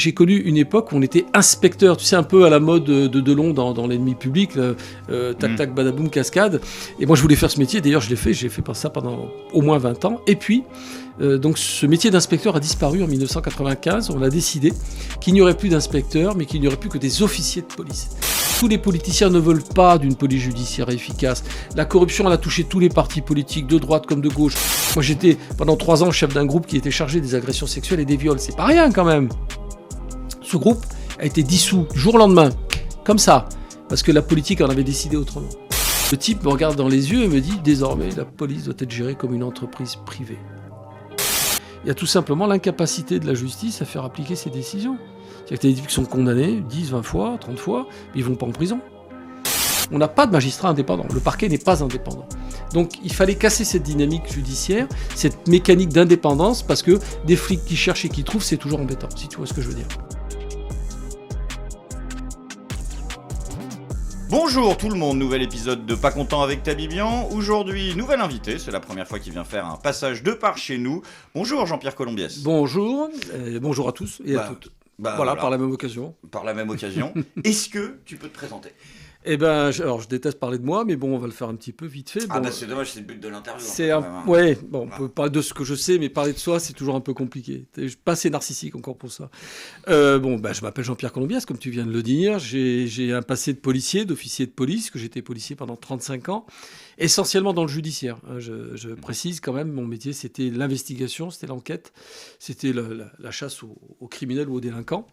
j'ai connu une époque où on était inspecteur, tu sais, un peu à la mode de Delon dans L'ennemi public, tac tac badaboum cascade. Et moi je voulais faire ce métier, d'ailleurs j'ai fait ça pendant au moins 20 ans. Et puis, donc ce métier d'inspecteur a disparu en 1995. On a décidé qu'il n'y aurait plus d'inspecteurs, mais qu'il n'y aurait plus que des officiers de police. Tous les politiciens ne veulent pas d'une police judiciaire efficace. La corruption, elle a touché tous les partis politiques, de droite comme de gauche. Moi, j'étais pendant 3 ans chef d'un groupe qui était chargé des agressions sexuelles et des viols. C'est pas rien quand même. Ce groupe a été dissous du jour au lendemain, comme ça, parce que la politique en avait décidé autrement. Le type me regarde dans les yeux et me dit « Désormais, la police doit être gérée comme une entreprise privée. » Il y a tout simplement l'incapacité de la justice à faire appliquer ses décisions. C'est-à-dire que les types qui sont condamnés 10, 20 fois, 30 fois, mais ils vont pas en prison. On n'a pas de magistrat indépendant. Le parquet n'est pas indépendant. Donc il fallait casser cette dynamique judiciaire, cette mécanique d'indépendance, parce que des flics qui cherchent et qui trouvent, c'est toujours embêtant, si tu vois ce que je veux dire. Bonjour tout le monde, nouvel épisode de Pas Content avec Tabibian. Aujourd'hui, nouvel invité, c'est la première fois qu'il vient faire un passage de par chez nous. Bonjour Jean-Pierre Colombiès. Bonjour, bonjour à tous et à toutes. Voilà, par la même occasion. Par la même occasion. Est-ce que tu peux te présenter ? Eh ben, alors je déteste parler de moi, mais bon, on va le faire un petit peu vite fait. Ah bon, bah c'est dommage, c'est le but de l'interview. Ouais, bon, on peut parler de ce que je sais, mais parler de soi, c'est toujours un peu compliqué. Je suis pas assez narcissique encore pour ça. Je m'appelle Jean-Pierre Colombiès, comme tu viens de le dire. J'ai un passé de policier, d'officier de police, que j'étais policier pendant 35 ans, essentiellement dans le judiciaire. Je précise quand même, mon métier, c'était l'investigation, c'était l'enquête, c'était la chasse aux criminels ou aux délinquants.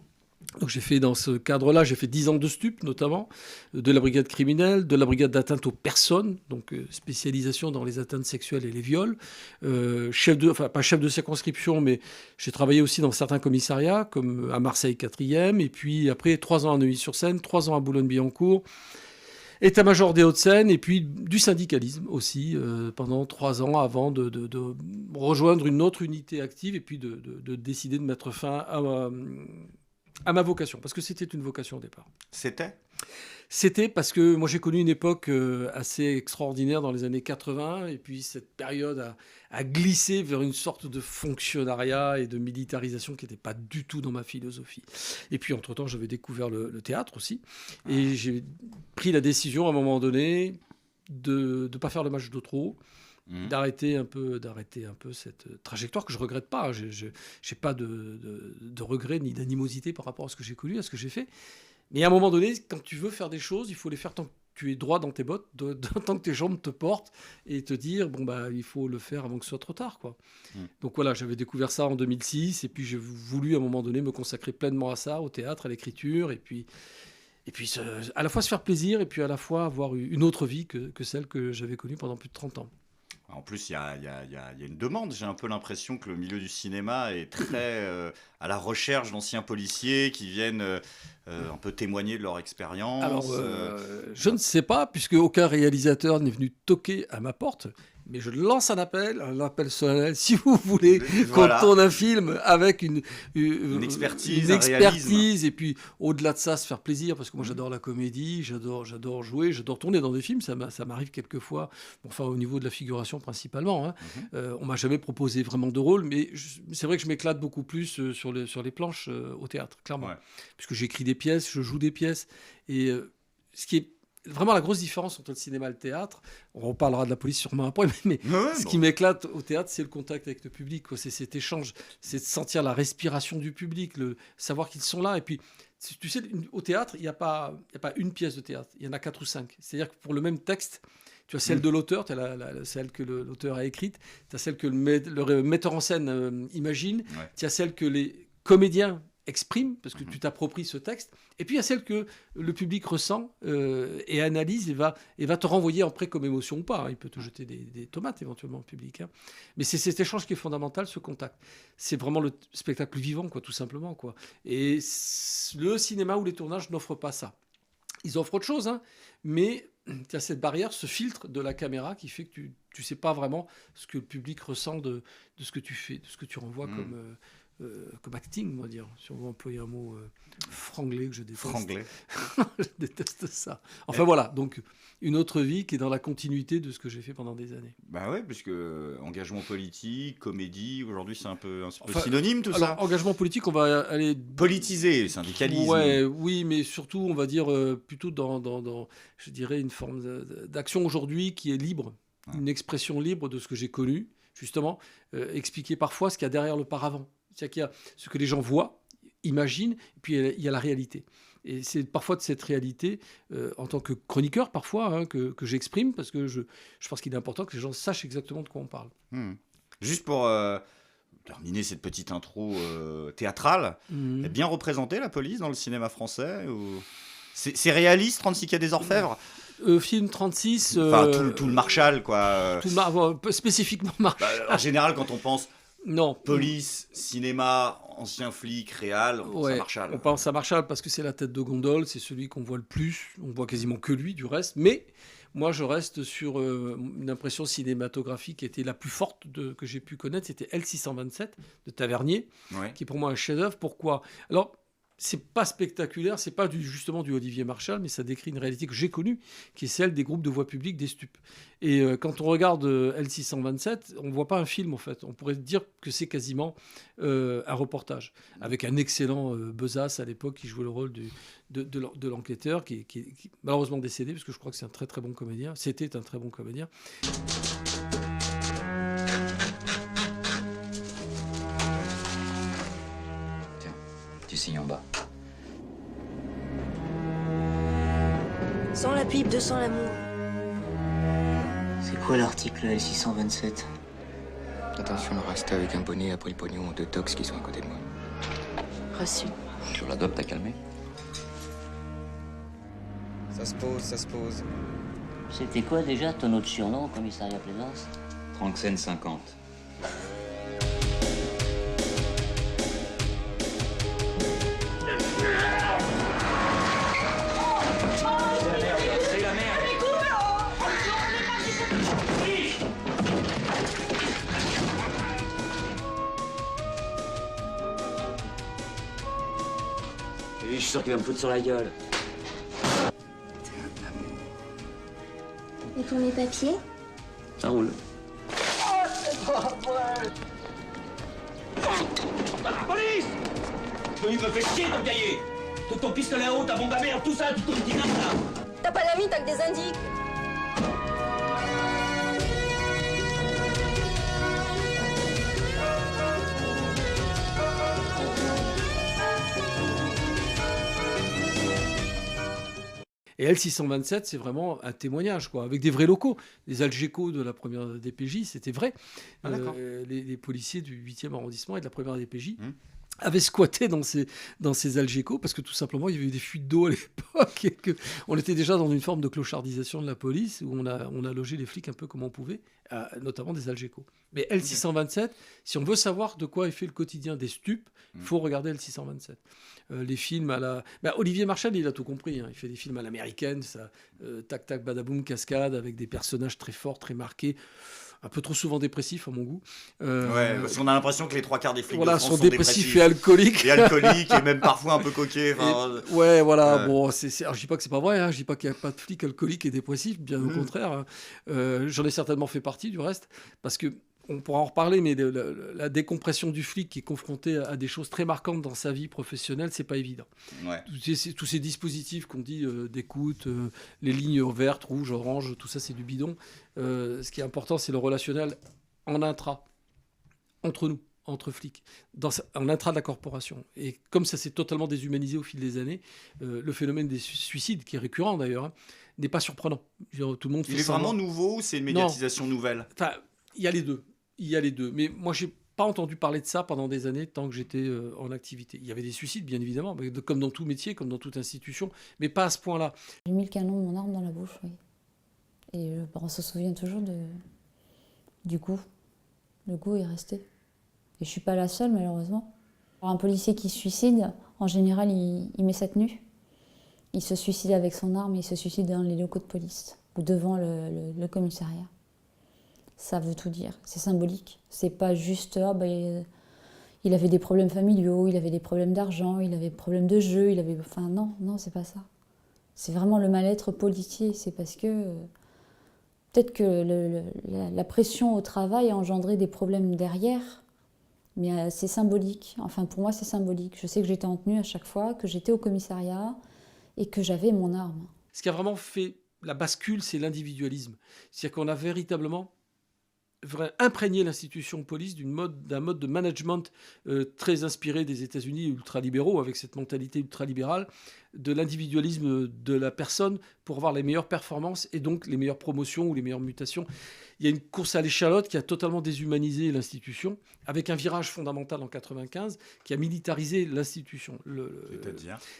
Donc j'ai fait dans ce cadre-là, j'ai fait 10 ans de stup notamment, de la brigade criminelle, de la brigade d'atteinte aux personnes, donc spécialisation dans les atteintes sexuelles et les viols. Pas chef de circonscription, mais j'ai travaillé aussi dans certains commissariats, comme à Marseille 4e, et puis après 3 ans à Neuilly-sur-Seine, 3 ans à Boulogne-Billancourt, état-major des Hauts-de-Seine, et puis du syndicalisme aussi, pendant 3 ans avant de rejoindre une autre unité active, et puis de décider de mettre fin à ma vocation, parce que c'était une vocation au départ. C'était parce que moi j'ai connu une époque assez extraordinaire dans les années 80, et puis cette période a glissé vers une sorte de fonctionnariat et de militarisation qui n'était pas du tout dans ma philosophie. Et puis entre-temps j'avais découvert le théâtre aussi, et j'ai pris la décision à un moment donné de ne pas faire le match de trop, d'arrêter un peu cette trajectoire que je regrette pas. J'ai pas de regret ni d'animosité par rapport à ce que j'ai connu, à ce que j'ai fait. Mais à un moment donné, quand tu veux faire des choses, il faut les faire tant que tu es droit dans tes bottes, tant que tes jambes te portent, et te dire il faut le faire avant que ce soit trop tard, quoi. Donc voilà, j'avais découvert ça en 2006, et puis j'ai voulu à un moment donné me consacrer pleinement à ça, au théâtre, à l'écriture, et puis à la fois se faire plaisir, et puis à la fois avoir une autre vie que celle que j'avais connue pendant plus de 30 ans. En plus, il y a une demande. J'ai un peu l'impression que le milieu du cinéma est très à la recherche d'anciens policiers qui viennent un peu témoigner de leur expérience. Alors, je ne sais pas, puisque aucun réalisateur n'est venu toquer à ma porte. Mais je lance un appel solennel. Si vous voulez qu'on tourne un film avec une expertise, et puis au-delà de ça, se faire plaisir, parce que moi j'adore la comédie, j'adore jouer, j'adore tourner dans des films, ça m'arrive quelquefois, enfin au niveau de la figuration principalement. On m'a jamais proposé vraiment de rôle, mais c'est vrai que je m'éclate beaucoup plus sur les planches au théâtre, clairement. Ouais. Puisque j'écris des pièces, je joue des pièces, et ce qui est vraiment la grosse différence entre le cinéma et le théâtre, on reparlera de la police sûrement après, mais ce qui m'éclate au théâtre, c'est le contact avec le public, quoi. C'est cet échange, c'est de sentir la respiration du public, savoir qu'ils sont là. Et puis, tu sais, au théâtre, il n'y a pas une pièce de théâtre, il y en a 4 ou 5. C'est-à-dire que pour le même texte, tu as celle de l'auteur, tu as celle que l'auteur a écrite, tu as celle que le metteur en scène imagine, tu as celle que les comédiens exprime, parce que tu t'appropries ce texte, et puis il y a celle que le public ressent et analyse et va te renvoyer après comme émotion ou pas. Il peut te jeter des tomates éventuellement au public. Mais c'est cet échange qui est fondamental, ce contact. C'est vraiment le spectacle vivant, quoi, tout simplement, quoi. Et le cinéma ou les tournages n'offrent pas ça. Ils offrent autre chose, mais tu as cette barrière, ce filtre de la caméra qui fait que tu sais pas vraiment ce que le public ressent de ce que tu fais, de ce que tu renvoies comme acting, on va dire, si on veut employer un mot franglais que je déteste. Franglais. Je déteste ça. Enfin voilà, donc une autre vie qui est dans la continuité de ce que j'ai fait pendant des années. Bah ouais, puisque engagement politique, comédie, aujourd'hui c'est un peu Enfin, synonyme tout ça. Alors, engagement politique, on va aller... Politisé, syndicalisme. Ouais, oui, mais surtout, on va dire plutôt je dirais, une forme d'action aujourd'hui qui est libre, une expression libre de ce que j'ai connu, justement, expliquer parfois ce qu'il y a derrière le paravent. C'est-à-dire qu'il y a ce que les gens voient, imaginent, et puis il y a la réalité. Et c'est parfois de cette réalité, en tant que chroniqueur parfois, hein, que j'exprime, parce que je pense qu'il est important que les gens sachent exactement de quoi on parle. Juste pour terminer cette petite intro théâtrale, est bien représentée la police dans le cinéma français ou... C'est réaliste, 36 quai des Orfèvres Film 36... Enfin, tout le Marshall, quoi. Spécifiquement Marshall. En général, quand on pense non. police, cinéma, ancien flic, réal, on pense à Marshall. On pense à Marshall parce que c'est la tête de gondole, c'est celui qu'on voit le plus. On voit quasiment que lui, du reste. Mais moi, je reste sur une impression cinématographique qui était la plus forte que j'ai pu connaître. C'était L627 de Tavernier, qui est pour moi un chef-d'œuvre. Pourquoi ? Alors, c'est pas spectaculaire, c'est pas justement du Olivier Marchal, mais ça décrit une réalité que j'ai connue, qui est celle des groupes de voie publique des stupes. Et quand on regarde L627, on voit pas un film en fait. On pourrait dire que c'est quasiment un reportage, avec un excellent Besace à l'époque qui jouait le rôle de l'enquêteur, qui est malheureusement décédé, parce que je crois que c'est un très très bon comédien. C'était un très bon comédien. Tu signes en bas. Sans la pipe, 200 l'amour. C'est quoi l'article L627 ? Attention de rester avec un bonnet après le pognon ou deux tox qui sont à côté de moi. Reçu. Sur la dope, t'as calmé ? Ça se pose. C'était quoi déjà ton autre surnom au commissariat Plaisance ? Franxen 50. Je suis sûr qu'il va me foutre sur la gueule. Et pour mes papiers ? Ça roule. Police! Il me fait chier ton cahier! Ton pistolet à eau, ta bombe à merde, tout ça, tout ton petit grappe là! T'as pas d'amis, t'as que des indices. Et L627, c'est vraiment un témoignage, quoi, avec des vrais locaux. Les Algeco de la première DPJ, c'était vrai. Les policiers du 8e arrondissement et de la première DPJ avaient squatté dans ces Algeco parce que tout simplement, il y avait eu des fuites d'eau à l'époque et qu'on était déjà dans une forme de clochardisation de la police où on a logé les flics un peu comme on pouvait, notamment des Algeco. Mais L627, si on veut savoir de quoi est fait le quotidien des stupes, il faut regarder L627. Les films à la... Olivier Marchal, il a tout compris. Hein. Il fait des films à l'américaine, ça, tac, tac, badaboum, cascade, avec des personnages très forts, très marqués, un peu trop souvent dépressifs à mon goût. Parce qu'on a l'impression que les 3/4 des flics de France sont dépressifs et alcooliques. Et alcooliques, et même parfois un peu coquets. Bon, alors, je dis pas que c'est pas vrai, hein. Je dis pas qu'il n'y a pas de flics alcooliques et dépressifs, bien au contraire. Hein. J'en ai certainement fait partie, du reste, parce que on pourra en reparler, mais la décompression du flic qui est confronté à des choses très marquantes dans sa vie professionnelle, c'est pas évident. Tous ces dispositifs qu'on dit d'écoute, les lignes vertes, rouges, oranges, tout ça, c'est du bidon. Ce qui est important, c'est le relationnel en intra, entre nous, entre flics, en intra de la corporation. Et comme ça s'est totalement déshumanisé au fil des années, le phénomène des suicides, qui est récurrent d'ailleurs, hein, n'est pas surprenant. Tout le monde Il est vraiment nouveau ou c'est une médiatisation nouvelle ? Enfin, il y a les deux. Mais moi, j'ai pas entendu parler de ça pendant des années tant que j'étais en activité. Il y avait des suicides, bien évidemment, comme dans tout métier, comme dans toute institution, mais pas à ce point-là. J'ai mis le canon de mon arme dans la bouche, oui. Et on se souvient toujours du goût. Le goût est resté. Et je suis pas la seule, malheureusement. Alors, un policier qui se suicide, en général, il met sa tenue. Il se suicide avec son arme et il se suicide dans les locaux de police ou devant le commissariat. Ça veut tout dire. C'est symbolique. C'est pas juste il Il avait des problèmes familiaux, il avait des problèmes d'argent, il avait des problèmes de jeu, Enfin non, c'est pas ça. C'est vraiment le mal-être policier. C'est parce que peut-être que la pression au travail a engendré des problèmes derrière, mais c'est symbolique. Enfin, pour moi, c'est symbolique. Je sais que j'étais en tenue à chaque fois, que j'étais au commissariat et que j'avais mon arme. Ce qui a vraiment fait la bascule, c'est l'individualisme. C'est-à-dire qu'on a véritablement imprégné l'institution police d'un mode de management très inspiré des États-Unis ultralibéraux, avec cette mentalité ultralibérale de l'individualisme de la personne pour avoir les meilleures performances et donc les meilleures promotions ou les meilleures mutations. Il y a une course à l'échalote qui a totalement déshumanisé l'institution, avec un virage fondamental en 1995 qui a militarisé l'institution.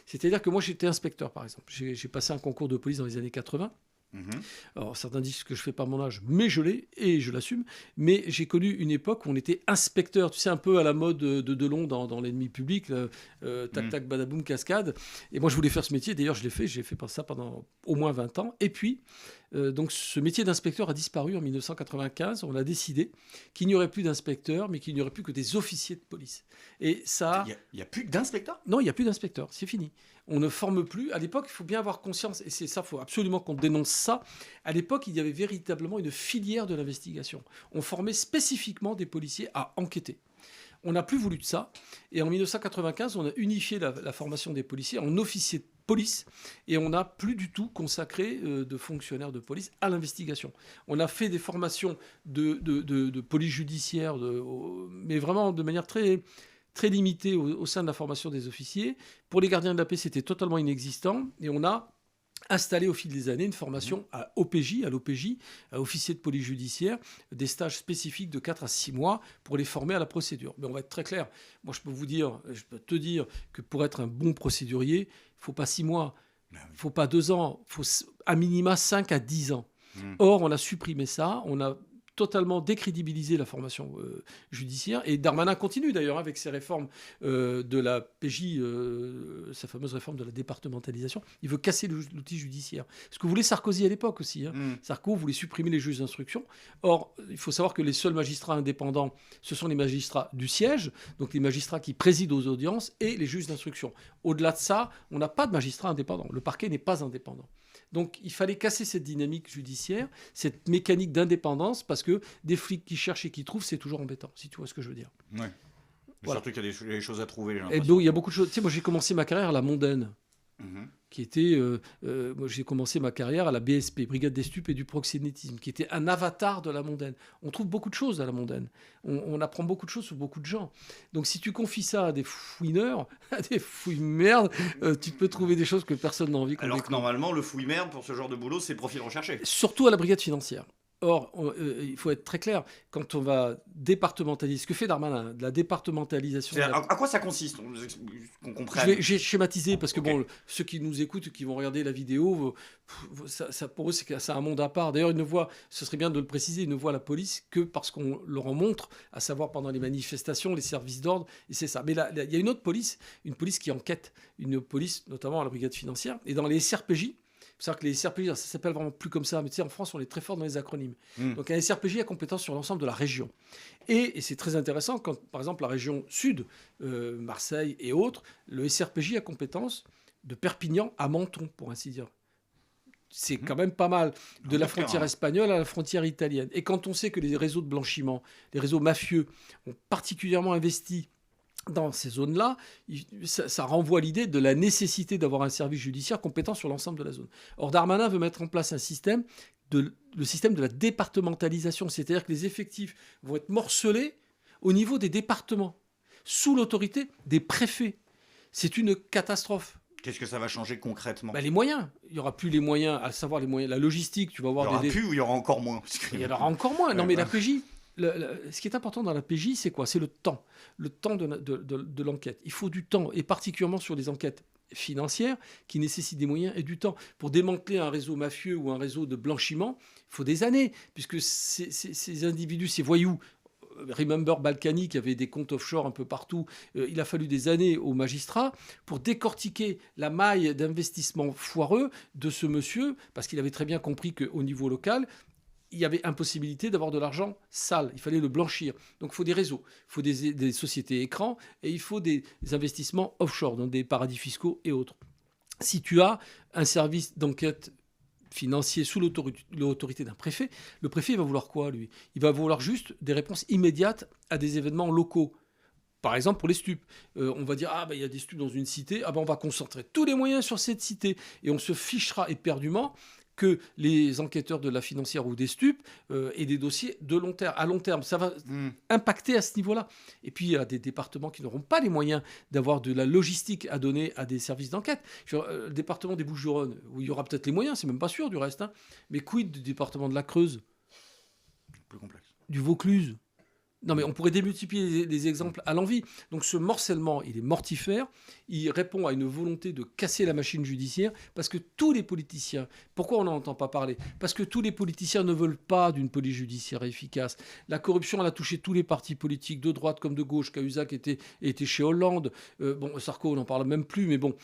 C'est-à-dire que moi, j'étais inspecteur, par exemple. J'ai passé un concours de police dans les années 80. Alors, certains disent que je fais pas mon âge, mais je l'ai et je l'assume. Mais j'ai connu une époque où on était inspecteur, tu sais, un peu à la mode de Delon dans L'ennemi public, tac tac badaboum cascade. Et moi je voulais faire ce métier, d'ailleurs j'ai fait ça pendant au moins 20 ans. Et puis donc ce métier d'inspecteur a disparu en 1995. On a décidé qu'il n'y aurait plus d'inspecteurs, mais qu'il n'y aurait plus que des officiers de police. Et ça, il y a plus d'inspecteurs? Non, il n'y a plus d'inspecteurs, c'est fini. On ne forme plus. À l'époque, il faut bien avoir conscience, et c'est ça, il faut absolument qu'on dénonce ça. À l'époque, il y avait véritablement une filière de l'investigation. On formait spécifiquement des policiers à enquêter. On n'a plus voulu de ça. Et en 1995, on a unifié la formation des policiers en officiers de police. Et on n'a plus du tout consacré de fonctionnaires de police à l'investigation. On a fait des formations de police judiciaire, mais vraiment de manière très limitée au sein de la formation des officiers. Pour les gardiens de la paix, c'était totalement inexistant. Et on a installé au fil des années une formation à l'OPJ, à officier de police judiciaire, des stages spécifiques de 4 à 6 mois pour les former à la procédure. Mais on va être très clair. Moi, je peux te dire que pour être un bon procédurier, il ne faut pas 6 mois, il ne faut pas 2 ans, il faut à minima 5 à 10 ans. Or, on a supprimé ça, on a totalement décrédibilisé la formation judiciaire. Et Darmanin continue d'ailleurs avec ses réformes de la PJ, sa fameuse réforme de la départementalisation. Il veut casser l'outil judiciaire. Ce que voulait Sarkozy à l'époque aussi. Sarko voulait supprimer les juges d'instruction. Or, il faut savoir que les seuls magistrats indépendants, ce sont les magistrats du siège, donc les magistrats qui président aux audiences, et les juges d'instruction. Au-delà de ça, on n'a pas de magistrats indépendants. Le parquet n'est pas indépendant. Donc, il fallait casser cette dynamique judiciaire, cette mécanique d'indépendance, parce que des flics qui cherchent et qui trouvent, c'est toujours embêtant, si tu vois ce que je veux dire. Ouais. Voilà. Surtout qu'il y a des choses à trouver. Et donc, il y a beaucoup de choses. Tu sais, moi, j'ai commencé ma carrière à la mondaine, qui était... moi, j'ai commencé ma carrière à la BSP, Brigade des stupes et du proxénétisme, qui était un avatar de la mondaine. On trouve beaucoup de choses à la mondaine. On apprend beaucoup de choses sur beaucoup de gens. Donc, si tu confies ça à des fouineurs, à des fouilles-merdes, tu peux trouver des choses que personne n'a envie qu'on Alors découvre. que normalement, le fouille-merde, pour ce genre de boulot, c'est le profil recherché. Surtout à la brigade financière. Or, il faut être très clair, quand on va départementaliser, ce que fait Darmanin, de la départementalisation... À quoi ça consiste, qu'on comprenne? J'ai schématisé, parce que bon, ceux qui nous écoutent, qui vont regarder la vidéo, ça, pour eux, c'est un monde à part. D'ailleurs, ce serait bien de le préciser, ils ne voient la police que parce qu'on leur en montre, à savoir pendant les manifestations, les services d'ordre, et c'est ça. Mais là, il y a une autre police, une police qui enquête, une police notamment à la brigade financière, et dans les SRPJ, c'est-à-dire que les SRPJ, ça s'appelle vraiment plus comme ça, mais tu sais, en France, on est très fort dans les acronymes. Donc un SRPJ a compétence sur l'ensemble de la région. Et c'est très intéressant quand, par exemple, la région sud, Marseille et autres, le SRPJ a compétence de Perpignan à Menton, pour ainsi dire. C'est quand même pas mal, de la frontière espagnole à la frontière italienne. Et quand on sait que les réseaux de blanchiment, les réseaux mafieux ont particulièrement investi dans ces zones-là, ça renvoie à l'idée de la nécessité d'avoir un service judiciaire compétent sur l'ensemble de la zone. Or, Darmanin veut mettre en place un système, le système de la départementalisation, c'est-à-dire que les effectifs vont être morcelés au niveau des départements, sous l'autorité des préfets. C'est une catastrophe. Qu'est-ce que ça va changer concrètement? Les moyens. Il n'y aura plus les moyens, à savoir les moyens, la logistique, tu vas voir... Il n'y aura plus ou il y aura encore moins? Il y en aura encore moins. Non, mais la PJ... ce qui est important dans la PJ, c'est quoi? C'est le temps de l'enquête. Il faut du temps, et particulièrement sur les enquêtes financières qui nécessitent des moyens et du temps. Pour démanteler un réseau mafieux ou un réseau de blanchiment, il faut des années, puisque ces individus, ces voyous, Remember Balkany qui avait des comptes offshore un peu partout, il a fallu des années aux magistrats pour décortiquer la maille d'investissement foireux de ce monsieur, parce qu'il avait très bien compris qu'au niveau local, il y avait impossibilité d'avoir de l'argent sale. Il fallait le blanchir. Donc, il faut des réseaux, il faut des sociétés écrans et il faut des investissements offshore, dans des paradis fiscaux et autres. Si tu as un service d'enquête financier sous l'autorité d'un préfet, le préfet il va vouloir quoi, lui ? Il va vouloir juste des réponses immédiates à des événements locaux. Par exemple, pour les stupes, on va dire « Ah, ben, il y a des stupes dans une cité, on va concentrer tous les moyens sur cette cité. » Et on se fichera éperdument que les enquêteurs de la financière ou des stupes aient des dossiers à long terme. Ça va impacter à ce niveau-là. Et puis, il y a des départements qui n'auront pas les moyens d'avoir de la logistique à donner à des services d'enquête. Le département des Bouches-du-Rhône, où il y aura peut-être les moyens, c'est même pas sûr du reste. Hein. Mais quid du département de la Creuse ? Plus complexe. Du Vaucluse ? Non, mais on pourrait démultiplier les exemples à l'envi. Donc ce morcellement, il est mortifère. Il répond à une volonté de casser la machine judiciaire parce que tous les politiciens... Pourquoi on n'en entend pas parler ? Parce que tous les politiciens ne veulent pas d'une police judiciaire efficace. La corruption, elle a touché tous les partis politiques, de droite comme de gauche. Cahuzac était chez Hollande. Sarko, on n'en parle même plus, mais bon,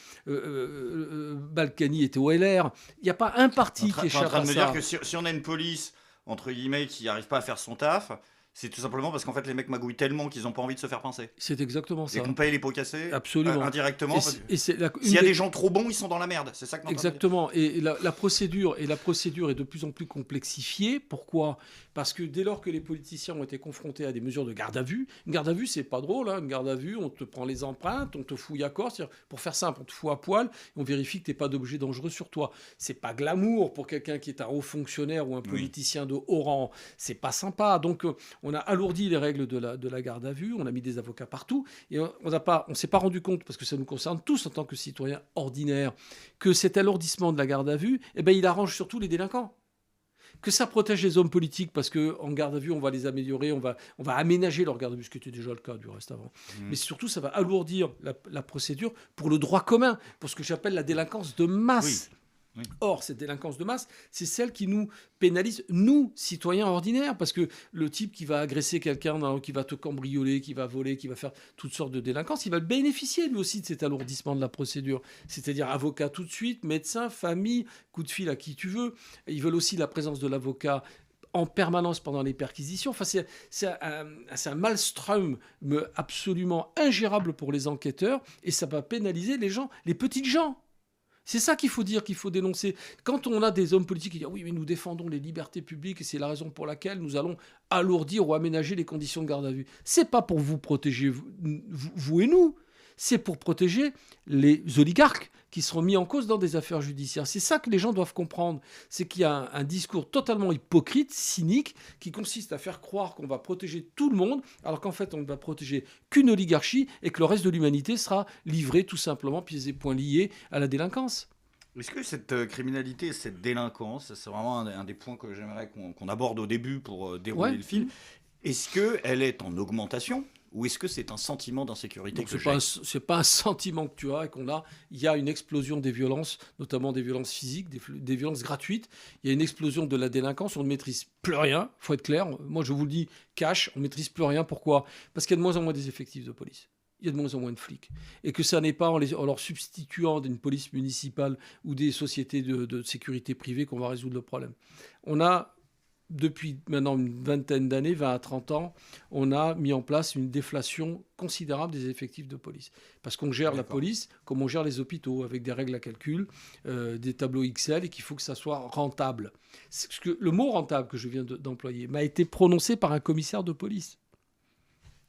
Balkany était au LR. Il n'y a pas un parti qui échappe à ça. Tu es en train de me dire que si on a une police, entre guillemets, qui n'arrive pas à faire son taf... C'est tout simplement parce qu'en fait, les mecs magouillent tellement qu'ils n'ont pas envie de se faire pincer. C'est exactement ça. Et qu'on paye les pots cassés. Absolument. Indirectement. S'il y a des gens trop bons, ils sont dans la merde. C'est ça que exactement. Et la procédure est de plus en plus complexifiée. Pourquoi ? Parce que dès lors que les politiciens ont été confrontés à des mesures de garde à vue, une garde à vue, c'est pas drôle. Hein. Une garde à vue, on te prend les empreintes, on te fouille à corps. Pour faire simple, on te fout à poil et on vérifie que tu n'es pas d'objet dangereux sur toi. C'est pas glamour pour quelqu'un qui est un haut fonctionnaire ou un politicien de haut rang. C'est pas sympa. Donc, on a alourdi les règles de la garde à vue, on a mis des avocats partout, et on ne s'est pas rendu compte, parce que ça nous concerne tous en tant que citoyens ordinaires, que cet alourdissement de la garde à vue, il arrange surtout les délinquants. Que ça protège les hommes politiques, parce qu'en garde à vue, on va les améliorer, on va aménager leur garde à vue, ce qui était déjà le cas du reste avant. Mais surtout, ça va alourdir la procédure pour le droit commun, pour ce que j'appelle la délinquance de masse. Oui. Or, cette délinquance de masse, c'est celle qui nous pénalise, nous, citoyens ordinaires, parce que le type qui va agresser quelqu'un, qui va te cambrioler, qui va voler, qui va faire toutes sortes de délinquances, il va bénéficier lui aussi de cet alourdissement de la procédure. C'est-à-dire avocat tout de suite, médecin, famille, coup de fil à qui tu veux. Ils veulent aussi la présence de l'avocat en permanence pendant les perquisitions. Enfin, c'est un maelstrom absolument ingérable pour les enquêteurs, et ça va pénaliser les gens, les petites gens. C'est ça qu'il faut dire, qu'il faut dénoncer. Quand on a des hommes politiques qui disent « Oui, mais nous défendons les libertés publiques et c'est la raison pour laquelle nous allons alourdir ou aménager les conditions de garde à vue. » C'est pas pour vous protéger, vous et nous. C'est pour protéger les oligarques qui seront mis en cause dans des affaires judiciaires. C'est ça que les gens doivent comprendre. C'est qu'il y a un discours totalement hypocrite, cynique, qui consiste à faire croire qu'on va protéger tout le monde, alors qu'en fait, on ne va protéger qu'une oligarchie et que le reste de l'humanité sera livré tout simplement, pieds et poings liés, à la délinquance. Est-ce que cette criminalité, cette délinquance, c'est vraiment un des points que j'aimerais qu'on aborde au début pour dérouler le fil, est-ce qu'elle est en augmentation ? Ou est-ce que c'est un sentiment d'insécurité que j'ai ? C'est pas un sentiment que tu as et qu'on a. Il y a une explosion des violences, notamment des violences physiques, des violences gratuites. Il y a une explosion de la délinquance. On ne maîtrise plus rien, il faut être clair. Moi, je vous le dis, cash, on ne maîtrise plus rien. Pourquoi ? Parce qu'il y a de moins en moins des effectifs de police. Il y a de moins en moins de flics. Et que ça n'est pas en leur substituant d'une police municipale ou des sociétés de sécurité privée qu'on va résoudre le problème. On a... Depuis maintenant une vingtaine d'années, 20 à 30 ans, on a mis en place une déflation considérable des effectifs de police. Parce qu'on gère la police comme on gère les hôpitaux, avec des règles à calcul, des tableaux Excel, et qu'il faut que ça soit rentable. Le mot rentable que je viens d'employer m'a été prononcé par un commissaire de police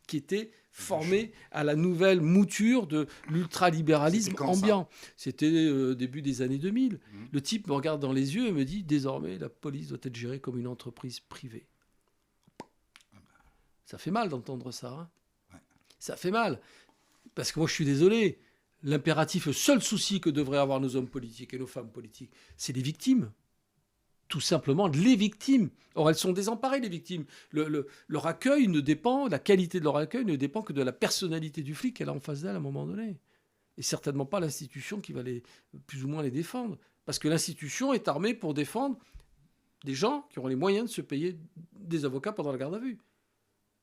qui était formé à la nouvelle mouture de l'ultralibéralisme ambiant. C'était début des années 2000. Le type me regarde dans les yeux et me dit « Désormais, la police doit être gérée comme une entreprise privée. » Ça fait mal d'entendre ça. Hein. Ouais. Ça fait mal. Parce que moi, je suis désolé. L'impératif, le seul souci que devraient avoir nos hommes politiques et nos femmes politiques, c'est les victimes. Tout simplement les victimes. Or, elles sont désemparées, les victimes. Leur accueil ne dépend, la qualité de leur accueil ne dépend que de la personnalité du flic qu'elle a en face d'elle à un moment donné. Et certainement pas l'institution qui va plus ou moins les défendre. Parce que l'institution est armée pour défendre des gens qui auront les moyens de se payer des avocats pendant la garde à vue.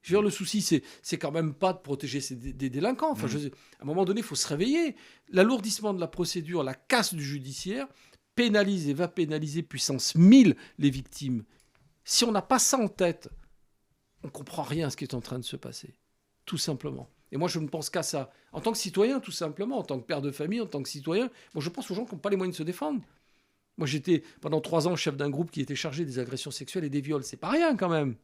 Je veux dire, le souci, c'est quand même pas de protéger des délinquants. Enfin, à un moment donné, il faut se réveiller. L'alourdissement de la procédure, la casse du judiciaire, pénalise et va pénaliser puissance 1000 les victimes. Si on n'a pas ça en tête, on ne comprend rien à ce qui est en train de se passer. Tout simplement. Et moi, je ne pense qu'à ça. En tant que citoyen, tout simplement, en tant que père de famille, en tant que citoyen, moi, je pense aux gens qui n'ont pas les moyens de se défendre. Moi, j'étais pendant 3 ans chef d'un groupe qui était chargé des agressions sexuelles et des viols. C'est pas rien, quand même.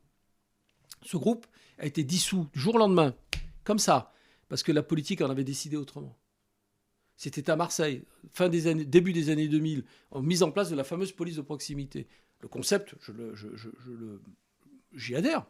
Ce groupe a été dissous du jour au lendemain, comme ça, parce que la politique en avait décidé autrement. C'était à Marseille, début des années 2000, en mise en place de la fameuse police de proximité. Le concept, j'y adhère.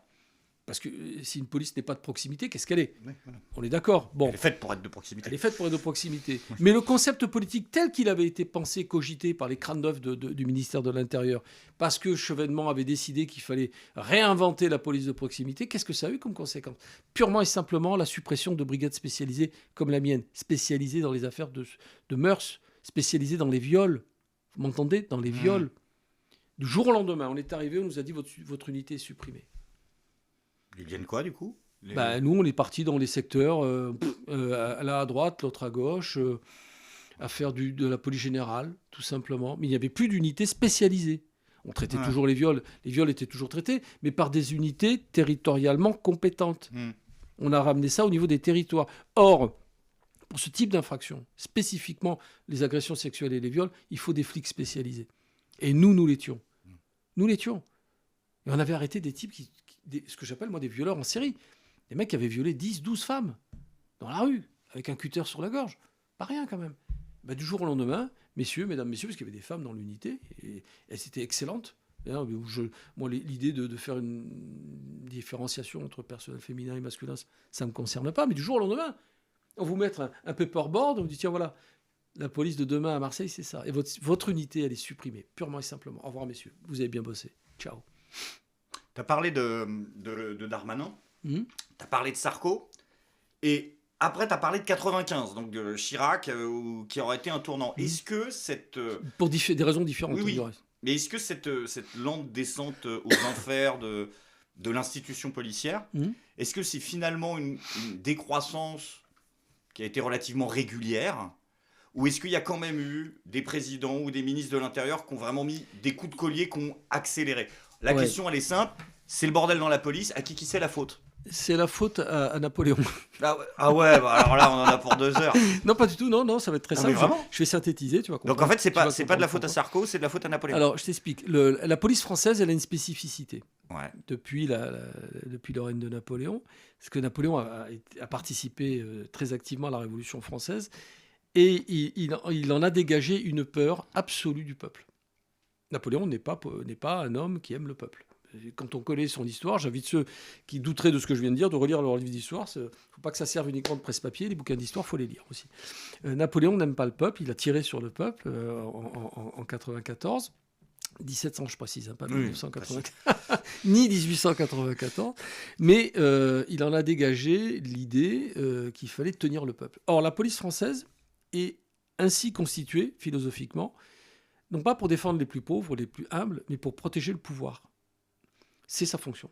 Parce que si une police n'est pas de proximité, qu'est-ce qu'elle est ? Oui, voilà. On est d'accord. Bon. Elle est faite pour être de proximité. Elle est faite pour être de proximité. Mais le concept politique tel qu'il avait été pensé, cogité par les crânes neufs du ministère de l'Intérieur, parce que Chevènement avait décidé qu'il fallait réinventer la police de proximité, qu'est-ce que ça a eu comme conséquence ? Purement et simplement la suppression de brigades spécialisées comme la mienne, spécialisées dans les affaires de mœurs, spécialisées dans les viols. Vous m'entendez ? Dans les viols. Du jour au lendemain, on est arrivé, on nous a dit votre unité est supprimée. Ils viennent quoi, du coup ? Nous, on est partis dans les secteurs, l'un à droite, l'autre à gauche, à faire de la police générale, tout simplement. Mais il n'y avait plus d'unités spécialisées. On traitait toujours les viols. Les viols étaient toujours traités, mais par des unités territorialement compétentes. On a ramené ça au niveau des territoires. Or, pour ce type d'infraction, spécifiquement les agressions sexuelles et les viols, il faut des flics spécialisés. Et nous l'étions. Nous l'étions. Et on avait arrêté des types ce que j'appelle, moi, des violeurs en série. Des mecs qui avaient violé 10, 12 femmes dans la rue, avec un cutter sur la gorge. Pas rien, quand même. Du jour au lendemain, mesdames, messieurs, parce qu'il y avait des femmes dans l'unité, et elles étaient excellentes. Moi, l'idée de faire une différenciation entre personnel féminin et masculin, ça ne me concerne pas. Mais du jour au lendemain, on vous met un paperboard, on vous dit, tiens, voilà, la police de demain à Marseille, c'est ça. Et votre unité, elle est supprimée, purement et simplement. Au revoir, messieurs. Vous avez bien bossé. Ciao. Tu as parlé de Darmanin, tu as parlé de Sarko, et après tu as parlé de 95, donc de Chirac, qui aurait été un tournant. Est-ce que cette... Pour des raisons différentes. Oui. Mais est-ce que cette lente descente aux enfers de l'institution policière, est-ce que c'est finalement une décroissance qui a été relativement régulière, ou est-ce qu'il y a quand même eu des présidents ou des ministres de l'Intérieur qui ont vraiment mis des coups de collier, qui ont accéléré ? La question, elle est simple. C'est le bordel dans la police. À qui c'est la faute ? C'est la faute à Napoléon. Ah ouais, alors là, on en a pour 2 heures. Non, pas du tout. Non, ça va être très simple. Vraiment ? Je vais synthétiser, tu vas comprendre. Donc en fait, c'est pas de la faute à Sarko, c'est de la faute à Napoléon. Alors, je t'explique. La police française, elle a une spécificité. Ouais. Depuis le règne de Napoléon. Parce que Napoléon a participé très activement à la Révolution française. Et il en a dégagé une peur absolue du peuple. Napoléon n'est pas un homme qui aime le peuple. Quand on connaît son histoire, j'invite ceux qui douteraient de ce que je viens de dire de relire leur livre d'histoire. Il ne faut pas que ça serve uniquement de presse-papier. Les bouquins d'histoire, il faut les lire aussi. Napoléon n'aime pas le peuple. Il a tiré sur le peuple en 94. 1700, je précise, pas 1994, ni 1894. Mais il en a dégagé l'idée qu'il fallait tenir le peuple. Or, la police française est ainsi constituée, philosophiquement, non pas pour défendre les plus pauvres, les plus humbles, mais pour protéger le pouvoir. C'est sa fonction,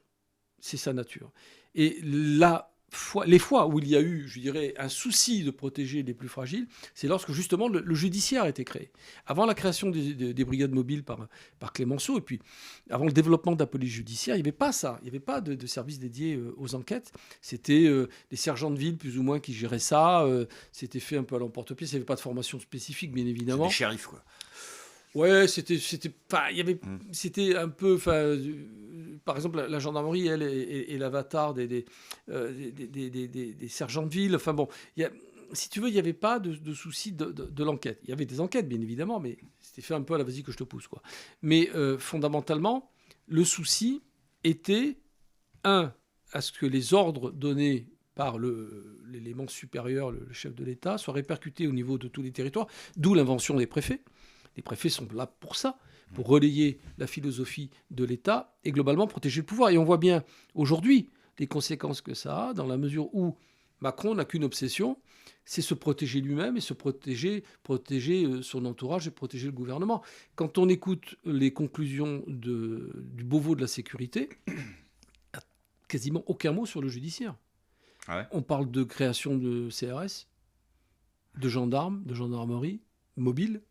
c'est sa nature. Et les fois où il y a eu, je dirais, un souci de protéger les plus fragiles, c'est lorsque justement le judiciaire a été créé. Avant la création des brigades mobiles par Clémenceau, et puis avant le développement de la police judiciaire, il n'y avait pas ça. Il n'y avait pas de service dédié aux enquêtes. C'était des sergents de ville, plus ou moins, qui géraient ça. C'était fait un peu à l'emporte-pièce. Il n'y avait pas de formation spécifique, bien évidemment. Des shérifs, quoi. Ouais, c'était un peu, par exemple, la gendarmerie, elle, est l'avatar des sergents de ville. Enfin bon, si tu veux, il n'y avait pas de souci de l'enquête. Il y avait des enquêtes, bien évidemment, mais c'était fait un peu à la vas-y que je te pousse, quoi. Mais fondamentalement, le souci était, à ce que les ordres donnés par l'élément supérieur, le chef de l'État, soient répercutés au niveau de tous les territoires, d'où l'invention des préfets. Les préfets sont là pour ça, pour relayer la philosophie de l'État et globalement protéger le pouvoir. Et on voit bien aujourd'hui les conséquences que ça a, dans la mesure où Macron n'a qu'une obsession, c'est se protéger lui-même et protéger son entourage et protéger le gouvernement. Quand on écoute les conclusions du Beauvau de la sécurité, il n'y a quasiment aucun mot sur le judiciaire. Ah ouais. On parle de création de CRS, de gendarmes, de gendarmerie mobile,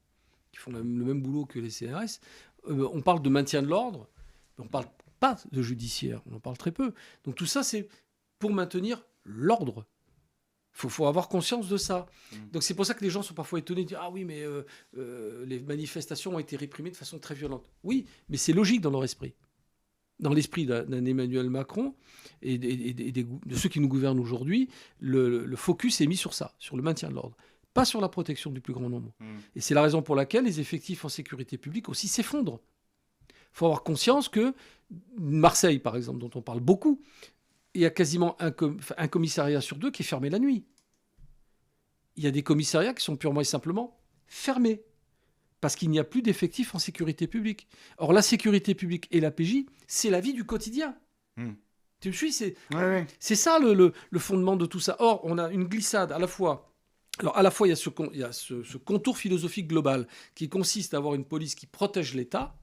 qui font le même boulot que les CRS. On parle de maintien de l'ordre. On parle pas de judiciaire, on en parle très peu. Donc tout ça, c'est pour maintenir l'ordre. Il faut avoir conscience de ça. Donc c'est pour ça que les gens sont parfois étonnés de dire « Ah oui, mais les manifestations ont été réprimées de façon très violente. » Oui, mais c'est logique dans leur esprit. Dans l'esprit d'un Emmanuel Macron et de ceux qui nous gouvernent aujourd'hui, le focus est mis sur ça, sur le maintien de l'ordre, pas sur la protection du plus grand nombre. Et c'est la raison pour laquelle les effectifs en sécurité publique aussi s'effondrent. Il faut avoir conscience que Marseille, par exemple, dont on parle beaucoup, il y a quasiment un commissariat sur 2 qui est fermé la nuit. Il y a des commissariats qui sont purement et simplement fermés parce qu'il n'y a plus d'effectifs en sécurité publique. Or, la sécurité publique et la PJ, c'est la vie du quotidien. Tu me suis ? C'est ça le fondement de tout ça. Or, on a une glissade à la fois. Alors, à la fois, il y a ce contour philosophique global qui consiste à avoir une police qui protège l'État,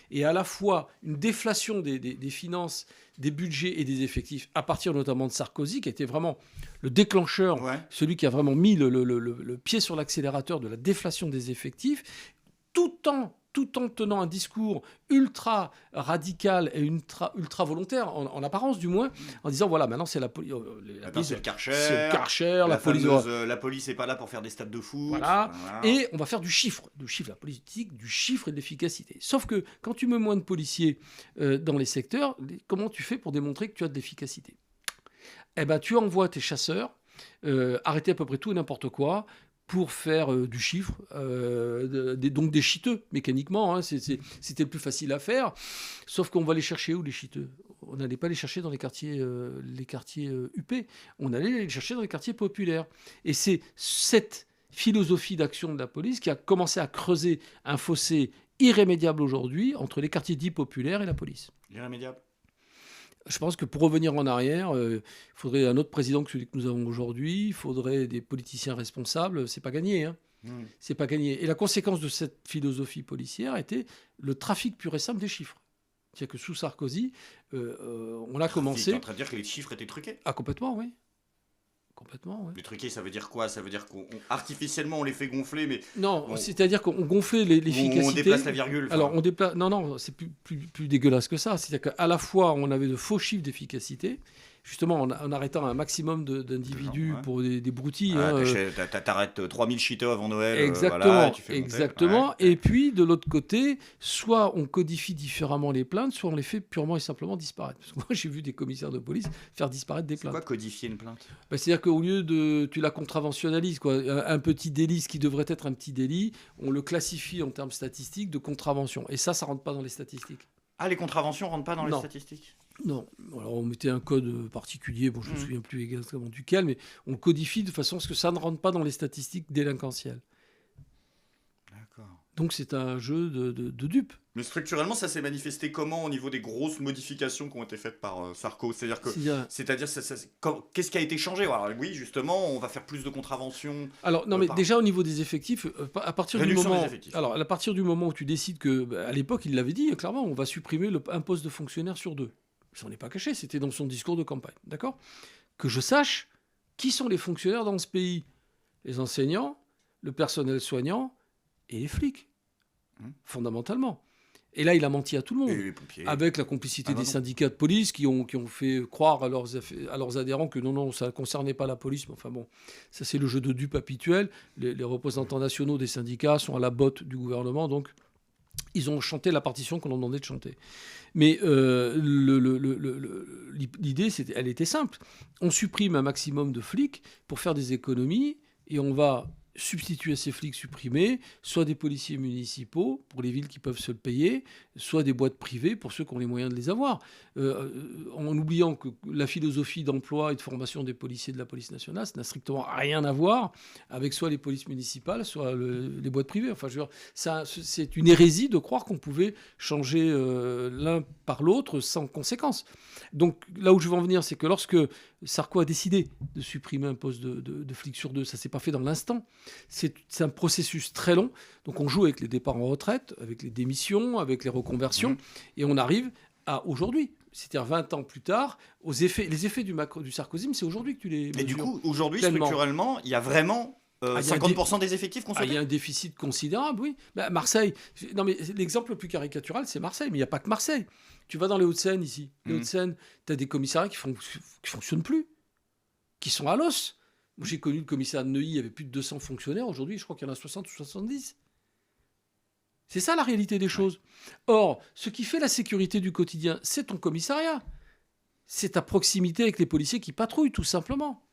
et à la fois une déflation des finances, des budgets et des effectifs, à partir notamment de Sarkozy, qui a été vraiment le déclencheur, celui qui a vraiment mis le pied sur l'accélérateur de la déflation des effectifs, tout en tenant un discours ultra radical et ultra volontaire, en apparence du moins, en disant voilà, maintenant c'est la police. C'est le Karcher. C'est le Karcher, la police. La police n'est pas là pour faire des stades de foot. Voilà. Et on va faire du chiffre, la politique, du chiffre et de l'efficacité. Sauf que quand tu mets moins de policiers dans les secteurs, comment tu fais pour démontrer que tu as de l'efficacité ? Eh ben, tu envoies tes chasseurs arrêter à peu près tout et n'importe quoi pour faire du chiffre, donc des chiteux, mécaniquement. Hein, c'était le plus facile à faire. Sauf qu'on va les chercher où, les chiteux ? On n'allait pas les chercher dans les quartiers UP. On allait les chercher dans les quartiers populaires. Et c'est cette philosophie d'action de la police qui a commencé à creuser un fossé irrémédiable aujourd'hui entre les quartiers dits populaires et la police. Irrémédiable ? Je pense que pour revenir en arrière, il faudrait un autre président que celui que nous avons aujourd'hui, il faudrait des politiciens responsables, c'est pas gagné. Hein. C'est pas gagné. Et la conséquence de cette philosophie policière était le trafic pur et simple des chiffres. C'est-à-dire que sous Sarkozy, on a commencé... Tu es en train de dire que les chiffres étaient truqués ? Ah, complètement, oui. Complètement, oui. Les truqués, ça veut dire quoi ? Ça veut dire qu'artificiellement, on les fait gonfler, mais... Non, c'est-à-dire qu'on gonflait l'efficacité. On déplace la virgule. Alors, on déplace... Non, c'est plus dégueulasse que ça. C'est-à-dire qu'à la fois, on avait de faux chiffres d'efficacité, justement en arrêtant un maximum d'individus pour des broutilles. T'arrêtes 3000 cheetahs avant Noël. Exactement. Tu fais exactement. Ouais. Et puis, de l'autre côté, soit on codifie différemment les plaintes, soit on les fait purement et simplement disparaître. Parce que moi, j'ai vu des commissaires de police faire disparaître des plaintes. C'est quoi codifier une plainte ? C'est-à-dire qu'au lieu de... Tu la contraventionnalises, quoi. Un petit délit, ce qui devrait être un petit délit, on le classifie en termes statistiques de contravention. Et ça rentre pas dans les statistiques. Ah, les contraventions rentrent pas dans les statistiques ? Non. Alors, on mettait un code particulier, je ne me souviens plus exactement duquel, mais on le codifie de façon à ce que ça ne rentre pas dans les statistiques délinquentielles. D'accord. Donc, c'est un jeu de dupes. Mais structurellement, ça s'est manifesté comment au niveau des grosses modifications qui ont été faites par Sarko ? C'est-à-dire qu'est-ce qui a été changé ? Alors, oui, justement, on va faire plus de contraventions. Alors, non, mais déjà au niveau des effectifs, à partir du moment... Alors, à partir du moment où tu décides que... à l'époque, il l'avait dit clairement, on va supprimer un poste de fonctionnaire sur 2. Ça n'est pas caché, c'était dans son discours de campagne. D'accord ? Que je sache qui sont les fonctionnaires dans ce pays. Les enseignants, le personnel soignant et les flics. Fondamentalement. Et là, il a menti à tout le monde. Et les pompiers. Avec la complicité des syndicats de police qui ont fait croire à leurs adhérents que non, ça ne concernait pas la police. Mais enfin bon, ça c'est le jeu de dupes habituel. Les représentants nationaux des syndicats sont à la botte du gouvernement, donc ils ont chanté la partition qu'on leur demandait de chanter. Mais l'idée, elle était simple. On supprime un maximum de flics pour faire des économies et on va substituer à ces flics supprimés soit des policiers municipaux pour les villes qui peuvent se le payer, soit des boîtes privées pour ceux qui ont les moyens de les avoir. En oubliant que la philosophie d'emploi et de formation des policiers de la police nationale, ça n'a strictement rien à voir avec soit les polices municipales, soit les boîtes privées. Enfin, je veux dire, c'est une hérésie de croire qu'on pouvait changer l'un par l'autre sans conséquence. Donc là où je veux en venir, c'est que lorsque Sarko a décidé de supprimer un poste de flic sur 2, ça ne s'est pas fait dans l'instant. C'est un processus très long. Donc on joue avec les départs en retraite, avec les démissions, avec les reconversions, et on arrive à aujourd'hui. C'est-à-dire 20 ans plus tard, les effets du sarkozysme, c'est aujourd'hui que tu les mesures. Et du coup, aujourd'hui, structurellement, il y a vraiment 50% des effectifs qu'on il y a un déficit considérable, oui. Bah, Marseille, non mais l'exemple le plus caricatural, c'est Marseille, mais il n'y a pas que Marseille. Tu vas dans les Hauts-de-Seine ici. Les Hauts-de-Seine, tu as des commissariats qui fonctionnent plus, qui sont à l'os. Moi, j'ai connu le commissariat de Neuilly, il y avait plus de 200 fonctionnaires. Aujourd'hui, je crois qu'il y en a 60 ou 70. C'est ça la réalité des choses. Or, ce qui fait la sécurité du quotidien, c'est ton commissariat. C'est ta proximité avec les policiers qui patrouillent, tout simplement.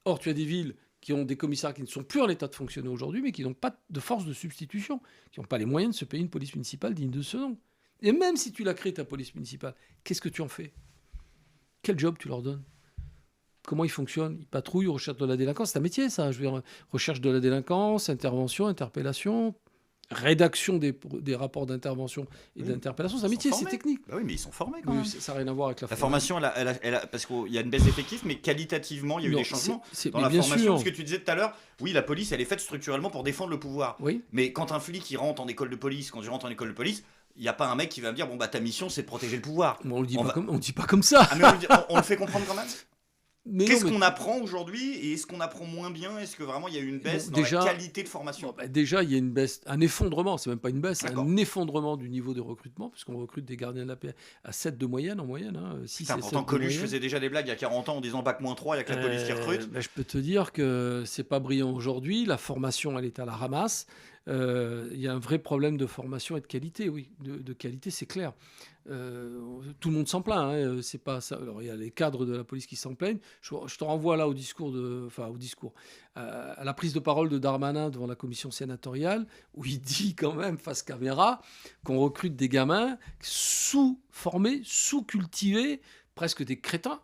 Or, tu as des villes qui ont des commissariats qui ne sont plus en état de fonctionner aujourd'hui, mais qui n'ont pas de force de substitution, qui n'ont pas les moyens de se payer une police municipale digne de ce nom. Et même si tu l'as créée, ta police municipale, qu'est-ce que tu en fais? Quel job tu leur donnes? Comment ils fonctionnent? Ils patrouillent, recherchent de la délinquance. C'est un métier, ça. Je veux dire, recherche de la délinquance, intervention, interpellation, rédaction des rapports d'intervention et d'interpellation. C'est un métier, c'est technique. Bah oui, mais ils sont formés quand même. Ça n'a rien à voir avec la formation. Parce qu'il y a une baisse d'effectifs, mais qualitativement, il y a eu des changements dans la formation. Ce que tu disais tout à l'heure, oui, la police, elle est faite structurellement pour défendre le pouvoir. Oui. Mais quand un flic il rentre en école de police, quand je rentre en école de police, il n'y a pas un mec qui va me dire bon bah ta mission c'est de protéger le pouvoir. Bon, on le dit pas comme ça. Ah, mais on le fait comprendre quand même. Qu'est-ce qu'on apprend aujourd'hui et est-ce qu'on apprend moins bien? Est-ce que vraiment il y a eu une baisse dans la qualité de formation? Déjà, il y a une baisse, un effondrement, c'est même pas une baisse, un effondrement du niveau de recrutement, puisqu'on recrute des gardiens de la paix à 7 de moyenne en moyenne. 6 et 7 pourtant, Coluche faisait déjà des blagues il y a 40 ans en disant bac moins 3, il n'y a que la police qui recrute. Je peux te dire que c'est pas brillant aujourd'hui, la formation elle est à la ramasse. Il y a un vrai problème de formation et de qualité, oui, de qualité, c'est clair. Tout le monde s'en plaint, c'est pas ça. Alors il y a les cadres de la police qui s'en plaignent. Je te renvoie là à la prise de parole de Darmanin devant la commission sénatoriale, où il dit quand même face caméra qu'on recrute des gamins sous-formés, sous-cultivés, presque des crétins.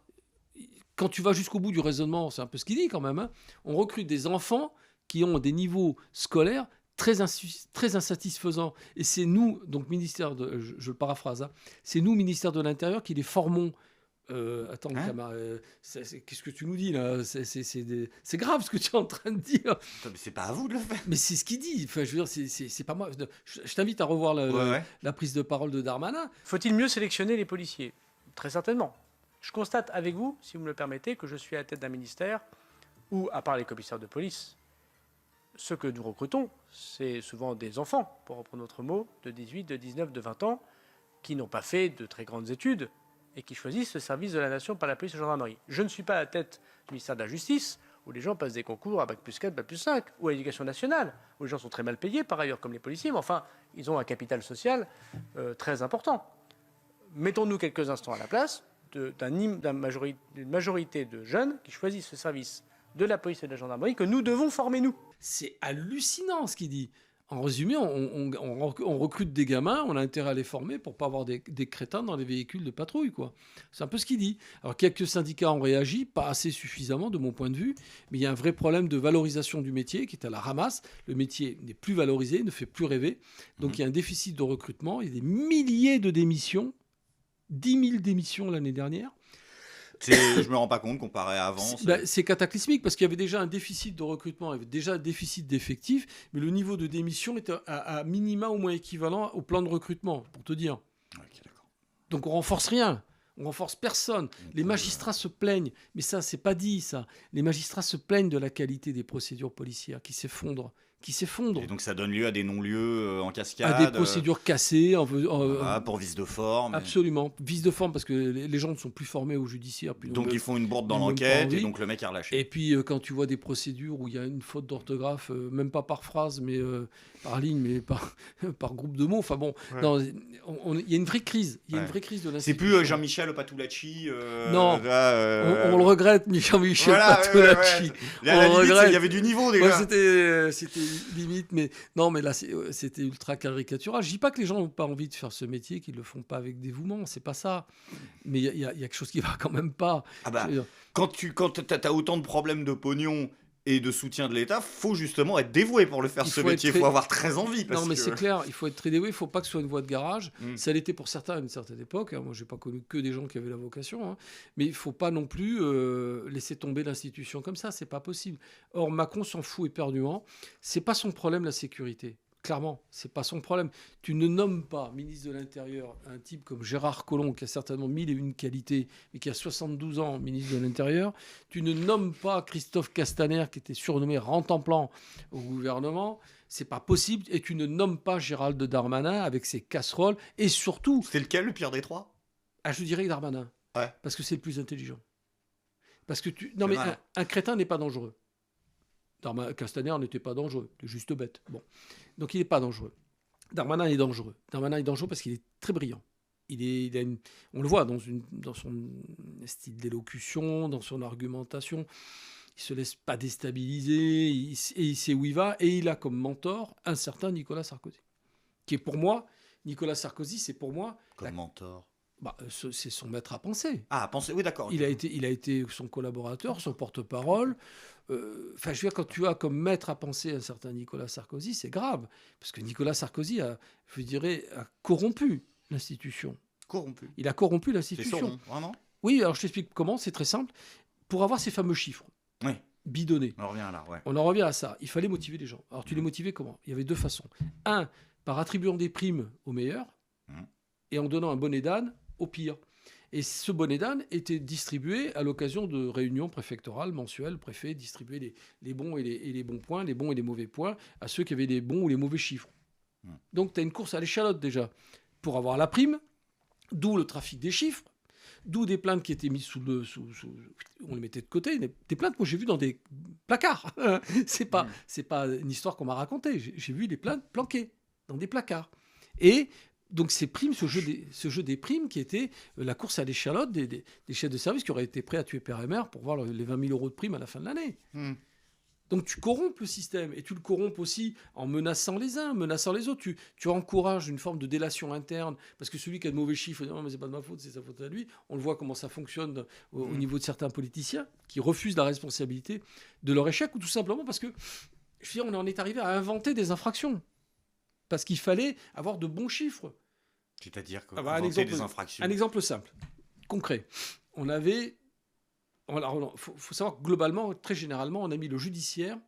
Quand tu vas jusqu'au bout du raisonnement, c'est un peu ce qu'il dit quand même. On recrute des enfants qui ont des niveaux scolaires très insatisfaisant. Et c'est nous, donc je le paraphrase, c'est nous, ministère de l'Intérieur, qui les formons. Attends, qu'est-ce que tu nous dis là? C'est grave ce que tu es en train de dire. Mais c'est pas à vous de le faire. Mais c'est ce qu'il dit. Enfin, je veux dire, c'est pas moi. Je t'invite à revoir la prise de parole de Darmanin. Faut-il mieux sélectionner les policiers? Très certainement. Je constate avec vous, si vous me le permettez, que je suis à la tête d'un ministère où, à part les commissaires de police, ce que nous recrutons, c'est souvent des enfants, pour reprendre notre mot, de 18, de 19, de 20 ans, qui n'ont pas fait de très grandes études et qui choisissent le service de la nation par la police et la gendarmerie. Je ne suis pas à la tête du ministère de la Justice, où les gens passent des concours à Bac+4, Bac+5, ou à l'Éducation nationale, où les gens sont très mal payés, par ailleurs, comme les policiers, mais enfin, ils ont un capital social très important. Mettons-nous quelques instants à la place d'une majorité de jeunes qui choisissent ce service de la police et de la gendarmerie que nous devons former, nous. C'est hallucinant ce qu'il dit. En résumé, on recrute des gamins, on a intérêt à les former pour pas avoir des crétins dans les véhicules de patrouille, quoi. C'est un peu ce qu'il dit. Alors quelques syndicats ont réagi, pas assez suffisamment de mon point de vue, mais il y a un vrai problème de valorisation du métier qui est à la ramasse. Le métier n'est plus valorisé, ne fait plus rêver. Donc il y a un déficit de recrutement, il y a des milliers de démissions, 10 000 démissions l'année dernière. Je me rends pas compte comparé à avant. C'est cataclysmique parce qu'il y avait déjà un déficit de recrutement, il y avait déjà un déficit d'effectifs, mais le niveau de démission était à minima au moins équivalent au plan de recrutement, pour te dire. Okay, d'accord. Donc on renforce rien, on renforce personne. Les magistrats se plaignent, mais ça c'est pas dit ça. Les magistrats se plaignent de la qualité des procédures policières qui s'effondrent. Et donc ça donne lieu à des non-lieux en cascade. À des procédures cassées. Pour vice de forme. Absolument. Vice de forme parce que les gens ne sont plus formés au judiciaire. Donc ils font une bourde dans l'enquête et donc le mec est relâché. Et puis quand tu vois des procédures où il y a une faute d'orthographe, même pas par phrase, mais par ligne, mais par groupe de mots. Enfin bon, il y a une vraie crise. Il y a une vraie crise de l'institution. C'est plus Jean-Michel Patulacci. Non, on le regrette, Jean-Michel Patulacci. On le regrette. Il y avait du niveau déjà. C'était limite, mais non, mais là c'était ultra caricatural. Je dis pas que les gens n'ont pas envie de faire ce métier, qu'ils le font pas avec dévouement, c'est pas ça. Mais il y a quelque chose qui va quand même pas. Quand t'as autant de problèmes de pognon et de soutien de l'État, faut justement être dévoué pour le faire ce métier. Il faut avoir très envie. C'est clair, il faut être très dévoué. Il faut pas que ce soit une voie de garage. Ça l'était pour certains à une certaine époque. Moi, j'ai pas connu que des gens qui avaient la vocation. Mais il faut pas non plus laisser tomber l'institution comme ça. C'est pas possible. Or, Macron s'en fout éperdument. C'est pas son problème la sécurité. Clairement, c'est pas son problème. Tu ne nommes pas ministre de l'Intérieur un type comme Gérard Collomb, qui a certainement 1001 qualités, mais qui a 72 ans ministre de l'Intérieur. Tu ne nommes pas Christophe Castaner, qui était surnommé Rantanplan au gouvernement. C'est pas possible. Et tu ne nommes pas Gérald Darmanin avec ses casseroles. Et surtout... C'est lequel le pire des trois? Je dirais Darmanin. Ouais. Parce que c'est le plus intelligent. Parce que non, mais un crétin n'est pas dangereux. Castaner n'était pas dangereux, il est juste bête. Bon. Donc il n'est pas dangereux. Darmanin est dangereux. Darmanin est dangereux parce qu'il est très brillant. On le voit dans son style d'élocution, dans son argumentation. Il ne se laisse pas déstabiliser, il sait où il va. Et il a comme mentor un certain Nicolas Sarkozy. Qui est pour moi, Nicolas Sarkozy, c'est pour moi... Comme mentor. C'est son maître à penser. Ah, à penser, oui, d'accord. Il a été son collaborateur, son porte-parole. Je veux dire, quand tu as comme maître à penser un certain Nicolas Sarkozy, c'est grave. Parce que Nicolas Sarkozy a corrompu l'institution. Corrompu. Il a corrompu l'institution. C'est son nom, vraiment? Oui, alors je t'explique comment, c'est très simple. Pour avoir ces fameux chiffres bidonnés. On en revient là, ouais. On en revient à ça. Il fallait motiver les gens. Alors tu les motivais comment? Il y avait deux façons. Un, par attribuant des primes aux meilleurs et en donnant un bonnet d'âne au pire. Et ce bonnet d'âne était distribué à l'occasion de réunions préfectorales mensuelles. Le préfet distribuait les bons et les bons points, les bons et les mauvais points à ceux qui avaient les bons ou les mauvais chiffres. Donc tu as une course à l'échalote déjà pour avoir la prime, d'où le trafic des chiffres, d'où des plaintes qui étaient mises on les mettait de côté. Des plaintes, moi j'ai vu dans des placards. C'est pas une histoire qu'on m'a racontée. J'ai vu des plaintes planquées dans des placards. Et donc ces primes, ce jeu des primes qui était la course à l'échalote des chefs de service qui auraient été prêts à tuer père et mère pour voir les 20 000 euros de prime à la fin de l'année. Donc tu corrompes le système et tu le corrompes aussi en menaçant les uns, menaçant les autres. Tu encourages une forme de délation interne parce que celui qui a de mauvais chiffres, non mais c'est pas de ma faute, c'est sa faute à lui. On le voit comment ça fonctionne au niveau de certains politiciens qui refusent la responsabilité de leur échec ou tout simplement parce que on en est arrivé à inventer des infractions. Parce qu'il fallait avoir de bons chiffres. C'est-à-dire que des infractions. Un exemple simple, concret. Il faut savoir que globalement, très généralement, on a mis le judiciaire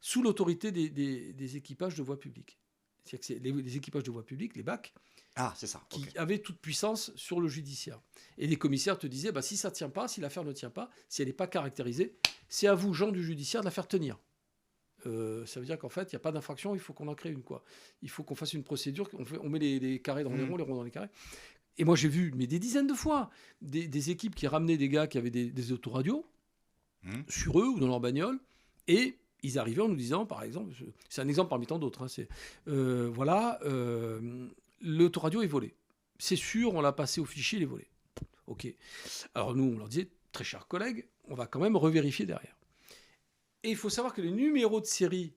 sous l'autorité des équipages de voie publique. C'est-à-dire que c'est les équipages de voie publique, les BAC, qui avaient toute puissance sur le judiciaire. Et les commissaires te disaient, si ça ne tient pas, si l'affaire ne tient pas, si elle n'est pas caractérisée, c'est à vous, gens du judiciaire, de la faire tenir. Ça veut dire qu'en fait, il n'y a pas d'infraction, il faut qu'on en crée une. Il faut qu'on fasse une procédure, on met les carrés dans les ronds, les ronds dans les carrés. Et moi, j'ai vu des dizaines de fois des équipes qui ramenaient des gars qui avaient des autoradios sur eux ou dans leur bagnole, et ils arrivaient en nous disant, par exemple, c'est un exemple parmi tant d'autres, l'autoradio est volé. C'est sûr, on l'a passé au fichier, il est volé. OK. Alors nous, on leur disait, très chers collègues, on va quand même revérifier derrière. Et il faut savoir que les numéros de série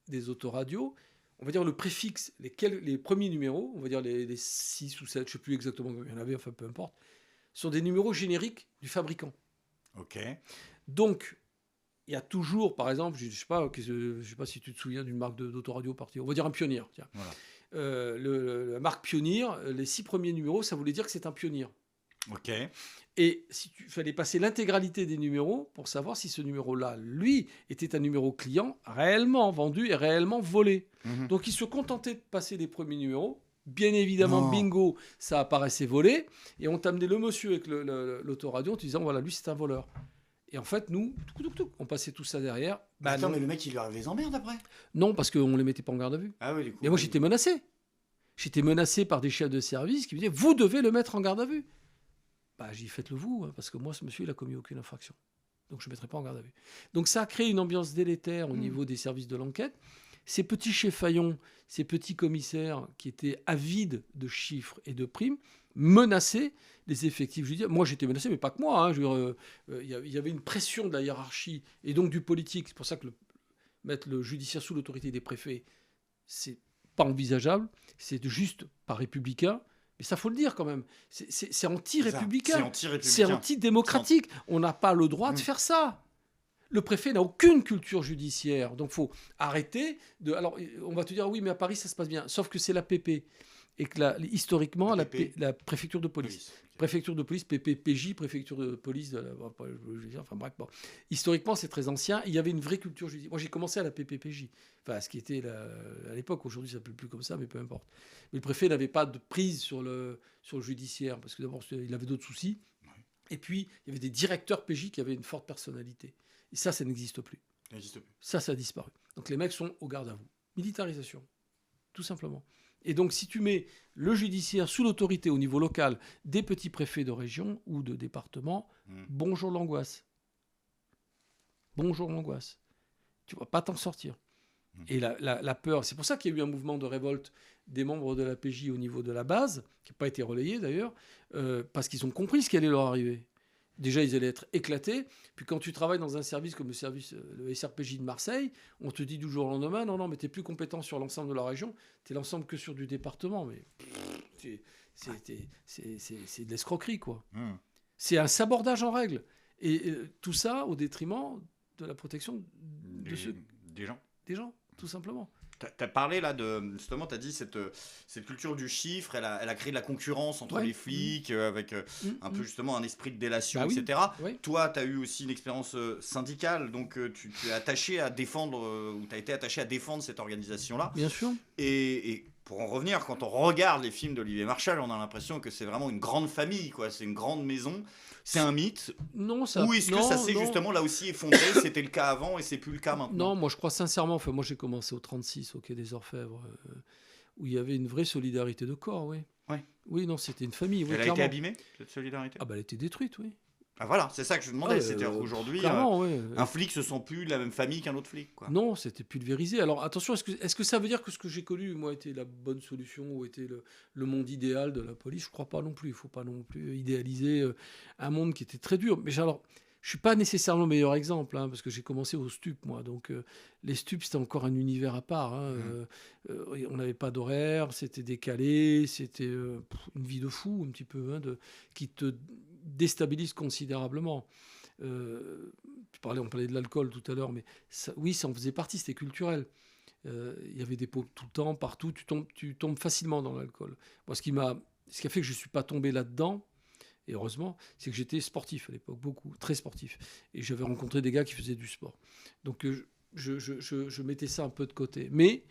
des autoradios, on va dire le préfixe, les premiers numéros, on va dire les 6 ou 7, je ne sais plus exactement combien il y en avait, enfin peu importe, sont des numéros génériques du fabricant. OK. Donc, il y a toujours, par exemple, je ne sais pas si tu te souviens d'une marque d'autoradio partie, on va dire un Pioneer. Tiens. Voilà. La marque Pioneer, les 6 premiers numéros, ça voulait dire que c'est un Pioneer. OK. Et il fallait passer l'intégralité des numéros pour savoir si ce numéro-là, lui, était un numéro client réellement vendu et réellement volé. Donc, ils se contentaient de passer les premiers numéros. Bien évidemment, bingo, ça apparaissait volé. Et on t'amenait le monsieur avec l'autoradio en te disant, voilà, lui, c'est un voleur. Et en fait, nous, on passait tout ça derrière. Attends, mais le mec, il lui arrive les emmerdes après? Non, parce qu'on ne les mettait pas en garde à vue. Ah oui, du coup. Mais moi, j'étais menacé. J'étais menacé par des chefs de service qui me disaient, vous devez le mettre en garde à vue. J'ai dit, faites-le vous, parce que moi, ce monsieur, il n'a commis aucune infraction. Donc, je ne mettrai pas en garde à vue. Donc, ça a créé une ambiance délétère au niveau des services de l'enquête. Ces petits cheffaillons, ces petits commissaires qui étaient avides de chiffres et de primes, menaçaient les effectifs judiciaires. Moi, j'étais menacé, mais pas que moi. Il y avait une pression de la hiérarchie et donc du politique. C'est pour ça que mettre le judiciaire sous l'autorité des préfets, c'est pas envisageable. C'est juste pas républicain. Mais ça, faut le dire quand même. C'est anti-républicain. C'est anti-démocratique. On n'a pas le droit de faire ça. Le préfet n'a aucune culture judiciaire. Donc, il faut arrêter de... Alors, on va te dire, oui, mais à Paris, ça se passe bien. Sauf que c'est l'APP. et que historiquement, La PP. la préfecture de police. Préfecture de police, PPPJ, préfecture de police, enfin bref, bon. Historiquement, c'est très ancien. Il y avait une vraie culture judiciaire. Moi, j'ai commencé à la PPPJ, enfin, ce qui était à l'époque. Aujourd'hui, ça ne s'appelle plus comme ça, mais peu importe. Mais le préfet n'avait pas de prise sur le judiciaire, parce que d'abord, il avait d'autres soucis. Et puis, il y avait des directeurs PJ qui avaient une forte personnalité. Et ça n'existe plus. Ça a disparu. Donc, les mecs sont au garde à vous. Militarisation, tout simplement. Et donc, si tu mets le judiciaire sous l'autorité au niveau local des petits préfets de région ou de département, bonjour l'angoisse. Bonjour l'angoisse. Tu ne vas pas t'en sortir. Et la peur, c'est pour ça qu'il y a eu un mouvement de révolte des membres de la PJ au niveau de la base, qui n'a pas été relayé d'ailleurs, parce qu'ils ont compris ce qui allait leur arriver. Déjà, ils allaient être éclatés. Puis quand tu travailles dans un service comme le SRPJ de Marseille, on te dit du jour au lendemain, non, mais tu n'es plus compétent sur l'ensemble de la région, tu es l'ensemble que sur du département. Mais c'est de l'escroquerie, quoi. C'est un sabordage en règle. Et tout ça au détriment de la protection des gens. Des gens, tout simplement. Tu as parlé là justement, tu as dit cette culture du chiffre, elle a créé de la concurrence entre les flics, avec un peu justement un esprit de délation, etc. Oui. Toi, tu as eu aussi une expérience syndicale, donc tu es attaché à défendre, ou tu as été attaché à défendre cette organisation-là. Bien sûr. Et pour en revenir, quand on regarde les films d'Olivier Marchal, on a l'impression que c'est vraiment une grande famille, quoi. C'est une grande maison. C'est un mythe. Non, ça. Ou est-ce que ça s'est justement là aussi effondré? C'était le cas avant et c'est plus le cas maintenant. Non, moi je crois sincèrement. Enfin, moi j'ai commencé au 36 au Quai des Orfèvres, où il y avait une vraie solidarité de corps, oui. Ouais. Oui, non, c'était une famille. Oui, elle a été abîmée, cette solidarité? Ah bah elle a été détruite, oui. Ah voilà, c'est ça que je demandais. C'est-à-dire qu'aujourd'hui, un flic se sent plus la même famille qu'un autre flic, quoi. Non, c'était pulvérisé. Alors attention, est-ce que ça veut dire que ce que j'ai connu, moi, était la bonne solution ou était le monde idéal de la police? Je crois pas non plus. Il faut pas non plus idéaliser un monde qui était très dur. Mais alors, je suis pas nécessairement le meilleur exemple, hein, parce que j'ai commencé au STUP, moi. Donc les STUP, c'était encore un univers à part. Hein. On n'avait pas d'horaire, c'était décalé, c'était une vie de fou, un petit peu, hein, qui te déstabilise considérablement. On parlait de l'alcool tout à l'heure, mais ça en faisait partie, c'était culturel. Il y avait des pots tout le temps, partout, tu tombes facilement dans l'alcool. Moi, ce qui a fait que je ne suis pas tombé là-dedans, et heureusement, c'est que j'étais sportif à l'époque, beaucoup, très sportif. Et j'avais rencontré des gars qui faisaient du sport. Donc je mettais ça un peu de côté. Mais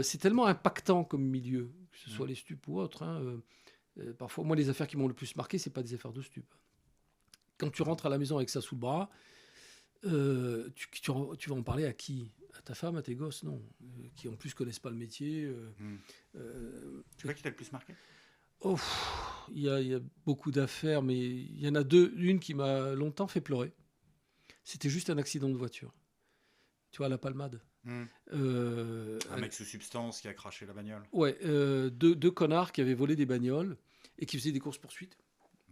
c'est tellement impactant comme milieu, que ce soit les stupes ou autres. Hein, parfois, moi, les affaires qui m'ont le plus marqué, c'est pas des affaires de stupes. Quand tu rentres à la maison avec ça sous le bras, tu vas en parler à qui? À ta femme, à tes gosses? Non. Qui en plus connaissent pas le métier. Tu vois qui t'a le plus marqué? Il y a beaucoup d'affaires, mais il y en a deux. Une qui m'a longtemps fait pleurer. C'était juste un accident de voiture. Tu vois, à la Palmade. Un mec sous substance qui a craché la bagnole. Ouais, deux connards qui avaient volé des bagnoles et qui faisaient des courses-poursuites.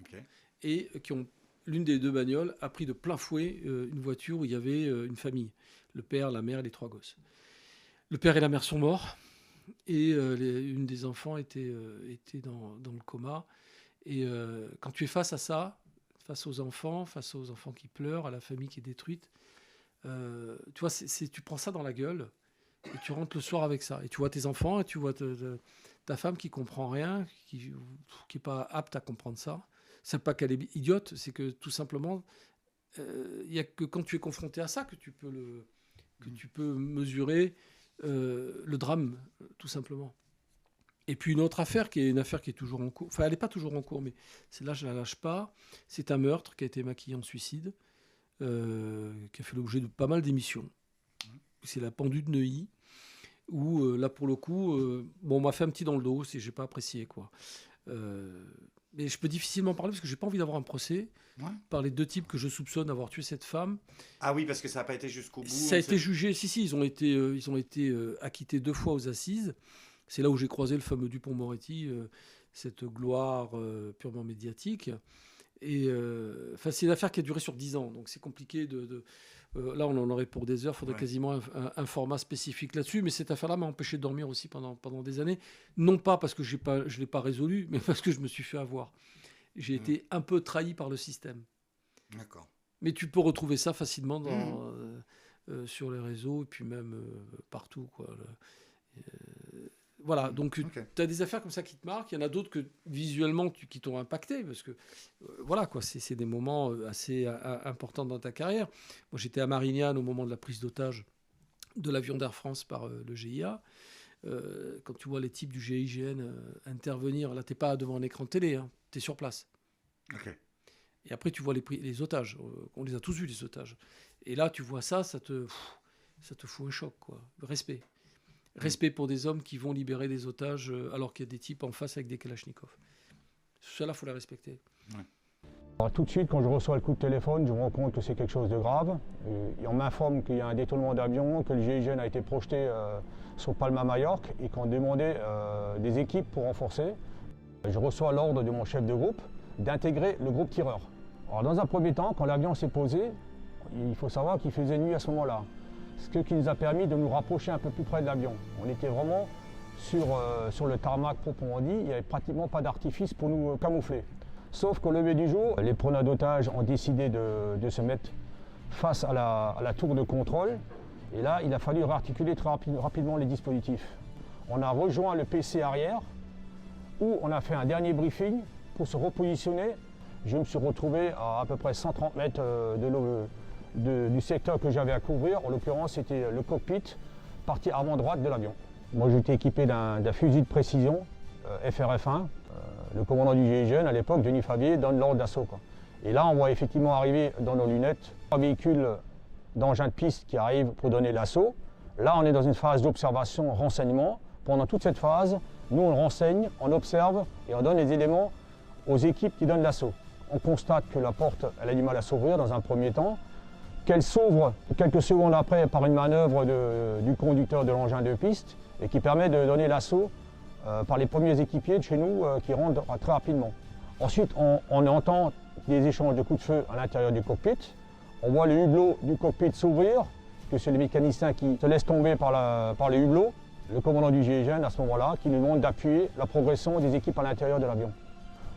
Okay. Et qui ont... L'une des deux bagnoles a pris de plein fouet une voiture où il y avait une famille. Le père, la mère et les 3 gosses. Le père et la mère sont morts. Et une des enfants était dans le coma. Et quand tu es face à ça, face aux enfants qui pleurent, à la famille qui est détruite, tu vois, tu prends ça dans la gueule et tu rentres le soir avec ça. Et tu vois tes enfants, et tu vois ta femme qui comprend rien, qui n'est pas apte à comprendre ça. C'est pas qu'elle est idiote, c'est que tout simplement, il n'y a que quand tu es confronté à ça que tu peux mesurer le drame, tout simplement. Et puis une autre affaire qui est toujours en cours, enfin elle n'est pas toujours en cours, mais celle-là je ne la lâche pas, c'est un meurtre qui a été maquillé en suicide, qui a fait l'objet de pas mal d'émissions. C'est la pendue de Neuilly, où là pour le coup, on m'a fait un petit dans le dos, si je n'ai pas apprécié, quoi. Mais je peux difficilement parler parce que j'ai pas envie d'avoir un procès par les 2 types que je soupçonne d'avoir tué cette femme. Ah oui, parce que ça n'a pas été jusqu'au bout. Ça a été jugé. Si, ils ont été acquittés 2 fois aux assises. C'est là où j'ai croisé le fameux Dupond-Moretti, cette gloire purement médiatique. Et c'est une affaire qui a duré sur 10 ans, donc c'est compliqué là, on en aurait pour des heures. Il faudrait quasiment un format spécifique là-dessus. Mais cette affaire-là m'a empêché de dormir aussi pendant des années. Non pas parce que je ne l'ai pas résolu, mais parce que je me suis fait avoir. J'ai été un peu trahi par le système. D'accord. Mais tu peux retrouver ça facilement sur les réseaux et puis même partout, quoi. Voilà, donc tu as des affaires comme ça qui te marquent. Il y en a d'autres que visuellement qui t'ont impacté, parce que voilà, quoi, c'est des moments assez importants dans ta carrière. Moi, j'étais à Marignane au moment de la prise d'otage de l'avion d'Air France par le GIA. Quand tu vois les types du GIGN intervenir, là, tu n'es pas devant un écran de télé, hein, tu es sur place. Et après, tu vois les otages. On les a tous vus, les otages. Et là, tu vois ça te fout un choc, quoi. Respect. Respect pour des hommes qui vont libérer des otages alors qu'il y a des types en face avec des kalachnikovs. Cela, il faut les respecter. Ouais. Alors, tout de suite, quand je reçois le coup de téléphone, je me rends compte que c'est quelque chose de grave. Et on m'informe qu'il y a un détournement d'avion, que le GIGN a été projeté sur Palma, Majorque, et qu'on demandait des équipes pour renforcer. Je reçois l'ordre de mon chef de groupe d'intégrer le groupe tireur. Alors, dans un premier temps, quand l'avion s'est posé, il faut savoir qu'il faisait nuit à ce moment-là. Ce qui nous a permis de nous rapprocher un peu plus près de l'avion. On était vraiment sur le tarmac proprement dit, il n'y avait pratiquement pas d'artifice pour nous camoufler. Sauf qu'au lever du jour, les preneurs d'otages ont décidé de se mettre face à la tour de contrôle. Et là, il a fallu réarticuler très rapidement les dispositifs. On a rejoint le PC arrière, où on a fait un dernier briefing pour se repositionner. Je me suis retrouvé à peu près 130 mètres du secteur que j'avais à couvrir. En l'occurrence, c'était le cockpit, partie avant-droite de l'avion. Moi, j'étais équipé d'un fusil de précision, FRF1. Le commandant du GIGN, à l'époque, Denis Favier, donne l'ordre d'assaut. Et là, on voit effectivement arriver dans nos lunettes 3 véhicules d'engins de piste qui arrivent pour donner l'assaut. Là, on est dans une phase d'observation, renseignement. Pendant toute cette phase, nous, on renseigne, on observe et on donne les éléments aux équipes qui donnent l'assaut. On constate que la porte, elle a du mal à s'ouvrir dans un premier temps, qu'elle s'ouvre quelques secondes après par une manœuvre du conducteur de l'engin de piste et qui permet de donner l'assaut par les premiers équipiers de chez nous qui rentrent très rapidement. Ensuite, on entend des échanges de coups de feu à l'intérieur du cockpit. On voit le hublot du cockpit s'ouvrir, que c'est les mécaniciens qui se laissent tomber par les hublots. Le commandant du GIGN, à ce moment-là, qui nous demande d'appuyer la progression des équipes à l'intérieur de l'avion.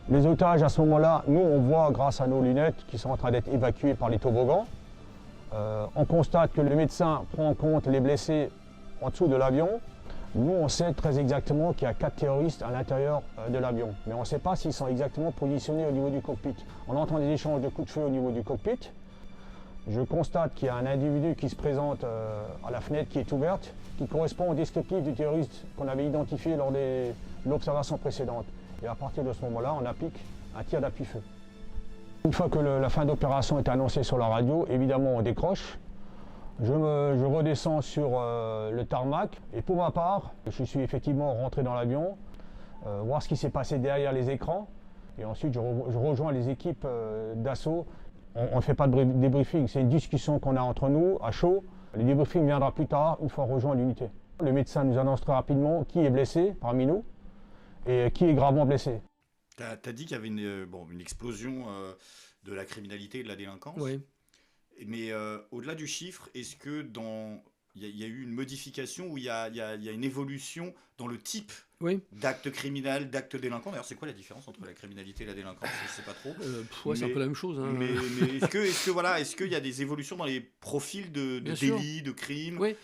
Les otages, à ce moment-là, nous, on voit, grâce à nos lunettes, qui sont en train d'être évacués par les toboggans. On constate que le médecin prend en compte les blessés en dessous de l'avion. Nous, on sait très exactement qu'il y a 4 terroristes à l'intérieur de l'avion. Mais on ne sait pas s'ils sont exactement positionnés au niveau du cockpit. On entend des échanges de coups de feu au niveau du cockpit. Je constate qu'il y a un individu qui se présente à la fenêtre qui est ouverte, qui correspond au descriptif du terroriste qu'on avait identifié lors de l'observation précédente. Et à partir de ce moment-là, on applique un tir d'appui-feu. Une fois que la fin d'opération est annoncée sur la radio, évidemment, on décroche. Je redescends sur le tarmac et pour ma part, je suis effectivement rentré dans l'avion, voir ce qui s'est passé derrière les écrans et ensuite je rejoins les équipes d'assaut. On ne fait pas de débriefing, c'est une discussion qu'on a entre nous à chaud. Le débriefing viendra plus tard une fois rejoint l'unité. Le médecin nous annonce très rapidement qui est blessé parmi nous et qui est gravement blessé. Tu as dit qu'il y avait une explosion de la criminalité et de la délinquance. Oui. Mais au-delà du chiffre, est-ce que il y a eu une modification ou il y a une évolution dans le type d'actes criminels, d'actes délinquants? D'ailleurs, c'est quoi la différence entre la criminalité et la délinquance? Je ne sais pas trop. C'est un peu la même chose. Hein. Mais est-ce qu'il y a des évolutions dans les profils de délits, de crimes? Oui.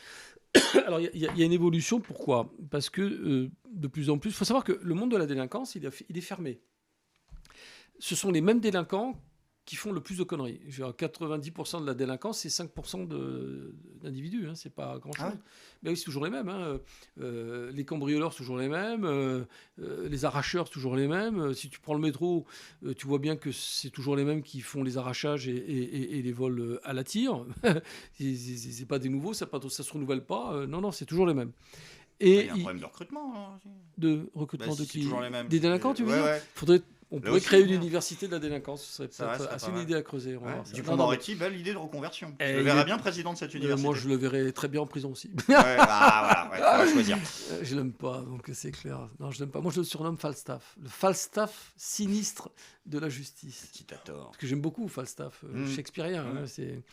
Alors, il y a une évolution. Pourquoi? Parce que de plus en plus, il faut savoir que le monde de la délinquance, il est fermé. Ce sont les mêmes délinquants qui font le plus de conneries. 90% de la délinquance, c'est 5% d'individus. Hein, c'est pas grand-chose. Ah ouais. Mais oui, c'est toujours les mêmes. Hein. Les cambrioleurs, c'est toujours les mêmes. Les arracheurs, c'est toujours les mêmes. Si tu prends le métro, tu vois bien que c'est toujours les mêmes qui font les arrachages et les vols à la tire. C'est pas des nouveaux, ça se renouvelle pas. Non, c'est toujours les mêmes. Et il y a un problème de recrutement. Hein. De recrutement de qui? Toujours les mêmes. Des délinquants, tu veux dire? On pourrait créer une université de la délinquance, ce serait peut-être assez une idée à creuser. Dupond-Moretti, belle idée de reconversion. Je le verrais bien président de cette université. Moi, je le verrais très bien en prison aussi. On va choisir. Je l'aime pas, donc c'est clair. Non, je l'aime pas. Moi, je le surnomme Falstaff. Le Falstaff sinistre de la justice. Petit à tort. Parce que j'aime beaucoup Falstaff, shakespearien. Hein, c'est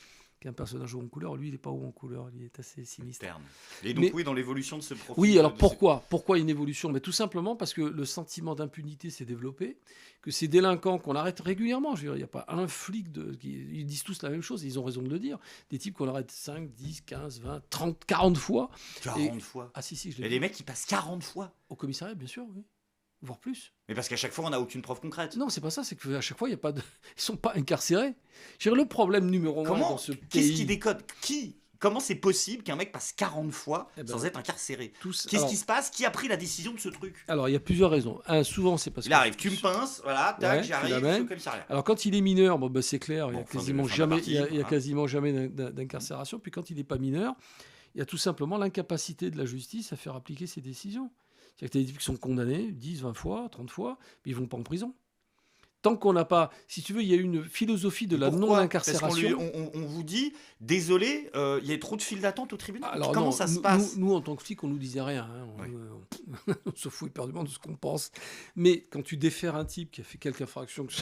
qui est un personnage haut en couleur. Lui, il n'est pas haut en couleur, il est assez sinistre. Terne. Et donc, oui, dans l'évolution de ce profil. Oui, alors pourquoi une évolution? Mais tout simplement parce que le sentiment d'impunité s'est développé, que ces délinquants qu'on arrête régulièrement, je veux dire, il n'y a pas un flic, ils disent tous la même chose, et ils ont raison de le dire, des types qu'on arrête 5, 10, 15, 20, 30, 40 fois. 40 fois. Ah si, je l'ai Il y a vu. des mecs qui passent 40 fois. Au commissariat, bien sûr, oui. Voire plus. Mais parce qu'à chaque fois, on n'a aucune preuve concrète. Non, c'est pas ça, c'est qu'à chaque fois, il y a pas de... ils sont pas incarcérés. Je veux dire, le problème numéro 1 dans ce pays... Qu'est-ce qui décode? Comment c'est possible qu'un mec passe 40 fois sans être incarcéré? Qu'est-ce qui se passe? Qui a pris la décision de ce truc? Alors, il y a plusieurs raisons. Souvent, c'est parce il arrive, tu me pinces, voilà, tac, j'arrive, je suis commissariat. Alors, quand il est mineur, c'est clair, il y a quasiment jamais d'incarcération. Puis quand il n'est pas mineur, il y a tout simplement l'incapacité de la justice à faire appliquer ses décisions. C'est-à-dire que les types qui sont condamnés 10, 20 fois, 30 fois, mais ils ne vont pas en prison. Tant qu'on n'a pas... Si tu veux, il y a une philosophie de la non-incarcération. Parce qu'on vous dit, désolé, il y a trop de files d'attente au tribunal. Alors, comment ça se passe? Nous, en tant que flics, on ne nous disait rien. On se fout éperdument de ce qu'on pense. Mais quand tu défères un type qui a fait quelque infraction que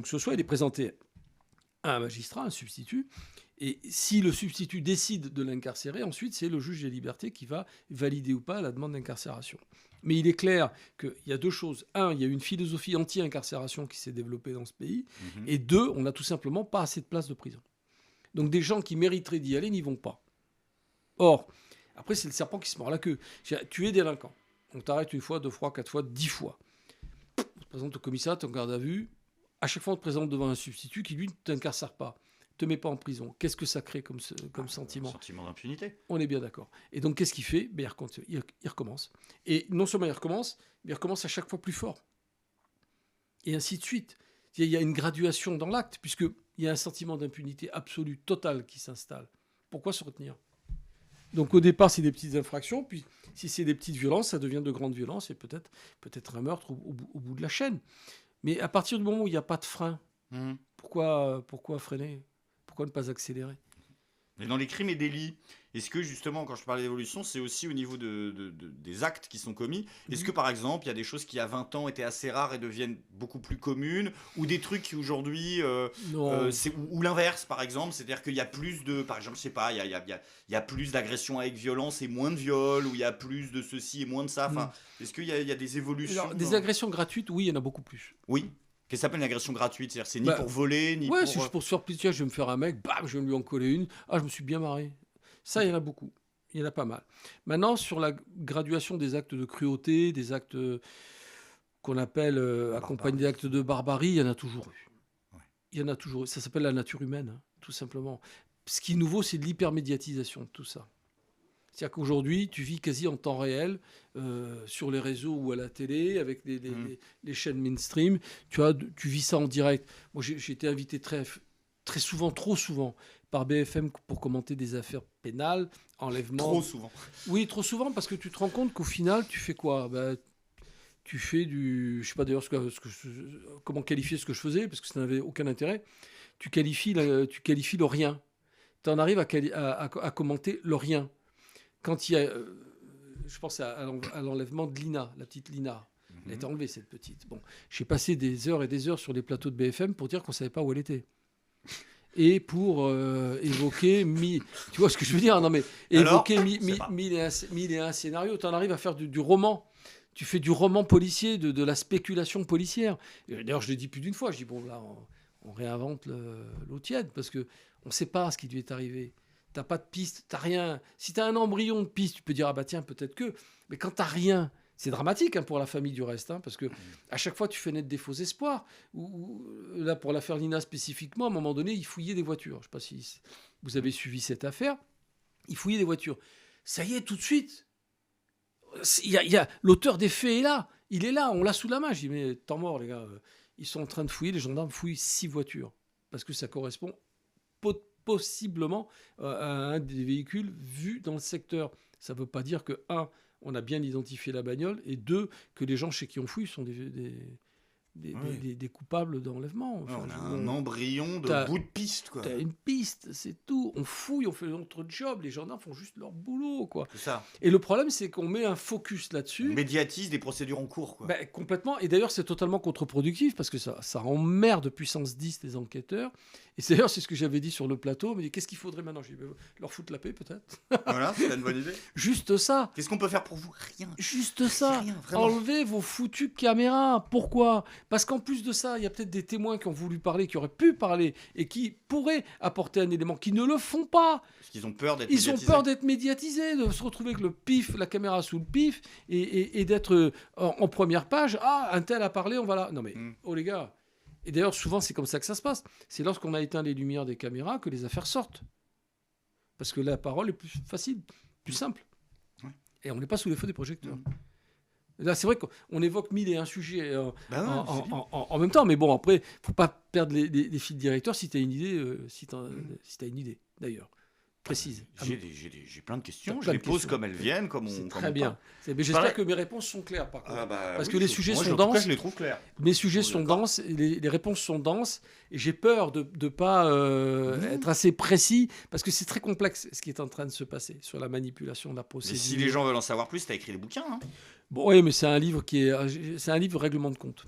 ce soit, il est présenté à un magistrat, un substitut. Et si le substitut décide de l'incarcérer, ensuite, c'est le juge des libertés qui va valider ou pas la demande d'incarcération. Mais il est clair qu'il y a deux choses. Un, il y a une philosophie anti-incarcération qui s'est développée dans ce pays. Et deux, on n'a tout simplement pas assez de places de prison. Donc des gens qui mériteraient d'y aller n'y vont pas. Or, après, c'est le serpent qui se mord la queue. Tu es délinquant. On t'arrête 1 fois, 2 fois, 4 fois, 10 fois. On te présente au commissariat, tu es en garde à vue. À chaque fois, on te présente devant un substitut qui, lui, ne t'incarcère pas. Te met pas en prison. Qu'est-ce que ça crée comme sentiment? Un sentiment d'impunité. On est bien d'accord. Et donc, qu'est-ce qu'il fait? Il recommence. Et non seulement il recommence, mais il recommence à chaque fois plus fort. Et ainsi de suite. Il y a une graduation dans l'acte, puisqu'il y a un sentiment d'impunité absolue, totale, qui s'installe. Pourquoi se retenir? Donc, au départ, c'est des petites infractions, puis si c'est des petites violences, ça devient de grandes violences, et peut-être un meurtre au bout de la chaîne. Mais à partir du moment où il n'y a pas de frein, pourquoi freiner? Pourquoi ne pas accélérer? Et dans les crimes et délits, est-ce que justement, quand je parlais d'évolution, c'est aussi au niveau des actes qui sont commis? Est-ce que par exemple, il y a des choses qui à 20 ans étaient assez rares et deviennent beaucoup plus communes, ou des trucs qui aujourd'hui, ou l'inverse par exemple, c'est-à-dire qu'il y a plus de, par exemple, je sais pas, il y a plus d'agressions avec violence et moins de viols, ou il y a plus de ceci et moins de ça. Enfin, est-ce qu'il y a des évolutions? Alors, des agressions gratuites, oui, il y en a beaucoup plus. Oui. Qu'est-ce que ça s'appelle une agression gratuite? C'est-à-dire c'est ni pour voler, ni pour... Ouais, c'est juste pour se faire plaisir. Je vais me faire un mec, bam, je vais lui en coller une. Ah, je me suis bien marré. Ça, il y en a beaucoup. Il y en a pas mal. Maintenant, sur la graduation des actes de cruauté, des actes qu'on appelle accompagnés d'actes de barbarie, il y en a toujours eu. Ouais. Il y en a toujours eu. Ça s'appelle la nature humaine, tout simplement. Ce qui est nouveau, c'est de l'hypermédiatisation de tout ça. C'est-à-dire qu'aujourd'hui, tu vis quasi en temps réel sur les réseaux ou à la télé, avec les chaînes mainstream. Tu vis ça en direct. Moi, j'ai été invité très souvent, trop souvent, par BFM pour commenter des affaires pénales, enlèvement. Trop souvent. Oui, trop souvent, parce que tu te rends compte qu'au final, tu fais quoi? Tu fais du... Je ne sais pas d'ailleurs comment qualifier ce que je faisais, parce que ça n'avait aucun intérêt. Tu qualifies le rien. Tu en arrives à commenter le rien. Quand il y a, je pense à l'enlèvement de Lina, la petite Lina. Elle a été enlevée, cette petite. Bon, j'ai passé des heures et des heures sur les plateaux de BFM pour dire qu'on ne savait pas où elle était. Et pour évoquer... tu vois ce que je veux dire? Non, mais évoquer mille et un scénarios. Tu en arrives à faire du roman. Tu fais du roman policier, de la spéculation policière. D'ailleurs, je l'ai dit plus d'une fois. Je dis, bon, là, on réinvente l'eau tiède, parce qu'on ne sait pas ce qui lui est arrivé. T'as pas de piste, t'as rien. Si t'as un embryon de piste, tu peux dire, ah bah tiens, peut-être que. Mais quand t'as rien, c'est dramatique pour la famille du reste, parce que à chaque fois, tu fais naître des faux espoirs. Là, pour l'affaire Lina spécifiquement, à un moment donné, ils fouillaient des voitures. Je sais pas si vous avez suivi cette affaire. Ils fouillaient des voitures. Ça y est, tout de suite. L'auteur des faits est là. Il est là, on l'a sous la main. Je dis, mais temps mort, les gars. Ils sont en train de fouiller, les gendarmes fouillent 6 voitures. Parce que ça correspond possiblement à un des véhicules vus dans le secteur. Ça ne veut pas dire que, 1, on a bien identifié la bagnole, et 2, que les gens chez qui on fouille sont des des coupables d'enlèvement. Enfin, on a un embryon de bout de piste, quoi. T'as une piste, c'est tout. On fouille, on fait notre job. Les gendarmes font juste leur boulot, quoi. C'est ça. Et le problème, c'est qu'on met un focus là-dessus. On médiatise des procédures en cours, quoi. Complètement. Et d'ailleurs, c'est totalement contre-productif parce que ça emmerde puissance 10 les enquêteurs. Et d'ailleurs, c'est ce que j'avais dit sur le plateau. Mais qu'est-ce qu'il faudrait maintenant? J'ai dit, leur foutre la paix, peut-être. Voilà, c'est une bonne idée. Juste ça. Qu'est-ce qu'on peut faire pour vous? Rien. Juste ça. Rien, vraiment. Enlevez vos foutues caméras. Pourquoi? Parce qu'en plus de ça, il y a peut-être des témoins qui ont voulu parler, qui auraient pu parler et qui pourraient apporter un élément, qui ne le font pas. Parce qu'ils ont peur d'être médiatisés. médiatisés. Ils ont peur d'être médiatisés, de se retrouver avec le pif, la caméra sous le pif et d'être en première page. Ah, un tel a parlé, on va là. Non mais, oh les gars. Et d'ailleurs, souvent, c'est comme ça que ça se passe. C'est lorsqu'on a éteint les lumières des caméras que les affaires sortent. Parce que la parole est plus facile, plus simple. Ouais. Et on n'est pas sous les feux des projecteurs. Là, c'est vrai qu'on évoque 1001 sujets en même temps. Mais bon, après, il ne faut pas perdre les fils directeurs si tu as une idée, si t'as une idée, d'ailleurs. Précise. J'ai plein de questions. Je les pose comme elles viennent, comme on. Très bien. Mais j'espère que mes réponses sont claires, par contre. Parce que les sujets sont denses. En tout cas, je les trouve clairs. Mes sujets sont denses, les réponses sont denses, et j'ai peur de ne pas être assez précis, parce que c'est très complexe ce qui est en train de se passer sur la manipulation de la procédure. Mais si les gens veulent en savoir plus, tu as écrit des bouquins. Hein. Bon, oui, mais c'est un livre c'est un livre règlement de compte.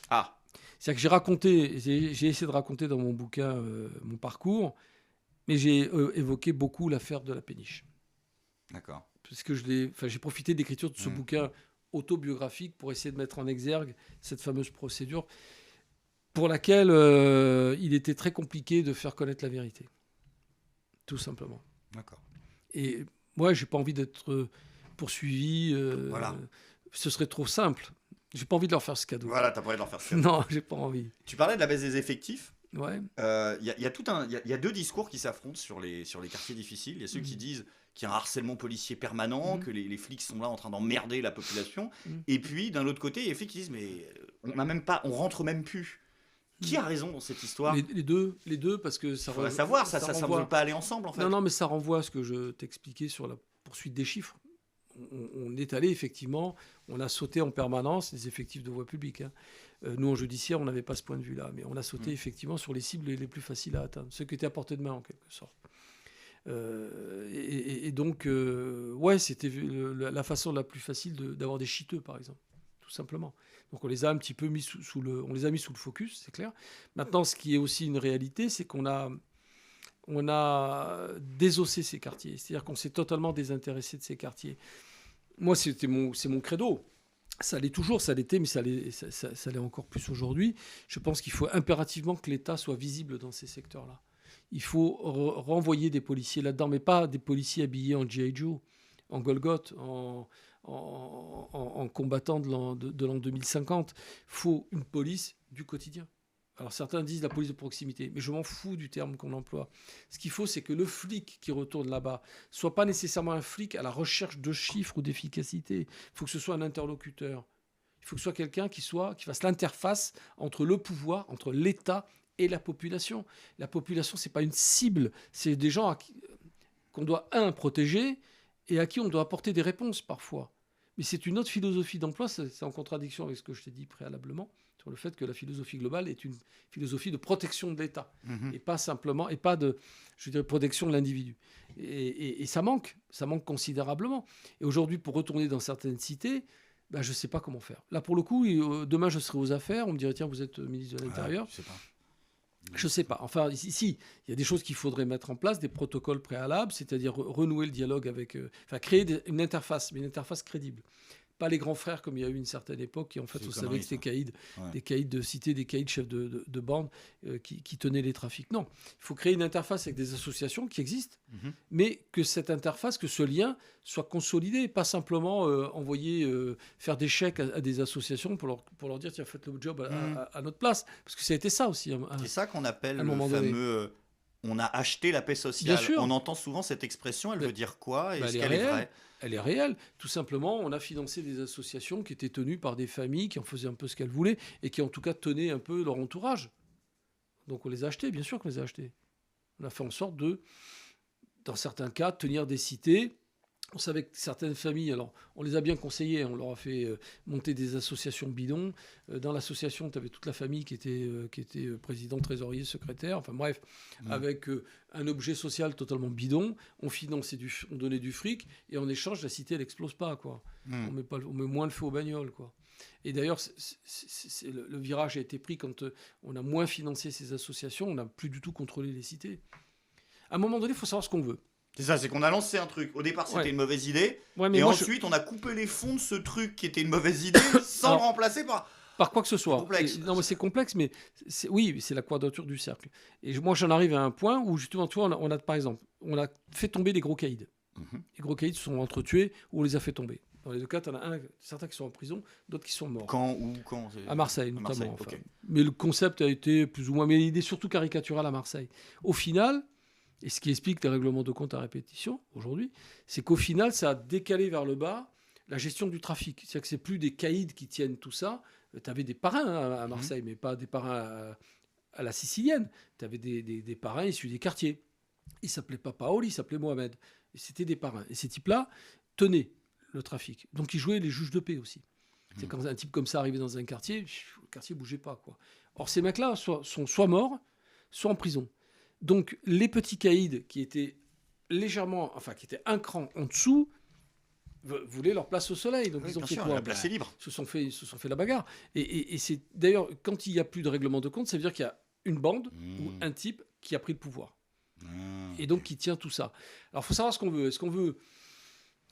Ah. C'est-à-dire que j'ai essayé de raconter dans mon bouquin mon parcours. Mais j'ai évoqué beaucoup l'affaire de la péniche. D'accord. Parce que j'ai profité de l'écriture de ce bouquin autobiographique pour essayer de mettre en exergue cette fameuse procédure pour laquelle il était très compliqué de faire connaître la vérité. Tout simplement. D'accord. Et moi, j'ai pas envie d'être poursuivi. Voilà. Ce serait trop simple. J'ai pas envie de leur faire ce cadeau. Voilà, t'as pas envie de leur faire ce cadeau. Non, j'ai pas envie. Tu parlais de la baisse des effectifs. Ouais. Il y a deux discours qui s'affrontent sur les quartiers difficiles. Il y a ceux qui disent qu'il y a un harcèlement policier permanent, que les flics sont là en train d'emmerder la population. Et puis d'un autre côté, il y a les flics qui disent mais on rentre même plus. Qui a raison dans cette histoire? Les deux, parce que ça. Faudrait savoir, ça ne veut pas aller ensemble en fait. Non, mais ça renvoie à ce que je t'expliquais sur la poursuite des chiffres. On est allé effectivement, on a sauté en permanence les effectifs de voie publique. Hein. Nous, en judiciaire, on n'avait pas ce point de vue-là, mais on a sauté effectivement sur les cibles les plus faciles à atteindre, ceux qui étaient à portée de main en quelque sorte. Et donc, c'était la façon la plus facile d'avoir des chiteux, par exemple, tout simplement. Donc, on les a un petit peu mis on les a mis sous le focus, c'est clair. Maintenant, ce qui est aussi une réalité, c'est qu'on a désossé ces quartiers, c'est-à-dire qu'on s'est totalement désintéressé de ces quartiers. Moi, c'est mon credo. Ça l'est toujours, ça l'était, mais ça l'est encore plus aujourd'hui. Je pense qu'il faut impérativement que l'État soit visible dans ces secteurs-là. Il faut renvoyer des policiers là-dedans, mais pas des policiers habillés en G.I. Joe, en Golgoth, en combattant de l'an 2050. Il faut une police du quotidien. Alors certains disent la police de proximité, mais je m'en fous du terme qu'on emploie. Ce qu'il faut, c'est que le flic qui retourne là-bas soit pas nécessairement un flic à la recherche de chiffres ou d'efficacité. Il faut que ce soit un interlocuteur. Il faut que ce soit quelqu'un qui fasse l'interface entre le pouvoir, entre l'État et la population. La population, c'est pas une cible, c'est des gens qu'on doit, protéger et à qui on doit apporter des réponses parfois. Mais c'est une autre philosophie d'emploi, c'est en contradiction avec ce que je t'ai dit préalablement, sur le fait que la philosophie globale est une philosophie de protection de l'État, et pas simplement, et pas de, protection de l'individu. Et ça manque considérablement. Et aujourd'hui, pour retourner dans certaines cités, je ne sais pas comment faire. Là, pour le coup, demain, je serai aux affaires, on me dirait, tiens, vous êtes ministre de l'Intérieur. Je ne sais pas. Enfin, ici, il y a des choses qu'il faudrait mettre en place, des protocoles préalables, c'est-à-dire renouer le dialogue avec... créer une interface, mais une interface crédible. Pas les grands frères comme il y a eu une certaine époque qui en fait on savait que c'était des caïds de cité, des caïds de chefs de bande qui tenaient les trafics. Non, il faut créer une interface avec des associations qui existent, mais que cette interface, que ce lien soit consolidé, pas simplement envoyer faire des chèques à des associations pour leur dire tiens faites le job à notre place, parce que ça a été ça aussi. C'est ça qu'on appelle le fameux on a acheté la paix sociale. Bien sûr. On entend souvent cette expression, elle veut dire quoi et est-ce qu'elle est vraie? Elle est réelle. Tout simplement, on a financé des associations qui étaient tenues par des familles qui en faisaient un peu ce qu'elles voulaient et qui en tout cas tenaient un peu leur entourage. Donc on les a achetées, bien sûr qu'on les a achetées. On a fait en sorte de, dans certains cas, tenir des cités On savait que certaines familles, alors on les a bien conseillées, on leur a fait monter des associations bidons. Dans l'association, tu avais toute la famille qui était président, trésorier, secrétaire, enfin bref, avec un objet social totalement bidon. On finançait on donnait du fric, et en échange, la cité, elle n'explose pas, quoi. On met moins le feu aux bagnoles, quoi. Et d'ailleurs, le virage a été pris quand on a moins financé ces associations, on n'a plus du tout contrôlé les cités. À un moment donné, il faut savoir ce qu'on veut. C'est ça, c'est qu'on a lancé un truc. Au départ, c'était une mauvaise idée. Ouais, mais et ensuite, on a coupé les fonds de ce truc qui était une mauvaise idée sans le remplacer par quoi que ce soit. Non, mais c'est complexe, mais oui, c'est la quadrature du cercle. Et moi, j'en arrive à un point où, justement, tu vois, on a par exemple, on a fait tomber les gros caïds. Les gros caïds se sont entretués ou on les a fait tomber. Dans les deux cas, tu en as certains qui sont en prison, d'autres qui sont morts. Quand À Marseille, notamment. Marseille, okay. Mais le concept a été plus ou moins... Mais l'idée surtout caricaturale à Marseille. Au final... Et ce qui explique les règlements de compte à répétition aujourd'hui, c'est qu'au final, ça a décalé vers le bas la gestion du trafic. C'est-à-dire que c'est plus des caïds qui tiennent tout ça. Tu avais des parrains à Marseille, mais pas des parrains à la sicilienne. Tu avais des parrains issus des quartiers. Ils ne s'appelaient pas Paoli, ils s'appelaient Mohamed. Et c'était des parrains. Et ces types-là tenaient le trafic. Donc ils jouaient les juges de paix aussi. C'est quand un type comme ça arrivait dans un quartier, le quartier ne bougeait pas, quoi. Or, ces mecs-là sont soit morts, soit en prison. Donc, les petits caïds qui étaient qui étaient un cran en dessous, voulaient leur place au soleil. Donc, ils ont fait quoi ? La place est libre. Ils se sont fait la bagarre. Et c'est d'ailleurs, quand il n'y a plus de règlement de compte, ça veut dire qu'il y a une bande ou un type qui a pris le pouvoir. Et donc, qui tient tout ça. Alors, il faut savoir ce qu'on veut. Est-ce qu'on veut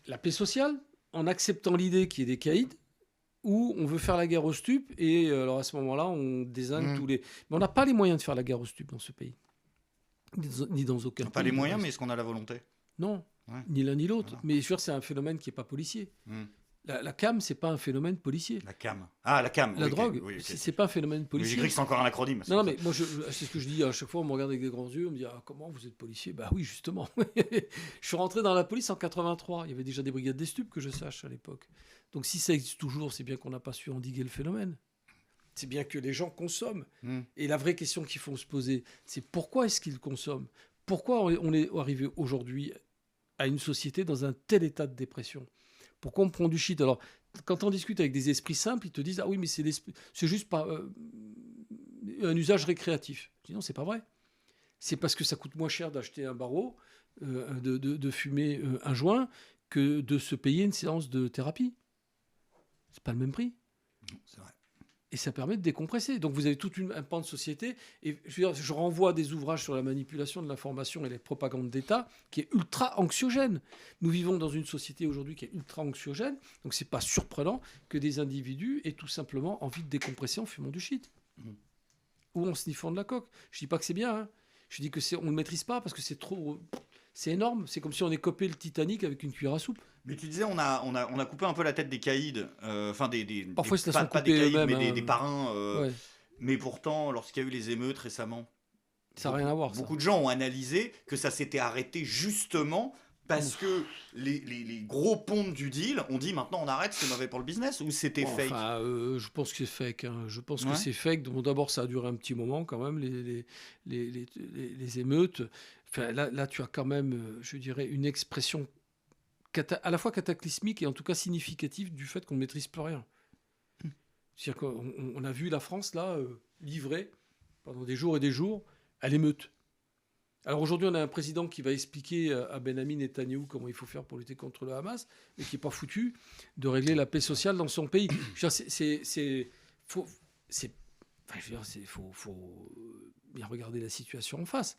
la paix sociale en acceptant l'idée qu'il y ait des caïds, ou on veut faire la guerre aux stupes, et alors à ce moment-là, on désigne tous les... Mais on n'a pas les moyens de faire la guerre aux stupes dans ce pays. Ni dans aucun pays. Pas les moyens, mais est-ce qu'on a la volonté ? Non, ni l'un ni l'autre. Voilà. Mais je veux dire, c'est un phénomène qui n'est pas policier. La CAM, c'est pas un phénomène policier. La CAM. Ah, la CAM. La drogue, c'est pas un phénomène policier. J'ai cru que c'est encore un acronyme. Non, mais moi, c'est ce que je dis à chaque fois. On me regarde avec des grands yeux. On me dit comment vous êtes policier ? Bah oui, justement. Je suis rentré dans la police en 83. Il y avait déjà des brigades des stupes, que je sache, à l'époque. Donc si ça existe toujours, c'est bien qu'on n'a pas su endiguer le phénomène. C'est bien que les gens consomment. Et la vraie question qu'il faut se poser, c'est pourquoi est-ce qu'ils consomment ? Pourquoi on est arrivé aujourd'hui à une société dans un tel état de dépression ? Pourquoi on prend du shit ? Alors, quand on discute avec des esprits simples, ils te disent « Ah oui, mais c'est juste pas un usage récréatif. » Je dis « Non, c'est pas vrai. C'est parce que ça coûte moins cher d'acheter un barreau, de fumer un joint, que de se payer une séance de thérapie. C'est pas le même prix. » C'est vrai. Et ça permet de décompresser. Donc vous avez tout un pan de société. Et je renvoie des ouvrages sur la manipulation de l'information et les propagandes d'État qui est ultra anxiogène. Nous vivons dans une société aujourd'hui qui est ultra anxiogène. Donc c'est pas surprenant que des individus aient tout simplement envie de décompresser en fumant du shit. Ou en sniffant de la coke. Je dis pas que c'est bien. Hein. Je dis que on ne maîtrise pas parce que c'est trop... C'est énorme. C'est comme si on copé le Titanic avec une cuillère à soupe. Mais tu disais, on a coupé un peu la tête des caïds. Enfin, parfois, pas des caïds, eux-mêmes, mais des parrains. Ouais. Mais pourtant, lorsqu'il y a eu les émeutes récemment, ça n'a rien à voir. Beaucoup de gens ont analysé que ça s'était arrêté justement parce que les gros pontes du deal ont dit maintenant on arrête, c'est mauvais pour le business, ou c'était fake. Je pense que c'est fake. Hein. Je pense que c'est fake. Bon, d'abord, ça a duré un petit moment quand même, les émeutes. Enfin, là, tu as quand même, je dirais, une expression à la fois cataclysmique et en tout cas significative du fait qu'on ne maîtrise plus rien. C'est-à-dire qu'on a vu la France, là, livrée pendant des jours et des jours à l'émeute. Alors aujourd'hui, on a un président qui va expliquer à Benyamin Netanyahou comment il faut faire pour lutter contre le Hamas, mais qui n'est pas foutu de régler la paix sociale dans son pays. Faut bien regarder la situation en face.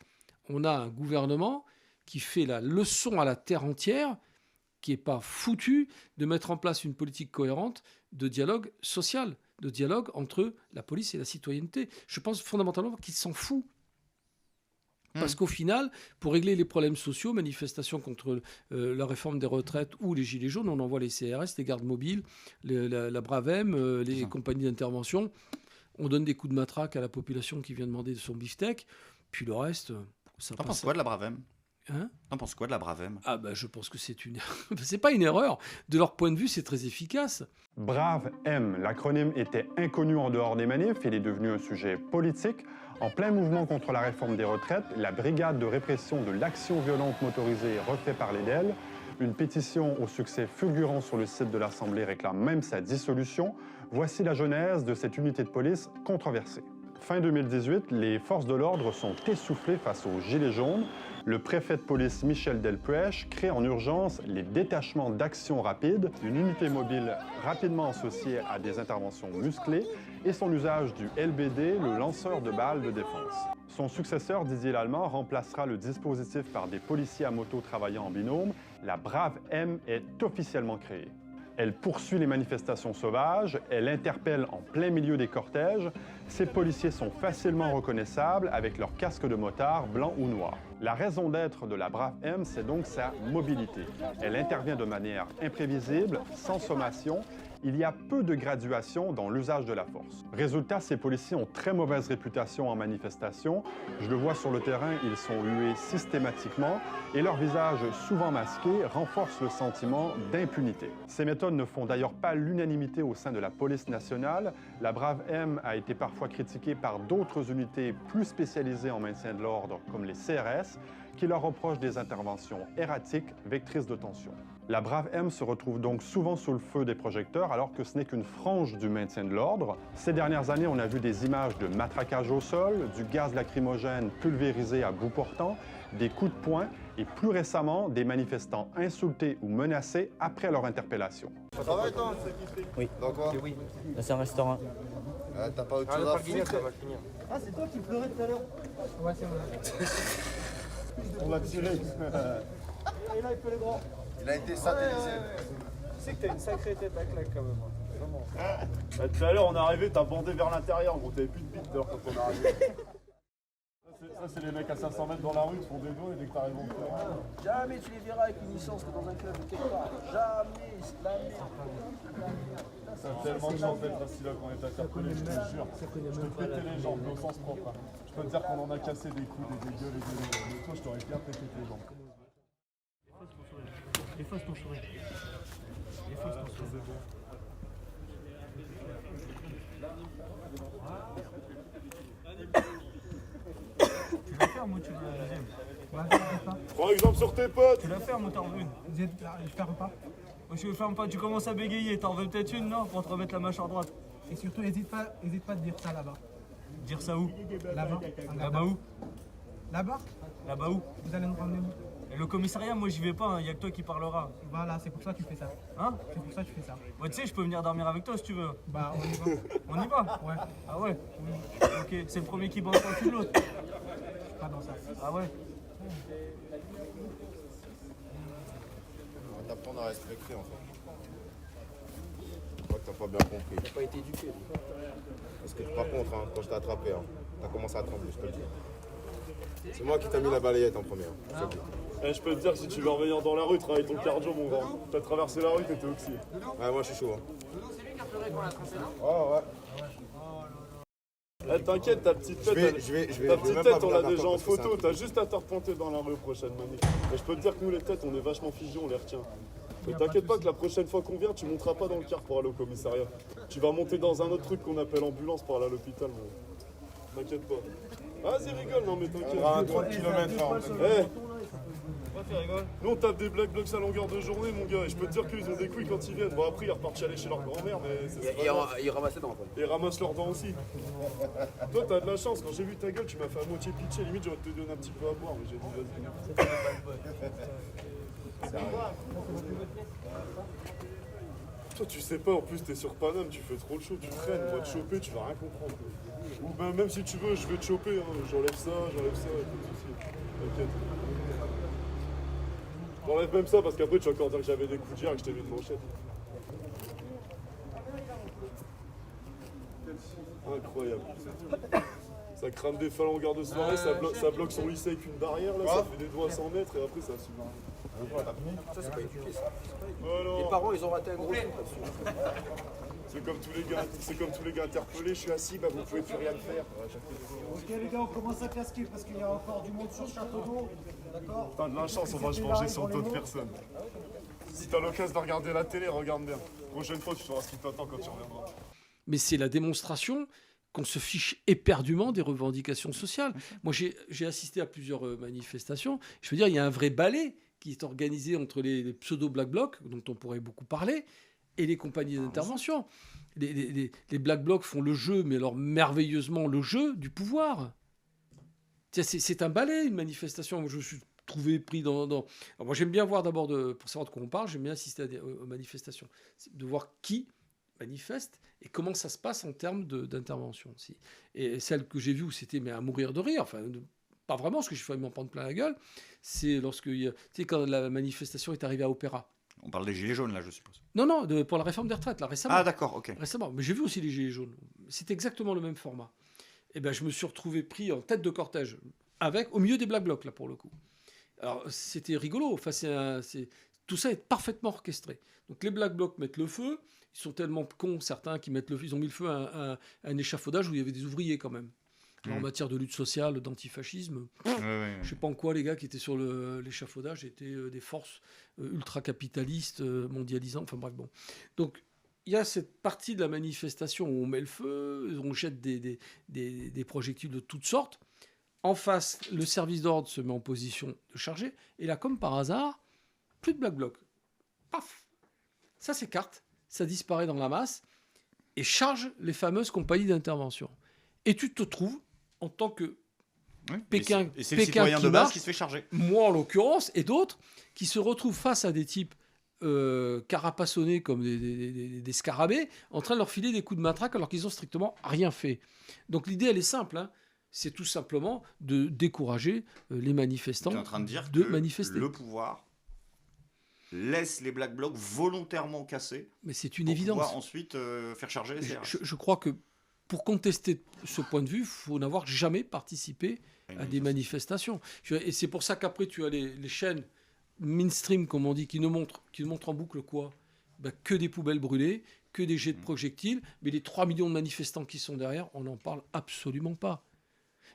On a un gouvernement qui fait la leçon à la terre entière, qui n'est pas foutu de mettre en place une politique cohérente de dialogue social, de dialogue entre la police et la citoyenneté. Je pense fondamentalement qu'il s'en fout. Parce qu'au final, pour régler les problèmes sociaux, manifestations contre la réforme des retraites ou les gilets jaunes, on envoie les CRS, les gardes mobiles, la Bravem, les compagnies d'intervention. On donne des coups de matraque à la population qui vient demander son beefsteak. Puis le reste, ça passe. T'en penses quoi de la Bravem ? Hein ? T'en penses quoi de la Bravem ? Ah ben, je pense que c'est c'est pas une erreur. De leur point de vue, c'est très efficace. Brave M, l'acronyme était inconnu en dehors des manifs, il est devenu un sujet politique. En plein mouvement contre la réforme des retraites, la brigade de répression de l'action violente motorisée refait parler d'elle. Une pétition au succès fulgurant sur le site de l'Assemblée réclame même sa dissolution. Voici la genèse de cette unité de police controversée. Fin 2018, les forces de l'ordre sont essoufflées face aux Gilets jaunes. Le préfet de police Michel Delpech crée en urgence les détachements d'action rapide, une unité mobile rapidement associée à des interventions musclées et son usage du LBD, le lanceur de balles de défense. Son successeur, Didier Lallemand, remplacera le dispositif par des policiers à moto travaillant en binôme. La Brave M est officiellement créée. Elle poursuit les manifestations sauvages, elle interpelle en plein milieu des cortèges. Ces policiers sont facilement reconnaissables avec leur casque de motard blanc ou noir. La raison d'être de la Brave M, c'est donc sa mobilité. Elle intervient de manière imprévisible, sans sommation. Il y a peu de graduation dans l'usage de la force. Résultat, ces policiers ont très mauvaise réputation en manifestation. Je le vois sur le terrain, ils sont hués systématiquement et leur visage souvent masqué renforce le sentiment d'impunité. Ces méthodes ne font d'ailleurs pas l'unanimité au sein de la police nationale. La Brave M a été parfois critiquée par d'autres unités plus spécialisées en maintien de l'ordre, comme les CRS, qui leur reprochent des interventions erratiques, vectrices de tension. La Brave M se retrouve donc souvent sous le feu des projecteurs alors que ce n'est qu'une frange du maintien de l'ordre. Ces dernières années, on a vu des images de matraquage au sol, du gaz lacrymogène pulvérisé à bout portant, des coups de poing et plus récemment, des manifestants insultés ou menacés après leur interpellation. Ça va toi? Oui. Dans quoi? Oui. Là, c'est un restaurant. T'as pas autre chose à foutre? Ah, c'est toi qui pleurais tout à l'heure? Ouais, c'est moi. On l'a tiré. Et là, il peut les grands. Il a été satellisé. Tu sais que t'as une sacrée tête à claque quand même. Vraiment. Tout à l'heure, on est arrivé, t'as bandé vers l'intérieur. Gros, t'avais plus de bite quand on est arrivé. Ça, c'est les mecs à 500 mètres dans la rue qui font des doigts et dès que t'arrives en courant. Jamais tu les verras avec une licence dans un club de quelque part. Jamais, c'est la merde. Ça a tellement de chance d'être assis là quand on est interpellé, je te jure. Je te pétais les jambes, mais au sens propre. Je peux te dire qu'on en a cassé des coups, des gueules et des nez. Mais toi, je t'aurais bien pété les jambes. Efface ton sourire. Efface ton sourire. Tu la fermes ou tu veux la deuxième? Prends exemple sur tes potes. Tu la fermes ou t'en veux une? Je ferme pas. Moi je ferme pas, tu commences à bégayer, t'en veux peut-être une, non? Pour te remettre la mâchoire droite. Et surtout, n'hésite pas de dire ça là-bas. Dire ça où? Là-bas. Là-bas où? Là-bas? Là-bas où? Vous allez nous ramener où? Et le commissariat, moi j'y vais pas, y a que toi qui parlera. Voilà, c'est pour ça que tu fais ça. Hein? C'est pour ça que tu fais ça. Ouais, tu sais, je peux venir dormir avec toi si tu veux. Bah, on y va. On y va? Ouais. Ah ouais? Oui. Ok, c'est le premier qui bosse pas que l'autre. Pas dans ça. Ah ouais? On va t'apprendre à respecter en fait. Je crois que t'as pas bien compris. T'as pas été éduqué. Parce que par contre, hein, quand je t'ai attrapé, hein, t'as commencé à trembler, je te le dis. C'est moi qui t'ai mis la balayette en première. Je peux te dire que si tu veux revenir dans la rue, travaille ton cardio, mon grand. T'as traversé la rue, t'étais oxy. Ouais, moi je suis chaud. Hein. C'est lui qui a pleuré quand on l'a trempé, non? Oh ouais. T'inquiète, ta petite tête, on l'a déjà en photo. T'as juste à te repointer dans la rue prochaine manif. Et je peux te dire que nous, les têtes, on est vachement figés, on les retient. Mais t'inquiète pas que la prochaine fois qu'on vient, tu monteras pas dans le car pour aller au commissariat. Tu vas monter dans un autre truc qu'on appelle ambulance pour aller à l'hôpital, mon. T'inquiète pas. Vas-y, rigole, non mais t'inquiète. On aura un 30 km en nous on tape des black blocs à longueur de journée, mon gars, et je peux te dire qu'ils ont des couilles quand ils viennent. Bon, après ils repartent chialer chez leur grand-mère, mais c'est ils ramassent les dents. Et ils ramassent leurs dents aussi. Toi, t'as de la chance, quand j'ai vu ta gueule, tu m'as fait à moitié pitcher. Limite, j'aurais te donné un petit peu à boire, mais j'ai dit vas-y. Toi, tu sais pas, en plus, t'es sur Paname, tu fais trop le show, tu traînes, on va te choper, tu vas rien comprendre. Ou ben, même si tu veux, je vais te choper, hein. J'enlève ça, pas de soucis. T'inquiète. J'enlève même ça parce qu'après tu vas encore dire que j'avais des coups d'hier et que je t'ai mis une manchette. Incroyable. Ça crame des phalanges en longueur de soirée, ça bloque son lycée avec une barrière, là, ça fait des doigts à 100 mètres et après ça suit. Ça c'est pas éduqué ça. Les parents ils ont raté un gros truc là-dessus. C'est comme tous les gars interpellés, je suis assis, bah vous pouvez plus rien faire. Ok les gars, on commence à casquer parce qu'il y a encore du monde sur le château d'eau. D'accord? T'as de la chance, on va se venger sur d'autres personnes. Si t'as l'occasion de regarder la télé, regarde bien. Prochaine fois, tu sauras ce qui t'attend quand tu reviendras. Mais c'est la démonstration qu'on se fiche éperdument des revendications sociales. Moi, j'ai assisté à plusieurs manifestations. Je veux dire, il y a un vrai balai qui est organisé entre les pseudo-Black Blocs, dont on pourrait beaucoup parler, et les compagnies d'intervention. Les Black Blocs font le jeu, mais alors merveilleusement le jeu du pouvoir. C'est un balai, une manifestation. Je me suis trouvé pris dans... Alors moi, j'aime bien voir d'abord, pour savoir de quoi on parle, j'aime bien assister aux manifestations. De voir qui manifeste et comment ça se passe en termes d'intervention aussi. Et celle que j'ai vue où c'était à mourir de rire, enfin, pas vraiment, parce que j'ai failli m'en prendre plein la gueule, c'est quand la manifestation est arrivée à Opéra. On parle des Gilets jaunes, là, je suppose. Non, pour la réforme des retraites, là, récemment. Ah, d'accord, ok. Récemment. Mais j'ai vu aussi les Gilets jaunes. C'est exactement le même format. Et ben, je me suis retrouvé pris en tête de cortège, au milieu des Black Blocs, là, pour le coup. Alors, c'était rigolo. Enfin, tout ça est parfaitement orchestré. Donc, les Black Blocs mettent le feu. Ils sont tellement cons, certains, qui mettent le feu. Ils ont mis le feu à un échafaudage où il y avait des ouvriers, quand même. En matière de lutte sociale, d'antifascisme, je sais pas en quoi les gars qui étaient sur l'échafaudage étaient des forces ultra-capitalistes, mondialisants, enfin bref, bon. Donc, il y a cette partie de la manifestation où on met le feu, on jette des projectiles de toutes sortes. En face, le service d'ordre se met en position de charger, et là, comme par hasard, plus de Black Bloc. Paf! Ça s'écarte, ça disparaît dans la masse, et charge les fameuses compagnies d'intervention. Et tu te trouves en tant que Pékin, et c'est le citoyen de base qui se fait charger. Moi, en l'occurrence, et d'autres, qui se retrouvent face à des types carapassonnés comme des scarabées, en train de leur filer des coups de matraque alors qu'ils n'ont strictement rien fait. Donc l'idée, elle est simple, hein. C'est tout simplement de décourager les manifestants Tu es en train de dire de que manifester. Le pouvoir laisse les Black Blocs volontairement casser. Mais c'est une pour évidence. Pouvoir ensuite faire charger les CRS. Je crois que pour contester ce point de vue, il faut n'avoir jamais participé à des manifestations. Et c'est pour ça qu'après, tu as les chaînes mainstream, comme on dit, qui nous montrent en boucle quoi ? Que des poubelles brûlées, que des jets de projectiles, mais les 3 millions de manifestants qui sont derrière, on n'en parle absolument pas.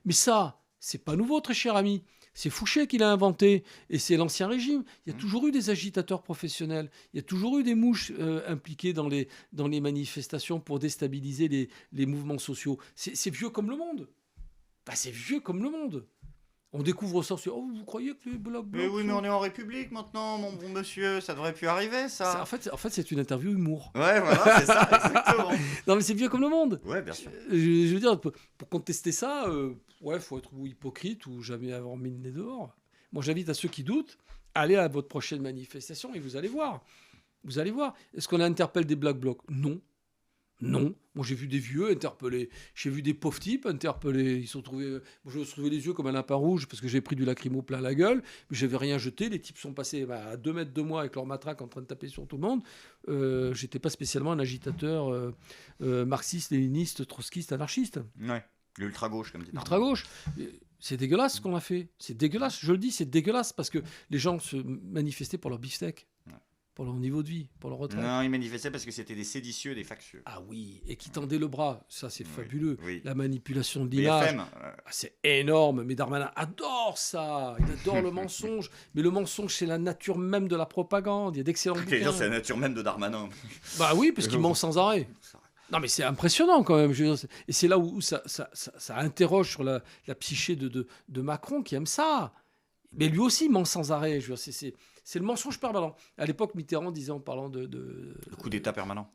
Mais ça, c'est pas nouveau, très cher ami. C'est Fouché qui l'a inventé, et c'est l'Ancien Régime. Il y a toujours eu des agitateurs professionnels, il y a toujours eu des mouches impliquées dans les manifestations pour déstabiliser les mouvements sociaux. C'est vieux comme le monde. C'est vieux comme le monde. On découvre ça, oh, vous croyez que les Black Blocs... Mais oui, mais on est en République maintenant, mon bon monsieur, ça devrait plus arriver, ça. En fait, c'est une interview humour. Ouais, voilà, c'est ça, exactement. Non, mais c'est vieux comme le monde. Ouais, bien sûr. Je veux dire, pour contester ça, faut être ou hypocrite ou jamais avoir mis le nez dehors. Moi, j'invite à ceux qui doutent, allez à votre prochaine manifestation et vous allez voir. Vous allez voir. Est-ce qu'on interpelle des Black Blocs ? Non. Non. Moi, j'ai vu des vieux interpellés. J'ai vu des pauvres types interpellés. Ils sont trouvés... Moi, je me suis trouvé les yeux comme un lapin rouge parce que j'ai pris du lacrymo plein la gueule. Mais j'avais rien jeté. Les types sont passés à 2 mètres de moi avec leur matraque en train de taper sur tout le monde. J'étais pas spécialement un agitateur marxiste, léniniste, trotskiste, anarchiste. Ouais. L'ultra-gauche, comme dit. L'ultra-gauche. C'est dégueulasse ce qu'on a fait. C'est dégueulasse. Je le dis, c'est dégueulasse parce que les gens se manifestaient pour leur beefsteak. Ouais. Pour leur niveau de vie, pour leur retraite. Non, ils manifestaient parce que c'était des séditieux, des factieux. Ah oui, et qui tendaient le bras. Ça, c'est fabuleux. Oui. La manipulation de l'image. C'est énorme. Mais Darmanin adore ça. Il adore le mensonge. Mais le mensonge, c'est la nature même de la propagande. Il y a d'excellents bouquins. C'est la nature même de Darmanin. Bah oui, parce qu'il ment sans arrêt. Non, mais c'est impressionnant quand même. Et c'est là où ça interroge sur la psyché de Macron qui aime ça. Mais lui aussi ment sans arrêt. Je veux dire, c'est le mensonge permanent. À l'époque, Mitterrand disait en parlant de le coup d'État permanent.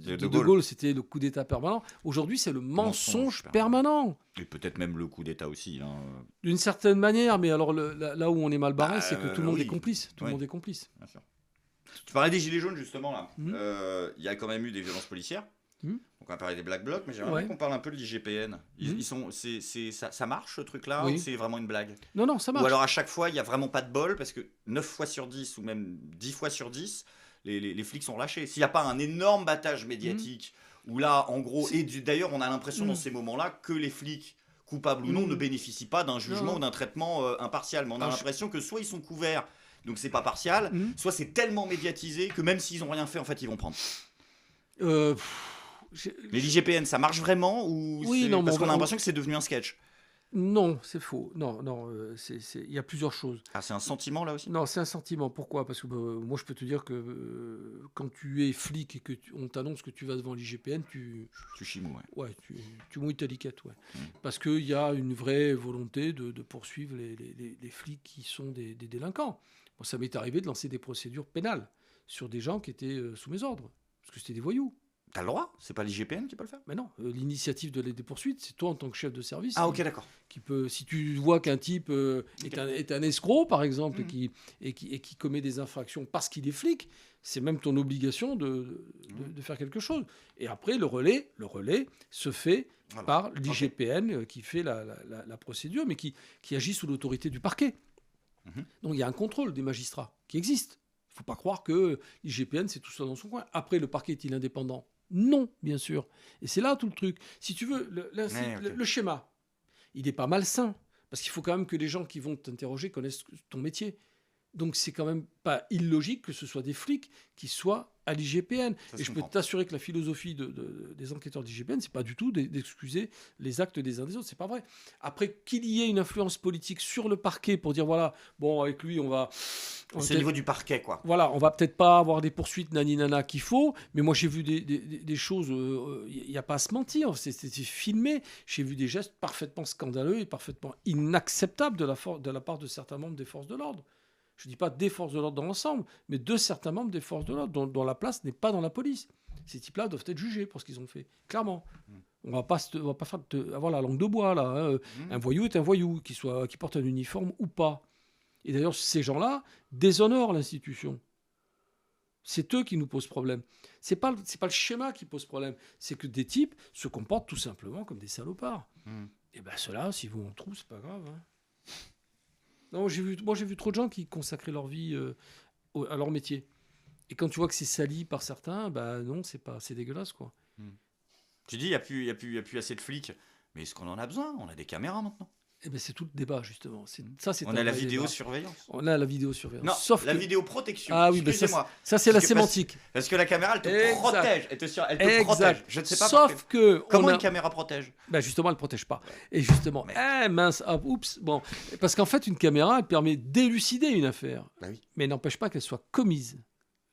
De Gaulle, c'était le coup d'État permanent. Aujourd'hui, c'est le mensonge permanent. Et peut-être même le coup d'État aussi. Hein. D'une certaine manière, mais alors là où on est mal barré, c'est que tout le monde est complice. Tout le monde est complice. Bien sûr. Tu parlais des Gilets jaunes, justement, là. Il y a quand même eu des violences policières. Donc on va parler des Black Blocs, mais j'aimerais bien qu'on parle un peu de l'IGPN. Ça marche ce truc-là ou c'est vraiment une blague ? Non, ça marche. Ou alors à chaque fois, il n'y a vraiment pas de bol parce que 9 fois sur 10 ou même 10 fois sur 10, les flics sont lâchés. S'il n'y a pas un énorme battage médiatique où là, en gros, et d'ailleurs on a l'impression dans ces moments-là que les flics, coupables ou non, ne bénéficient pas d'un jugement ou d'un traitement impartial. Mais on a l'impression que soit ils sont couverts, donc c'est pas partial, soit c'est tellement médiatisé que même s'ils n'ont rien fait, en fait, ils vont prendre. Mais l'IGPN, ça marche vraiment ou parce qu'on a l'impression que c'est devenu un sketch ? Non, c'est faux. Non, il y a plusieurs choses. Ah, c'est un sentiment là aussi? Non, c'est un sentiment. Pourquoi? Parce que moi, je peux te dire que quand tu es flic et que on t'annonce que tu vas devant l'IGPN, tu chimoues, ouais, tu mouilles ta liquette, ouais. Parce qu'il y a une vraie volonté de poursuivre les flics qui sont des délinquants. Moi, ça m'est arrivé de lancer des procédures pénales sur des gens qui étaient sous mes ordres, parce que c'était des voyous. T'as le droit? C'est pas l'IGPN qui peut le faire? Mais non, l'initiative des poursuites, c'est toi en tant que chef de service. Ah, ok, d'accord. Qui peut, si tu vois qu'un type est un escroc, par exemple, et qui commet des infractions parce qu'il est flic, c'est même ton obligation de faire quelque chose. Et après, le relais se fait par l'IGPN qui fait la procédure, mais qui agit sous l'autorité du parquet. Donc il y a un contrôle des magistrats qui existe. Il ne faut pas croire que l'IGPN, c'est tout ça dans son coin. Après, le parquet est-il indépendant? Non, bien sûr. Et c'est là tout le truc. Si tu veux, le schéma, il n'est pas malsain. Parce qu'il faut quand même que les gens qui vont t'interroger connaissent ton métier. Donc c'est quand même pas illogique que ce soit des flics qui soient à l'IGPN. Et je peux t'assurer que la philosophie des enquêteurs d'IGPN, c'est pas du tout d'excuser les actes des uns des autres. C'est pas vrai. Après, qu'il y ait une influence politique sur le parquet pour dire voilà, bon, avec lui, on va. C'est au niveau du parquet, quoi. Voilà, on va peut-être pas avoir des poursuites nani-nana qu'il faut, mais moi j'ai vu des choses, il n'y a pas à se mentir, c'était filmé. J'ai vu des gestes parfaitement scandaleux et parfaitement inacceptables de la part de certains membres des forces de l'ordre. Je ne dis pas des forces de l'ordre dans l'ensemble, mais de certains membres des forces de l'ordre dont la place n'est pas dans la police. Ces types-là doivent être jugés pour ce qu'ils ont fait, clairement. On va pas avoir la langue de bois, là. Hein. Un voyou est un voyou, qui porte un uniforme ou pas. Et d'ailleurs, ces gens-là déshonorent l'institution. C'est eux qui nous posent problème. C'est pas le schéma qui pose problème. C'est que des types se comportent tout simplement comme des salopards. Et bien ceux-là, si vous en trouvez, c'est pas grave. Hein. Non, j'ai vu trop de gens qui consacraient leur vie à leur métier. Et quand tu vois que c'est sali par certains, bah non, c'est dégueulasse, quoi. Tu dis, il n'y a plus assez de flics. Mais est-ce qu'on en a besoin? On a des caméras maintenant. Eh ben, c'est tout le débat, justement. On a la vidéosurveillance. On a la vidéosurveillance. Non, sauf la vidéoprotection. Ah oui, excusez-moi. Ça, c'est la sémantique. Parce que la caméra, elle te protège. Elle te protège. Je ne sais pas comment une caméra protège. Ben justement, elle ne protège pas. Et justement, mince, oups. Bon, parce qu'en fait, une caméra, elle permet d'élucider une affaire. Bah oui. Mais elle n'empêche pas qu'elle soit commise,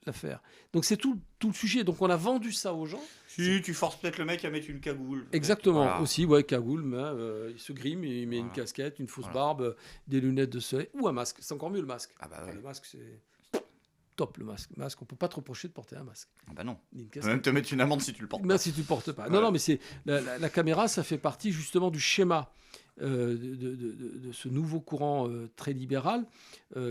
l'affaire. Donc c'est tout le sujet. Donc on a vendu ça aux gens. Si, tu forces peut-être le mec à mettre une cagoule. Exactement, voilà. Aussi, ouais, cagoule, mais, il se grime, il met une casquette, une fausse barbe, des lunettes de soleil, ou un masque. C'est encore mieux le masque. Ah bah ouais. Le masque, c'est top, le masque. On ne peut pas te reprocher de porter un masque. Ah bah non. Tu peux même te mettre une amende si tu le portes pas. Mais si tu le portes pas. Ouais. Non, mais c'est la caméra, ça fait partie justement du schéma de ce nouveau courant très libéral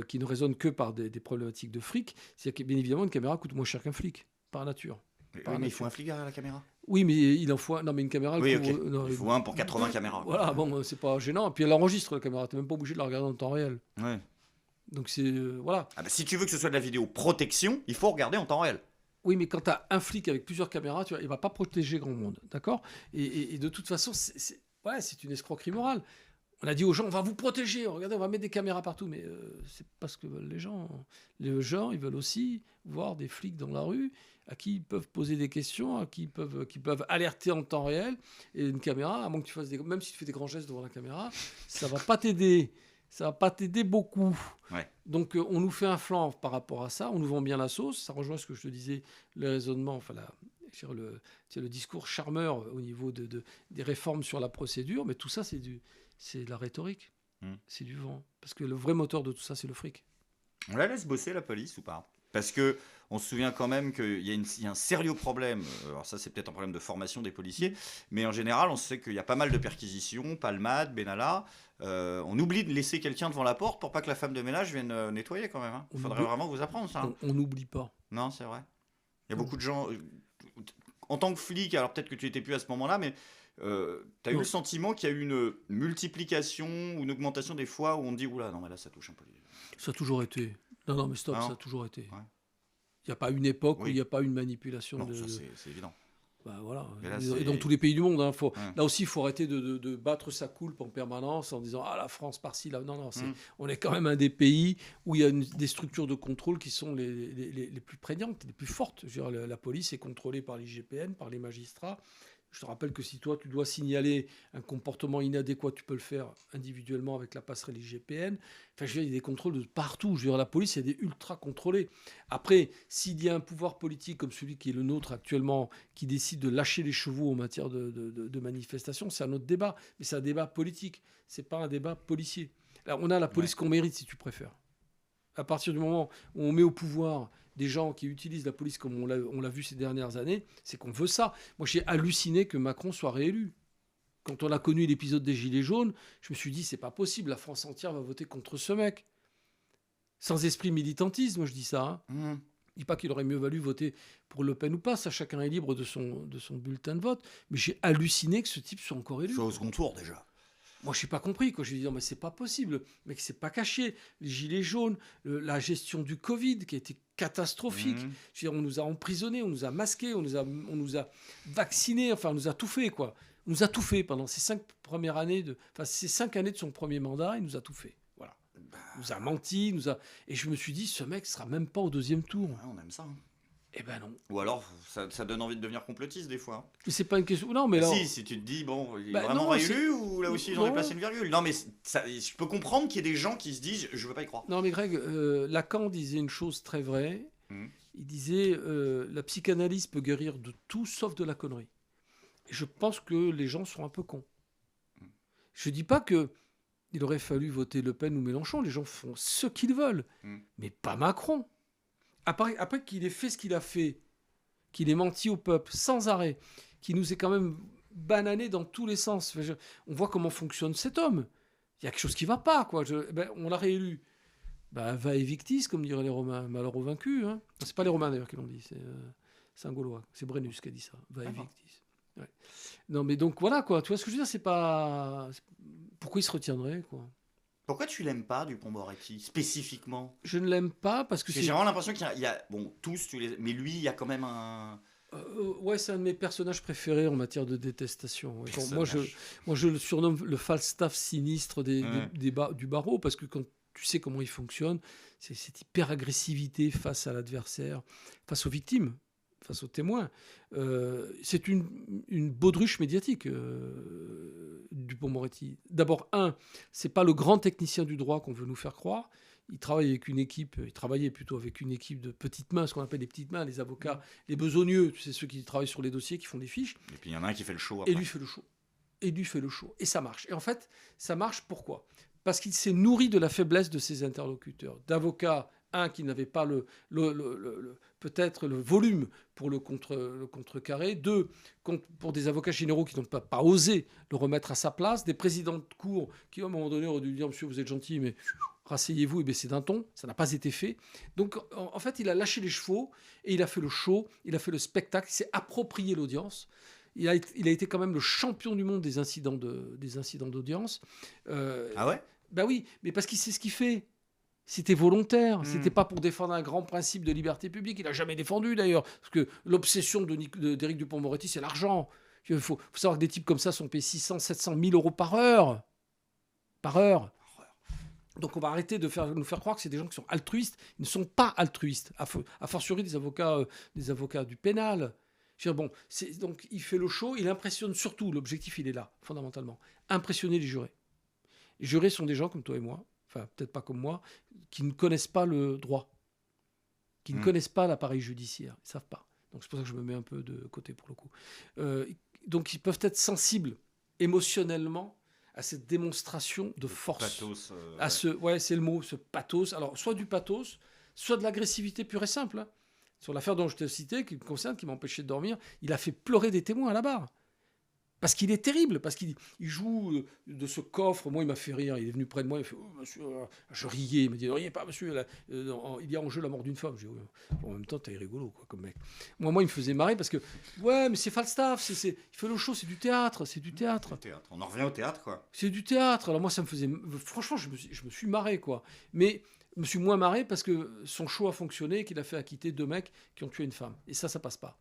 qui ne raisonne que par des problématiques de fric. C'est-à-dire que bien évidemment, une caméra coûte moins cher qu'un flic, par nature. Mais il faut un flic derrière la caméra. Oui, mais il en faut un. Non, mais une caméra. Oui, okay. Il faut un pour 80 caméras. Voilà, bon, c'est pas gênant. Et puis elle enregistre la caméra. T'es même pas obligé de la regarder en temps réel. Ouais. Donc c'est voilà. Ah bah, si tu veux que ce soit de la vidéo protection, il faut regarder en temps réel. Oui, mais quand t'as un flic avec plusieurs caméras, tu vois, il va pas protéger grand monde, d'accord ? Et de toute façon, c'est une escroquerie morale. On a dit aux gens, on va vous protéger, regardez, on va mettre des caméras partout. Mais c'est pas ce que veulent les gens. Les gens, ils veulent aussi voir des flics dans la rue à qui ils peuvent poser des questions, à qui ils peuvent alerter en temps réel. Et une caméra, à moins que tu fasses même si tu fais des grands gestes devant la caméra, ça va pas t'aider. Ça va pas t'aider beaucoup. Ouais. Donc on nous fait un flanc par rapport à ça, on nous vend bien la sauce. Ça rejoint ce que je te disais, le raisonnement, enfin le discours charmeur au niveau des réformes sur la procédure. Mais tout ça, c'est de la rhétorique. C'est du vent. Parce que le vrai moteur de tout ça, c'est le fric. On la laisse bosser, la police, ou pas ? Parce qu'on se souvient quand même qu'il y a un sérieux problème. Alors ça, c'est peut-être un problème de formation des policiers. Mais en général, on sait qu'il y a pas mal de perquisitions, Palmade, Benalla. On oublie de laisser quelqu'un devant la porte pour pas que la femme de ménage vienne nettoyer quand même. Il faudrait vraiment vous apprendre ça. On n'oublie pas. Non, c'est vrai. Il y a beaucoup de gens... En tant que flic, alors peut-être que tu n'étais plus à ce moment-là, mais... tu as eu le sentiment qu'il y a eu une multiplication ou une augmentation des fois où on dit oula, non, mais là ça touche un peu. Ça a toujours été. Non, mais stop, ça a toujours été. Ouais. Il n'y a pas une époque où il n'y a pas une manipulation. Non, ça c'est évident. Bah, voilà. Là, et dans tous les pays du monde. Hein, là aussi, il faut arrêter de battre sa coulpe en permanence en disant la France par-ci, là. Non, on est quand même un des pays où il y a des structures de contrôle qui sont les plus prégnantes, les plus fortes. Je veux dire, la police est contrôlée par l'IGPN, par les magistrats. Je te rappelle que si toi, tu dois signaler un comportement inadéquat, tu peux le faire individuellement avec la passerelle IGPN. Enfin, je veux dire, il y a des contrôles de partout. Je veux dire, la police, il y a des ultra-contrôlés. Après, s'il y a un pouvoir politique comme celui qui est le nôtre actuellement, qui décide de lâcher les chevaux en matière de manifestation, c'est un autre débat. Mais c'est un débat politique. C'est pas un débat policier. Là, on a la police qu'on mérite, si tu préfères. À partir du moment où on met au pouvoir des gens qui utilisent la police comme on l'a vu ces dernières années, c'est qu'on veut ça. Moi, j'ai halluciné que Macron soit réélu. Quand on a connu l'épisode des Gilets jaunes, je me suis dit, c'est pas possible, la France entière va voter contre ce mec. Sans esprit militantisme, moi je dis ça. Je dis pas qu'il aurait mieux valu voter pour Le Pen ou pas, ça chacun est libre de son bulletin de vote, mais j'ai halluciné que ce type soit encore élu. C'est au second tour déjà. Moi, je n'ai pas compris. Je dis, non, mais c'est pas possible. Le mec, c'est pas caché. Les gilets jaunes, la gestion du Covid qui a été catastrophique. Je veux dire, on nous a emprisonnés, on nous a masqués, on nous a vaccinés. Enfin, on nous a tout fait, quoi. On nous a tout fait pendant ces 5 années de son premier mandat. Il nous a tout fait. Voilà. Il nous a menti. Et je me suis dit, ce mec sera même pas au 2e tour. Ouais, on aime ça. Eh ben non. Ou alors, ça donne envie de devenir complotiste des fois. Mais c'est pas une question. Non, mais là. Si tu te dis, bon, il est vraiment réélu ou là aussi j'en ai placé une virgule. Non, mais je peux comprendre qu'il y ait des gens qui se disent, je veux pas y croire. Non, mais Greg, Lacan disait une chose très vraie. Il disait, la psychanalyse peut guérir de tout sauf de la connerie. Et je pense que les gens sont un peu cons. Je dis pas que il aurait fallu voter Le Pen ou Mélenchon. Les gens font ce qu'ils veulent, mais pas Macron. Après qu'il ait fait ce qu'il a fait, qu'il ait menti au peuple sans arrêt, qu'il nous ait quand même banané dans tous les sens. Enfin, on voit comment fonctionne cet homme. Il y a quelque chose qui ne va pas, quoi. On l'a réélu. Va evictis, comme diraient les Romains. Malheur aux vaincus. Hein. C'est pas les Romains d'ailleurs qui l'ont dit, c'est un Gaulois. C'est Brennus qui a dit ça. Va evictis. Ouais. Non, mais donc voilà, quoi. Tu vois ce que je veux dire, c'est pas. Pourquoi il se retiendrait, quoi. Pourquoi tu l'aimes pas, Dupond-Moretti, spécifiquement? Je ne l'aime pas parce que j'ai vraiment l'impression qu'il y a... Bon, tous, mais lui, il y a quand même un... Ouais, c'est un de mes personnages préférés en matière de détestation. Moi, je le surnomme le Falstaff sinistre du barreau, parce que quand tu sais comment il fonctionne, c'est cette hyper-agressivité face à l'adversaire, face aux victimes, face aux témoins. C'est une baudruche médiatique, Dupond-Moretti. D'abord, c'est pas le grand technicien du droit qu'on veut nous faire croire. Il travaillait plutôt avec une équipe de petites mains, ce qu'on appelle les petites mains, les avocats, les besogneux, tu sais, ceux qui travaillent sur les dossiers, qui font des fiches. Et puis il y en a un qui fait le show après. Et lui fait le show. Et ça marche. Et en fait, ça marche pourquoi? Parce qu'il s'est nourri de la faiblesse de ses interlocuteurs, d'avocats, qui n'avait pas peut-être le volume pour le contrecarrer. 2, pour des avocats généraux qui n'ont pas osé le remettre à sa place. Des présidents de cour qui, à un moment donné, auraient dû dire « Monsieur, vous êtes gentil, mais rasseyez-vous et baissez d'un ton ». Ça n'a pas été fait. Donc, en fait, il a lâché les chevaux et il a fait le show, il a fait le spectacle, il s'est approprié l'audience. Il a été quand même le champion du monde des incidents d'audience. Ah ouais? Ben oui, mais parce qu'il sait ce qu'il fait. C'était volontaire, c'était pas pour défendre un grand principe de liberté publique. Il n'a jamais défendu d'ailleurs, parce que l'obsession d'Éric Dupond-Moretti, c'est l'argent. Il faut savoir que des types comme ça sont payés 600, 700 000 euros par heure. Donc on va arrêter de nous faire croire que c'est des gens qui sont altruistes. Ils ne sont pas altruistes, a fortiori des avocats du pénal. Donc il fait le show, il impressionne surtout, l'objectif il est là, fondamentalement, impressionner les jurés. Les jurés sont des gens comme toi et moi, enfin peut-être pas comme moi, qui ne connaissent pas le droit, qui ne connaissent pas l'appareil judiciaire, ils ne savent pas. Donc c'est pour ça que je me mets un peu de côté pour le coup. Donc ils peuvent être sensibles émotionnellement à cette démonstration de force. Pathos. C'est le mot, ce pathos. Alors soit du pathos, soit de l'agressivité pure et simple. Hein. Sur l'affaire dont je t'ai cité, qui me concerne, qui m'empêchait de dormir, il a fait pleurer des témoins à la barre. Parce qu'il est terrible, parce qu'il joue de ce coffre. Moi, il m'a fait rire. Il est venu près de moi, il fait « Oh, monsieur !» Je riais. Il m'a dit « Ne riez pas, monsieur. Il y a en jeu la mort d'une femme. » J'ai dit « En même temps, t'es rigolo, quoi, comme mec. » Moi, il me faisait marrer parce que « Ouais, mais c'est Falstaff. Il fait le show, c'est du théâtre. C'est du théâtre. » On en revient au théâtre, quoi. C'est du théâtre. Alors moi, ça me faisait... Franchement, je me suis marré, quoi. Mais je me suis moins marré parce que son show a fonctionné et qu'il a fait acquitter 2 mecs qui ont tué une femme. Et ça passe pas.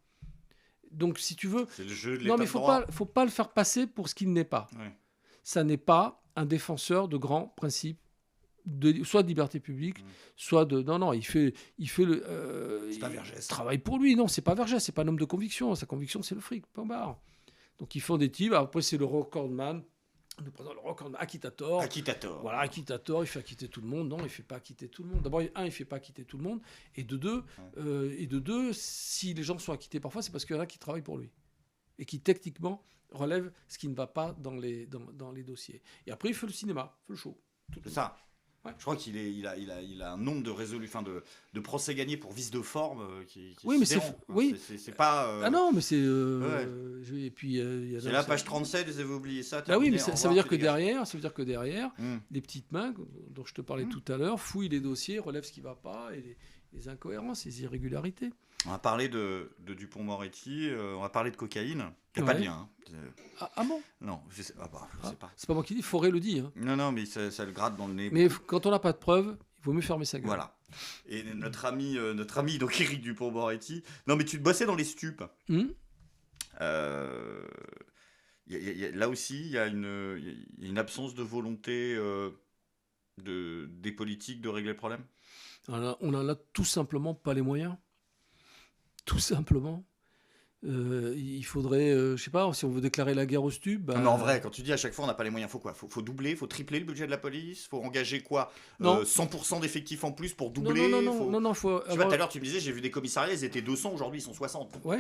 Donc, si tu veux... C'est le jeu de non, mais droit. faut pas le faire passer pour ce qu'il n'est pas. Ouais. Ça n'est pas un défenseur de grands principes, soit de liberté publique, soit de... Non, il fait le... c'est pas Vergès. Travaille pour lui. Non, c'est pas Vergès, c'est pas un homme de conviction. Sa conviction, c'est le fric. Point barre. Donc ils font des types. Après, c'est le recordman. Nous prenons le recordman Acquittator. Acquittator. Voilà, Acquittator, il fait acquitter tout le monde. Non, il ne fait pas acquitter tout le monde. D'abord, il ne fait pas acquitter tout le monde. Et de deux, si les gens sont acquittés parfois, c'est parce qu'il y en a qui travaillent pour lui. Et qui, techniquement, relèvent ce qui ne va pas dans les dossiers. Et après, il fait le cinéma, il fait le show. C'est ça. Ouais. Je crois qu'il a un nombre de procès gagnés pour vice de forme qui oui, mais c'est pas. Ah non, mais c'est. Et puis c'est la page 37. Vous avez oublié ça. Ah oui, mais ça veut dire que derrière, les petites mains dont je te parlais tout à l'heure fouillent les dossiers, relèvent ce qui ne va pas et les incohérences, les irrégularités. On va parler de Dupond-Moretti, on va parler de cocaïne. Il n'y a pas de lien. Ah bon? Non, je sais pas. C'est pas moi qui dis, Forêt le dit. Hein. Non, mais ça le gratte dans le nez. Mais quand on n'a pas de preuves, il vaut mieux fermer sa gueule. Voilà. Et notre ami donc Éric Dupond-Moretti. Non, mais tu te bossais dans les stupes. Là aussi, il y a une absence de volonté des politiques de régler le problème. On en a tout simplement pas les moyens. Tout simplement. Il faudrait, je sais pas, si on veut déclarer la guerre aux stupes. Non, mais en vrai, quand tu dis à chaque fois on n'a pas les moyens, faut quoi? Faut doubler, faut tripler le budget de la police, faut engager quoi? 100% d'effectifs en plus pour doubler. Non, faut. Tu vois, tout à l'heure tu me disais, j'ai vu des commissariats, ils étaient 200, aujourd'hui ils sont 60. Donc, ouais.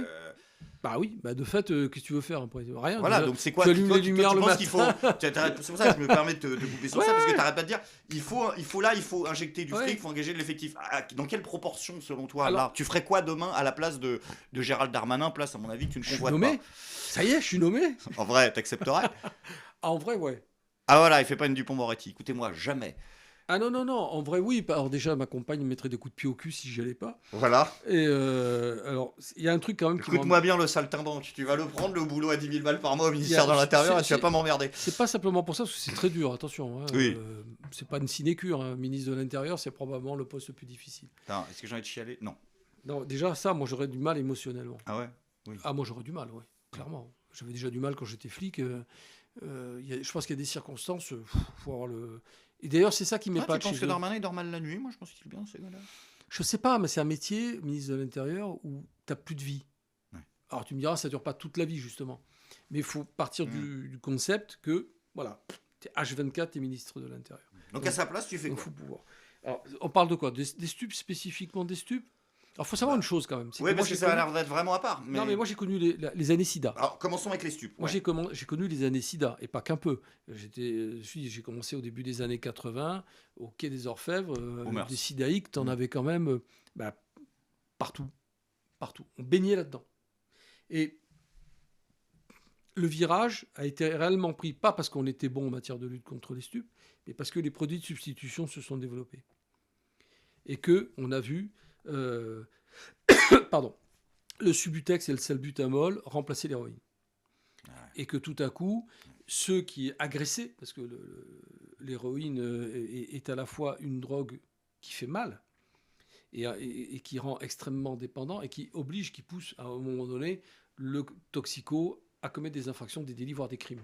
Bah oui, de fait, qu'est-ce que tu veux faire après? Rien. Voilà, déjà, donc c'est quoi? Tu allumes les lumières le matin. C'est pour ça que je me permets de te couper sur ça, parce que t'arrêtes pas de dire, il faut injecter du fric, il faut engager de l'effectif. Dans quelle proportion, selon toi? Alors, là, tu ferais quoi demain à la place de Gérald Darmanin, place à mon avis que tu ne convoites pas? Ça y est, je suis nommé. En vrai, t'accepterais? En vrai, ouais. Ah voilà, il fait pas une Dupond-Moretti. Écoutez-moi, jamais. Ah non, en vrai, oui. Alors déjà, ma compagne me mettrait des coups de pied au cul si j'y allais pas. Voilà. Et alors, il y a un truc quand même Écoute-moi bien, le saltimbanque. Tu vas le prendre, le boulot à 10 000 balles par mois au ministère de l'Intérieur et tu vas pas m'emmerder. C'est pas simplement pour ça, parce que c'est très dur, attention. Hein. Oui. C'est pas une sinécure. Hein. Ministre de l'Intérieur, c'est probablement le poste le plus difficile. Attends, est-ce que j'ai envie de chialer? Non. Non, déjà, ça, moi, j'aurais du mal émotionnellement. Ah ouais? Oui. Ah, moi, j'aurais du mal, oui, clairement. J'avais déjà du mal quand j'étais flic. Je pense qu'il y a des circonstances, faut avoir le... Et d'ailleurs, c'est ça qui m'épate. Tu penses que Darmanin, il dort mal la nuit? Moi, je pense qu'il est bien, ces gars-là. Je sais pas, mais c'est un métier, ministre de l'Intérieur, où tu n'as plus de vie. Ouais. Alors, tu me diras, ça ne dure pas toute la vie, justement. Mais il faut partir du concept que, voilà, tu es H24, tu es ministre de l'Intérieur. Donc, à sa place, tu fais quoi? Il faut pouvoir. Alors, on parle de quoi? Des stupes, spécifiquement des stupes? Alors, il faut savoir une chose quand même. Oui, parce que ça a l'air d'être vraiment à part. Mais... Non, mais moi, j'ai connu les années SIDA. Alors, commençons avec les stupes. Moi, j'ai connu les années SIDA, et pas qu'un peu. J'ai commencé au début des années 80, au Quai des Orfèvres, des SIDAïques, tu en avais quand même partout. Partout. On baignait là-dedans. Et le virage a été réellement pris, pas parce qu'on était bon en matière de lutte contre les stupes, mais parce que les produits de substitution se sont développés. Et qu'on a vu... le Subutex et le salbutamol remplacer l'héroïne. Et que tout à coup, ceux qui agressaient, parce que l'héroïne est à la fois une drogue qui fait mal et qui rend extrêmement dépendant et qui oblige, qui pousse à un moment donné le toxico à commettre des infractions, des délits, voire des crimes,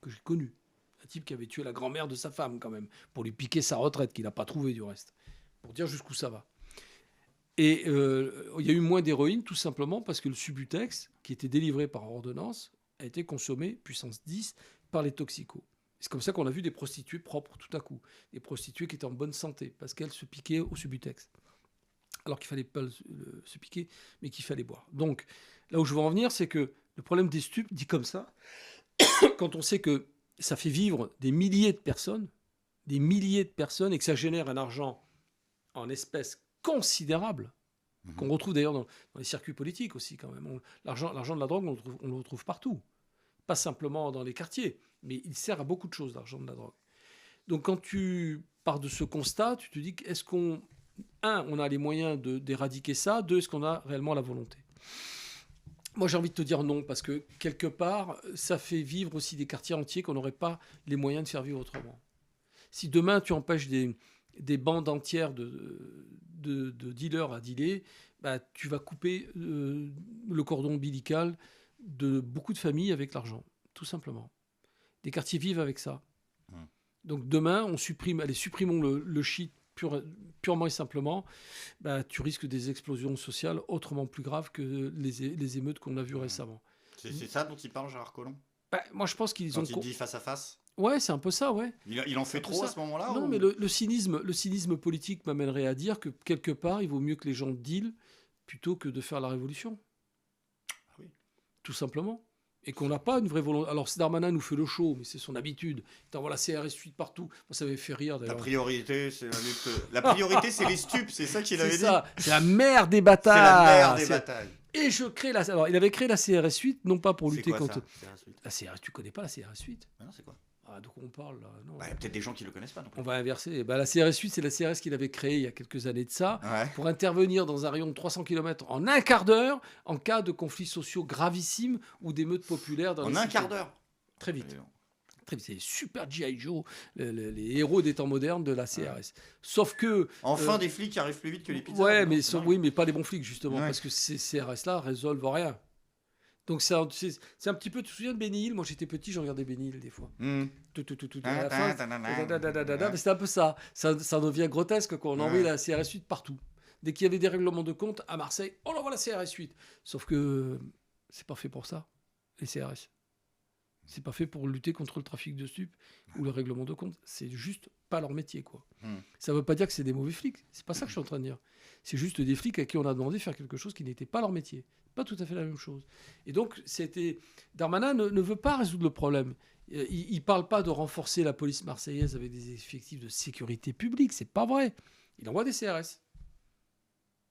que j'ai connus. Un type qui avait tué la grand-mère de sa femme quand même, pour lui piquer sa retraite, qu'il n'a pas trouvée du reste, pour dire jusqu'où ça va. Et il y a eu moins d'héroïne, tout simplement parce que le Subutex, qui était délivré par ordonnance, a été consommé, puissance 10, par les toxicos. C'est comme ça qu'on a vu des prostituées propres, tout à coup. Des prostituées qui étaient en bonne santé, parce qu'elles se piquaient au Subutex. Alors qu'il ne fallait pas se piquer, mais qu'il fallait boire. Donc, là où je veux en venir, c'est que le problème des stupes, dit comme ça, quand on sait que ça fait vivre des milliers de personnes, et que ça génère un argent en espèces considérable, qu'on retrouve d'ailleurs dans les circuits politiques aussi quand même. L'argent de la drogue, on le retrouve partout. Pas simplement dans les quartiers, mais il sert à beaucoup de choses, l'argent de la drogue. Donc quand tu pars de ce constat, tu te dis, est-ce qu'on a les moyens d'éradiquer ça? 2, est-ce qu'on a réellement la volonté? Moi, j'ai envie de te dire non, parce que quelque part, ça fait vivre aussi des quartiers entiers qu'on n'aurait pas les moyens de faire vivre autrement. Si demain, tu empêches des bandes entières de dealers à dealer, tu vas couper le cordon ombilical de beaucoup de familles avec l'argent, tout simplement. Des quartiers vivent avec ça. Donc demain, supprimons le shit purement et simplement, tu risques des explosions sociales autrement plus graves que les émeutes qu'on a vues récemment. C'est ça dont il parle, Gérard Collomb? Moi, je pense qu'ils ont... Quand il dit face à face? Ouais, c'est un peu ça, ouais. Il en fait trop à ce moment-là? Non, mais le cynisme politique m'amènerait à dire que quelque part, il vaut mieux que les gens dealent plutôt que de faire la révolution. Ah oui. Tout simplement. Et qu'on n'a pas une vraie volonté. Alors, Darmanin nous fait le show, mais c'est son habitude. Il t'envoie la CRS 8 partout. Moi, ça m'avait fait rire, d'ailleurs. La priorité, c'est la lutte. La priorité, c'est les stupes, c'est ça qu'il avait dit. C'est ça. C'est la mère des batailles. C'est la mère des batailles. Et je crée la... Alors, il avait créé la CRS 8, non pas pour lutter quoi, contre... ça, la CRS, tu connais pas la CRS 8? Non, c'est quoi? Ah, de quoi on parle, là? Non. Il y a peut-être des gens qui le connaissent pas. Non plus. On va inverser. La CRS 8, c'est la CRS qu'il avait créée il y a quelques années de ça, pour intervenir dans un rayon de 300 km en un quart d'heure, en cas de conflits sociaux gravissimes ou d'émeutes populaires. En un quart d'heure? Très vite. Très vite. C'est super G.I. Joe, les héros des temps modernes de la CRS. Sauf que... Enfin, des flics qui arrivent plus vite que les pizzas. Ouais, oui, mais pas les bons flics, justement, parce que ces CRS-là résolvent rien. Donc c'est un petit peu, tu te souviens de Benny Hill? Moi j'étais petit, je regardais Benny Hill des fois. À la fin, mais c'était un peu ça. Ça devient grotesque quand on envoie la CRS 8 partout. Dès qu'il y avait des règlements de compte à Marseille, on envoie la CRS 8. Sauf que c'est pas fait pour ça, les CRS. C'est pas fait pour lutter contre le trafic de stupes ou le règlement de compte. C'est juste pas leur métier, quoi. Ça veut pas dire que c'est des mauvais flics. C'est pas ça que je suis en train de dire. C'est juste des flics à qui on a demandé de faire quelque chose qui n'était pas leur métier. Pas tout à fait la même chose. Et donc, Darmanin ne veut pas résoudre le problème. Il parle pas de renforcer la police marseillaise avec des effectifs de sécurité publique. C'est pas vrai. Il envoie des CRS.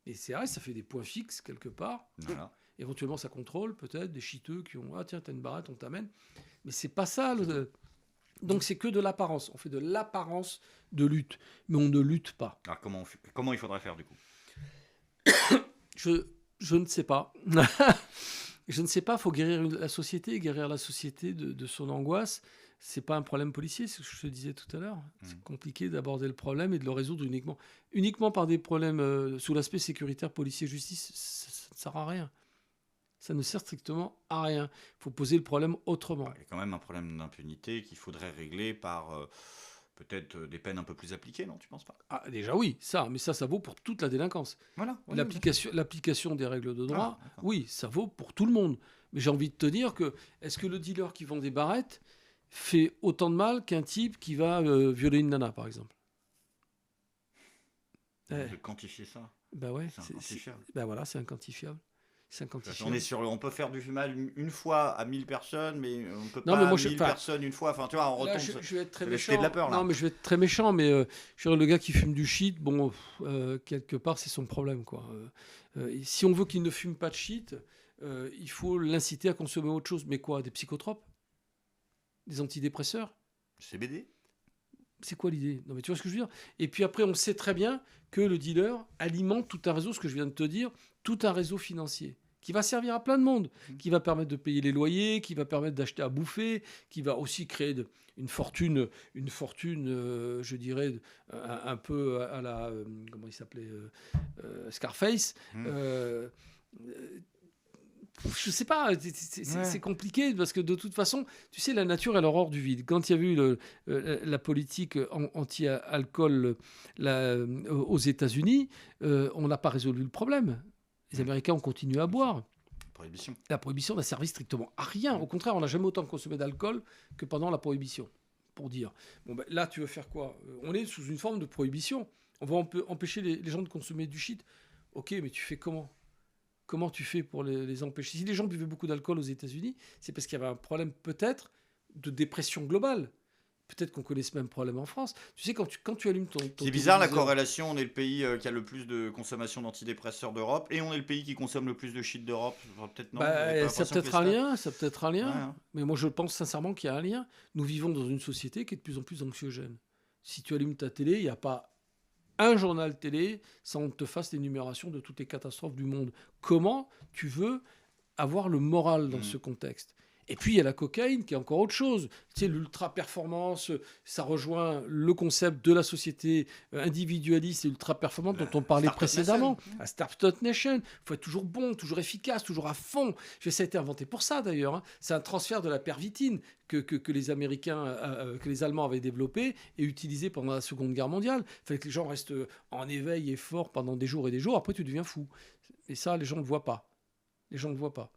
Les CRS, ça fait des points fixes quelque part. Voilà. Éventuellement, ça contrôle peut-être des chiteux qui ont tiens, t'as une barrette, on t'amène. Mais c'est pas ça. Donc c'est que de l'apparence. On fait de l'apparence de lutte, mais on ne lutte pas. Alors comment il faudrait faire du coup? Je ne sais pas. Je ne sais pas. Il faut guérir la société de son angoisse. C'est pas un problème policier, c'est ce que je te disais tout à l'heure. C'est compliqué d'aborder le problème et de le résoudre uniquement par des problèmes sous l'aspect sécuritaire, policier, justice. Ça ne sert à rien. Ça ne sert strictement à rien. Il faut poser le problème autrement. Il y a quand même un problème d'impunité qu'il faudrait régler par peut-être des peines un peu plus appliquées, non? Tu penses pas? Déjà oui, mais ça vaut pour toute la délinquance. Voilà. L'application des règles de droit, oui, ça vaut pour tout le monde. Mais j'ai envie de te dire que est-ce que le dealer qui vend des barrettes fait autant de mal qu'un type qui va violer une nana, par exemple? De quantifier ça? Ouais, c'est inquantifiable. Voilà, c'est inquantifiable. On peut faire du mal une fois à 1000 personnes, mais on ne peut pas à 1000 personnes une fois. Enfin, tu vois, on retombe. Je vais être très méchant. De la peur, là. Non, mais je vais être très méchant, mais le gars qui fume du shit, quelque part, c'est son problème, quoi. Si on veut qu'il ne fume pas de shit, il faut l'inciter à consommer autre chose. Mais quoi? Des psychotropes? Des antidépresseurs? CBD? C'est quoi l'idée? Non, mais tu vois ce que je veux dire? Et puis après, on sait très bien que le dealer alimente tout un réseau, ce que je viens de te dire, tout un réseau financier qui va servir à plein de monde, qui va permettre de payer les loyers, qui va permettre d'acheter à bouffer, qui va aussi créer une fortune, je dirais, un peu à la... comment il s'appelait Scarface. Je sais pas, c'est compliqué parce que de toute façon, tu sais, la nature elle a horreur du vide. Quand il y a eu la politique anti-alcool aux États-Unis, on n'a pas résolu le problème. Les Américains ont continué à boire. La prohibition n'a servi strictement à rien. Au contraire, on n'a jamais autant consommé d'alcool que pendant la prohibition. Pour dire, là, tu veux faire quoi? On est sous une forme de prohibition. On va empêcher les gens de consommer du shit. Ok, mais tu fais comment? Comment tu fais pour les empêcher? Si les gens buvaient beaucoup d'alcool aux États-Unis, c'est parce qu'il y avait un problème peut-être de dépression globale. Peut-être qu'on connaît ce même problème en France. Tu sais, quand tu allumes ton c'est bizarre la corrélation. On est le pays qui a le plus de consommation d'antidépresseurs d'Europe et on est le pays qui consomme le plus de shit d'Europe. Peut-être non. Ça peut-être un lien. Ouais, hein. Mais moi, je pense sincèrement qu'il y a un lien. Nous vivons dans une société qui est de plus en plus anxiogène. Si tu allumes ta télé, il n'y a pas un journal télé sans qu'on te fasse l'énumération de toutes les catastrophes du monde. Comment tu veux avoir le moral dans ce contexte? Et puis, il y a la cocaïne qui est encore autre chose. Tu sais, l'ultra-performance, ça rejoint le concept de la société individualiste et ultra-performante dont on parlait précédemment. La Startup Nation. Il faut être toujours bon, toujours efficace, toujours à fond. Ça a été inventé pour ça, d'ailleurs. Hein. C'est un transfert de la pervitine que les Américains, que les Allemands avaient développé et utilisé pendant la Seconde Guerre mondiale. Il fallait que les gens restent en éveil et forts pendant des jours et des jours. Après, tu deviens fou. Et ça, les gens ne le voient pas. Les gens ne le voient pas.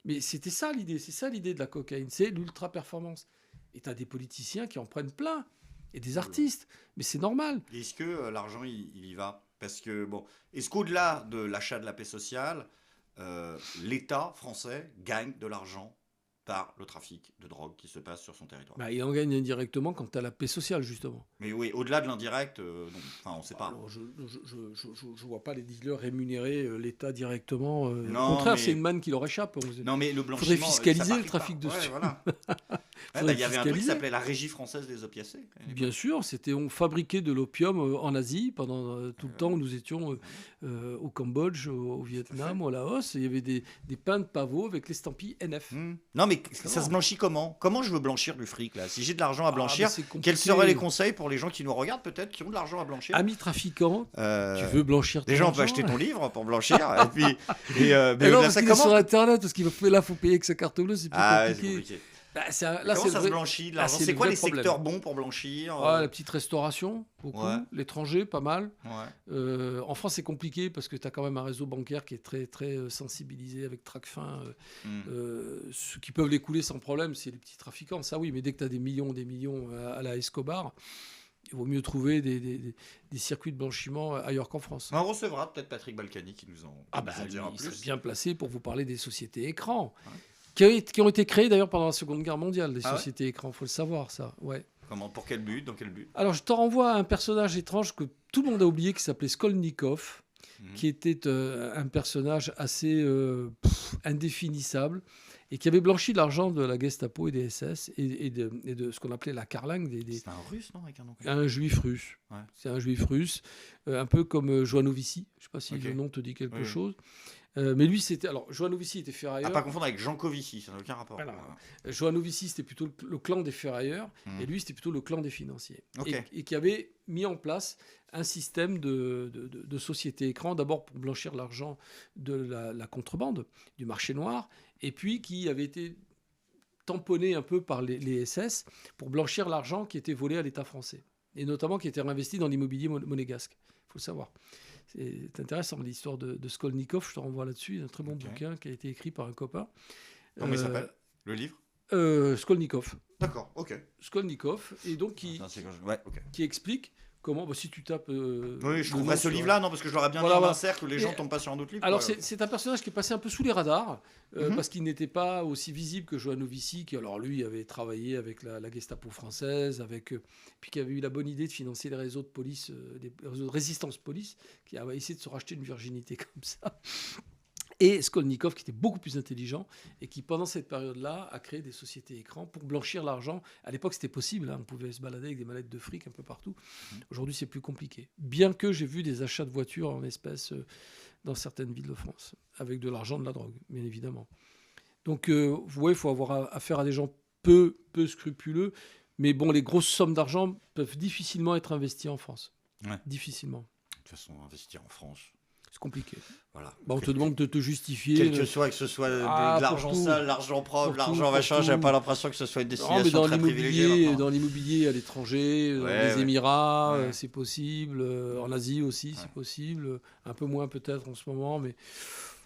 Mais c'était ça l'idée, c'est ça l'idée de la cocaïne, c'est l'ultra-performance. Et tu as des politiciens qui en prennent plein, et des artistes, mais c'est normal. Est-ce que l'argent, il y va? Parce que, bon, est-ce qu'au-delà de l'achat de la paix sociale, l'État français gagne de l'argent par le trafic de drogue qui se passe sur son territoire? Bah, il en gagne indirectement quand tu as la paix sociale, justement. Mais oui, au-delà de l'indirect, enfin, on ne sait pas. Alors, je ne vois pas les dealers rémunérer l'État directement. Non, au contraire, mais... c'est une manne qui leur échappe. Non, mais le faudrait blanchiment... fiscaliser le trafic de ouais, voilà. Il y avait un truc qui s'appelait la Régie française des opiacés. Bien sûr, on fabriquait de l'opium en Asie pendant tout le temps où nous étions au Cambodge, au Vietnam, au Laos. Il y avait des pains de pavot avec l'estampille NF. Non, mais ça se blanchit comment? Comment je veux blanchir du fric, là? Si j'ai de l'argent à blanchir, bah, quels seraient les conseils pour les gens qui nous regardent, peut-être, qui ont de l'argent à blanchir? Amis trafiquants, tu veux blanchir ton déjà, on peut argent, acheter ton livre pour blanchir. et puis, non, parce qu'il est sur Internet, parce qu'il faut payer avec sa carte bleue, c'est plus compliqué. C'est compliqué. Bah, comment ça se blanchit de l'argent? C'est quoi les secteurs bons pour blanchir? La petite restauration, beaucoup. Ouais. L'étranger, pas mal. Ouais. En France, c'est compliqué parce que tu as quand même un réseau bancaire qui est très, très sensibilisé avec Tracfin. Ceux qui peuvent les couler sans problème, c'est les petits trafiquants. Ça, oui, mais dès que tu as des millions à la Escobar, il vaut mieux trouver des circuits de blanchiment ailleurs qu'en France. On recevra peut-être Patrick Balkany qui nous en dira il plus. serait bien placé pour vous parler des sociétés écrans. Ouais. Qui ont été créées d'ailleurs pendant la Seconde Guerre mondiale, les sociétés écrans, il faut le savoir, ça. Ouais. Comment? Pour quel but? Dans quel but? Alors, je te renvoie à un personnage étrange que tout le monde a oublié, qui s'appelait Skolnikov, qui était un personnage assez indéfinissable et qui avait blanchi de l'argent de la Gestapo et des SS et de ce qu'on appelait la Karlingue. C'est un russe, non, avec un nom? Un juif russe. Ouais. C'est un juif russe, un peu comme Joanovici. Je ne sais pas si le nom te dit quelque chose. Mais lui, c'était... Alors, Joanovici était ferrailleur. À pas confondre avec Jancovici, ça n'a aucun rapport. Voilà. Joanovici, c'était plutôt le clan des ferrailleurs, et lui, c'était plutôt le clan des financiers. Okay. Et qui avait mis en place un système de société écran, d'abord pour blanchir l'argent de la contrebande, du marché noir, et puis qui avait été tamponné un peu par les SS pour blanchir l'argent qui était volé à l'État français, et notamment qui était réinvesti dans l'immobilier monégasque, il faut le savoir. C'est intéressant, l'histoire de Skolnikov, je te renvoie là-dessus. Il y a un très bon bouquin qui a été écrit par un copain. Comment il s'appelle, le livre? Skolnikov. D'accord, ok. Skolnikov, et donc qui explique comment, si tu tapes... oui, je trouverais ce livre-là, non, parce que je l'aurais bien mis en insert que les gens tombent pas sur un autre livre. Alors, c'est un personnage qui est passé un peu sous les radars, parce qu'il n'était pas aussi visible que Joanovici, qui, alors, lui, avait travaillé avec la Gestapo française, puis qui avait eu la bonne idée de financer les réseaux de police, des réseaux de résistance police, qui avait essayé de se racheter une virginité comme ça. Et Skolnikov, qui était beaucoup plus intelligent et qui, pendant cette période-là, a créé des sociétés écrans pour blanchir l'argent. À l'époque, c'était possible. On pouvait se balader avec des mallettes de fric un peu partout. Aujourd'hui, c'est plus compliqué. Bien que j'ai vu des achats de voitures en espèces dans certaines villes de France, avec de l'argent, de la drogue, bien évidemment. Donc, vous voyez, il faut avoir affaire à des gens peu scrupuleux. Mais bon, les grosses sommes d'argent peuvent difficilement être investies en France. Ouais. Difficilement. De toute façon, investir en France... C'est compliqué. Voilà. On te demande de te justifier. Quel que ce soit de l'argent sale, l'argent propre, l'argent machin, j'ai pas l'impression que ce soit une destination très privilégiée. Dans l'immobilier à l'étranger, dans les Émirats, c'est possible. En Asie aussi, c'est possible. Un peu moins peut-être en ce moment, mais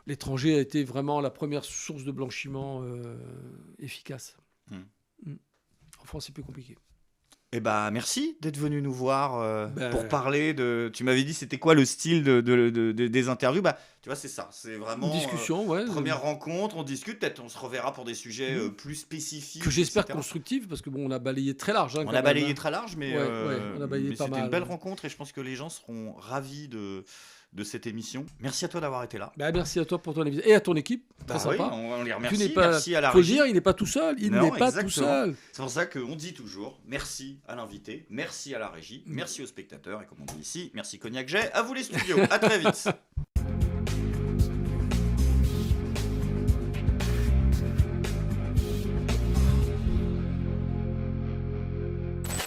l'étranger a été vraiment la première source de blanchiment efficace. En France, c'est plus compliqué. Eh ben, merci d'être venu nous voir pour parler de... Tu m'avais dit, c'était quoi le style des interviews? Bah, tu vois, c'est ça. C'est vraiment une discussion, première rencontre, on discute. Peut-être on se reverra pour des sujets plus spécifiques. Que j'espère constructifs, parce que bon, on a balayé très large. On a balayé très large, mais, on a balayé pas mal. C'était une belle rencontre et je pense que les gens seront ravis de cette émission. Merci à toi d'avoir été là. Merci à toi pour ton invitation et à ton équipe. Très sympa. Oui, on les remercie. Merci à la régie. Faut le dire, il n'est pas tout seul. Il n'est pas tout seul. C'est pour ça qu'on dit toujours merci à l'invité, merci à la régie, merci aux spectateurs et comme on dit ici, merci Cognac Jet. À vous les studios. À très vite.